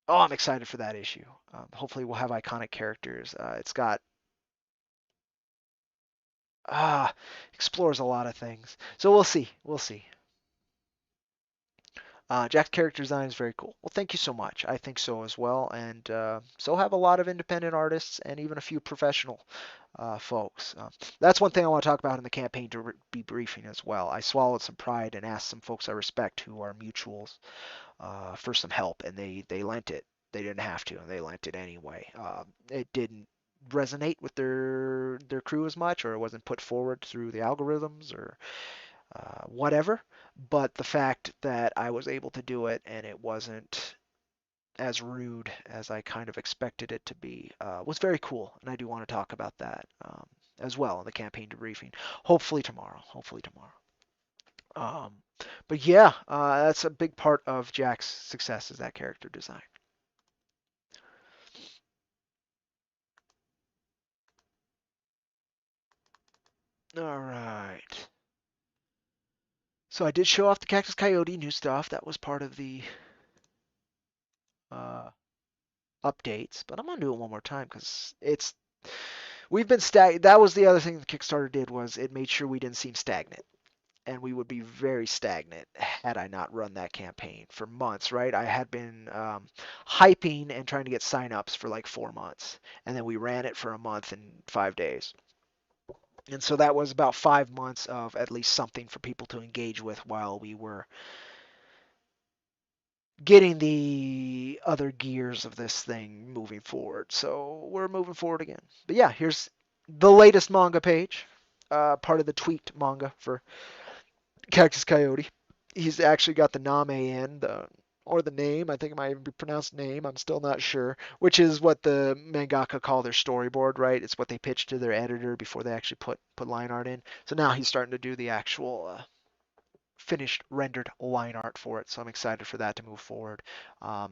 I'm excited for that issue. Hopefully we'll have iconic characters. It's got ah explores a lot of things. So we'll see. We'll see. Jack's character design is very cool. Well, thank you so much. I think so as well, and so have a lot of independent artists and even a few professional folks. That's one thing I want to talk about in the campaign to be briefing as well. I swallowed some pride and asked some folks I respect who are mutuals for some help, and they lent it. They didn't have to, and they lent it anyway. It didn't resonate with their crew as much, or it wasn't put forward through the algorithms, or whatever. But the fact that I was able to do it and it wasn't as rude as I kind of expected it to be was very cool, and I do want to talk about that as well in the campaign debriefing. Hopefully tomorrow. Hopefully tomorrow. Um, but yeah, that's a big part of Jack's success is that character design. All right. So I did show off the Cactus Coyote new stuff. That was part of the uh, updates, but I'm gonna do it one more time because it's we've been That was the other thing the Kickstarter did was it made sure we didn't seem stagnant, and we would be very stagnant had I not run that campaign for months. Right? I had been hyping and trying to get signups for like 4 months, and then we ran it for a month and 5 days. And so that was about 5 months of at least something for people to engage with while we were getting the other gears of this thing moving forward. So we're moving forward again. But yeah, here's the latest manga page, part of the tweaked manga for Cactus Coyote. He's actually got the Name in, or the name. I think it might even be pronounced name. I'm still not sure. Which is what the mangaka call their storyboard, right? It's what they pitch to their editor before they actually put line art in. So now he's starting to do the actual finished rendered line art for it. So I'm excited for that to move forward.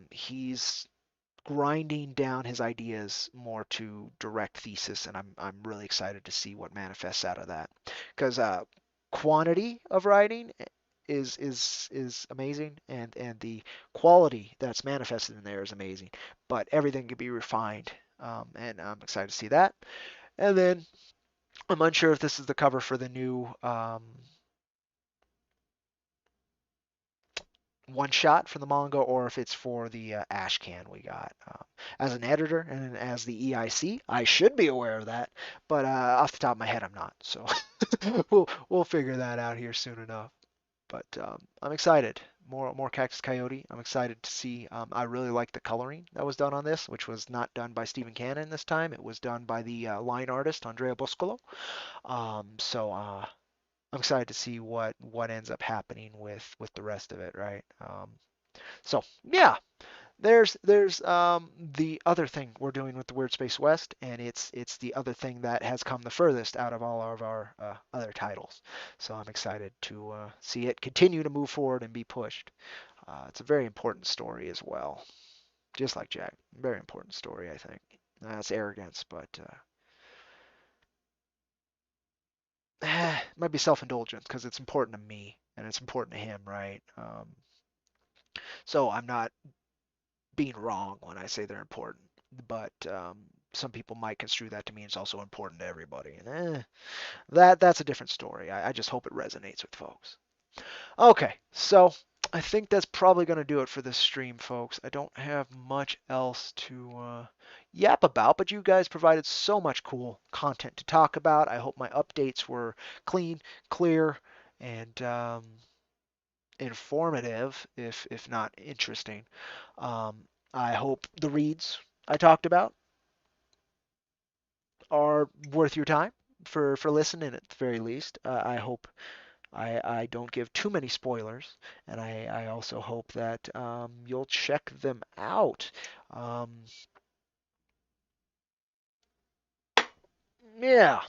He's grinding down his ideas more to direct thesis, and I'm really excited to see what manifests out of that. Because quantity of writing is amazing, and the quality that's manifested in there is amazing. But everything can be refined, and I'm excited to see that. And then I'm unsure if this is the cover for the new one shot for the manga or if it's for the ash can we got. As an editor and as the EIC, I should be aware of that, but off the top of my head, I'm not. So we'll figure that out here soon enough. But I'm excited. More Cactus Coyote. I'm excited to see. I really like the coloring that was done on this, which was not done by Stephen Cannon this time. It was done by the line artist Andrea Boscolo. So I'm excited to see what ends up happening with the rest of it, right? So yeah, there's the other thing we're doing with the Weird Space West, and it's the other thing that has come the furthest out of all of our other titles. So I'm excited to see it continue to move forward and be pushed. It's a very important story as well, just like Jack. Very important story, I think. That's arrogance, but it might be self-indulgence because it's important to me and it's important to him, right? So I'm not being wrong when I say they're important, but some people might construe that to mean it's also important to everybody, and that's a different story. I just hope it resonates with folks. Okay, so I think that's probably going to do it for this stream, folks. I don't have much else to yap about, but you guys provided so much cool content to talk about. I hope my updates were clean, clear, and informative, if not interesting. I hope the reads I talked about are worth your time for listening at the very least. I hope I don't give too many spoilers, and I also hope that you'll check them out. Um, yeah,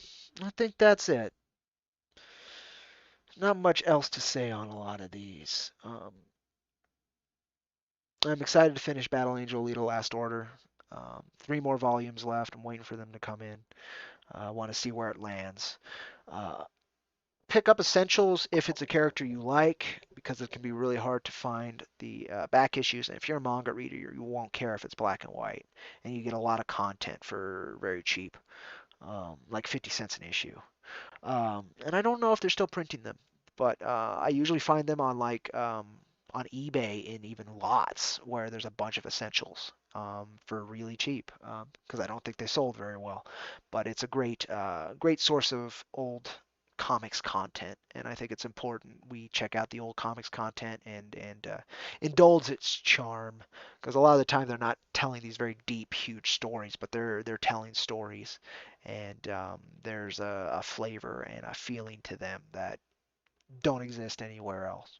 I think that's it. Not much else to say on a lot of these. I'm excited to finish Battle Angel Alita Last Order. 3 more volumes left. I'm waiting for them to come in. I want to see where it lands. Uh, Pick up Essentials if it's a character you like, because it can be really hard to find the back issues. And if you're a manga reader, you won't care if it's black and white. And you get a lot of content for very cheap, like 50 cents an issue. And I don't know if they're still printing them, but I usually find them on eBay in even lots where there's a bunch of essentials for really cheap because I don't think they sold very well. But it's a great source of old comics content, and I think it's important we check out the old comics content and indulge its charm because a lot of the time they're not telling these very deep, huge stories, but they're telling stories, and there's a flavor and a feeling to them that don't exist anywhere else.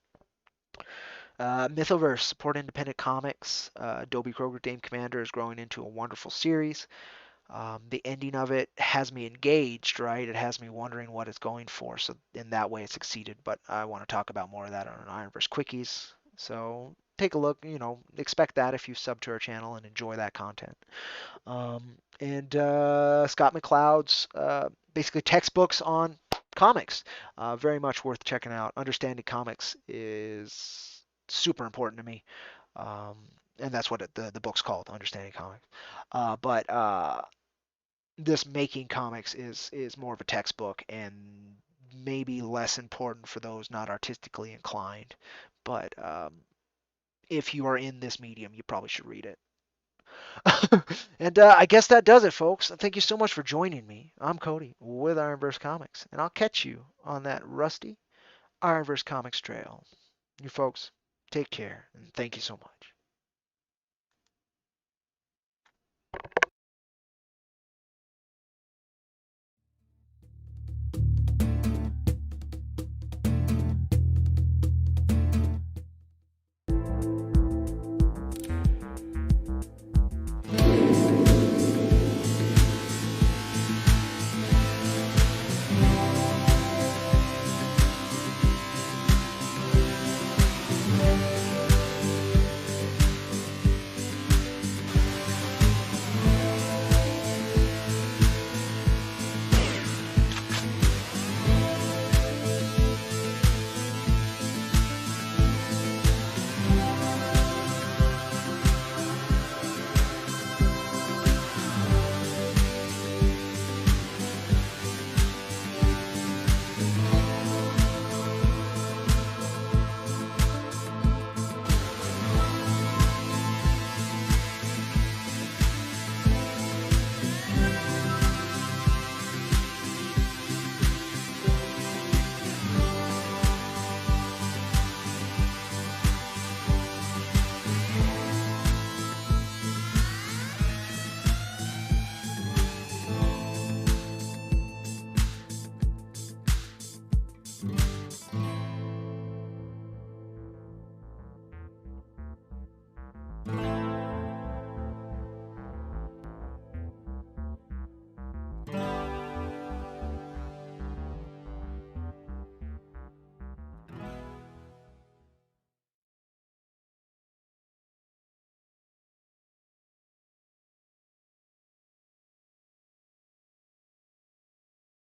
Mythoverse, support independent comics. Adobe Kroger Dame Commander is growing into a wonderful series. The ending of it has me engaged, right? It has me wondering what it's going for. So in that way, it succeeded. But I want to talk about more of that on IronVerse Quickies. So take a look. Expect that if you sub to our channel and enjoy that content. And Scott McCloud's basically textbooks on comics, very much worth checking out. Understanding comics is super important to me. Um, and that's what the book's called, Understanding Comics. But this making comics is more of a textbook and maybe less important for those not artistically inclined. But if you are in this medium, you probably should read it. And I guess that does it, folks. Thank you so much for joining me. I'm Cody with IronVerse Comics, and I'll catch you on that rusty IronVerse Comics trail. You folks, take care, and thank you so much.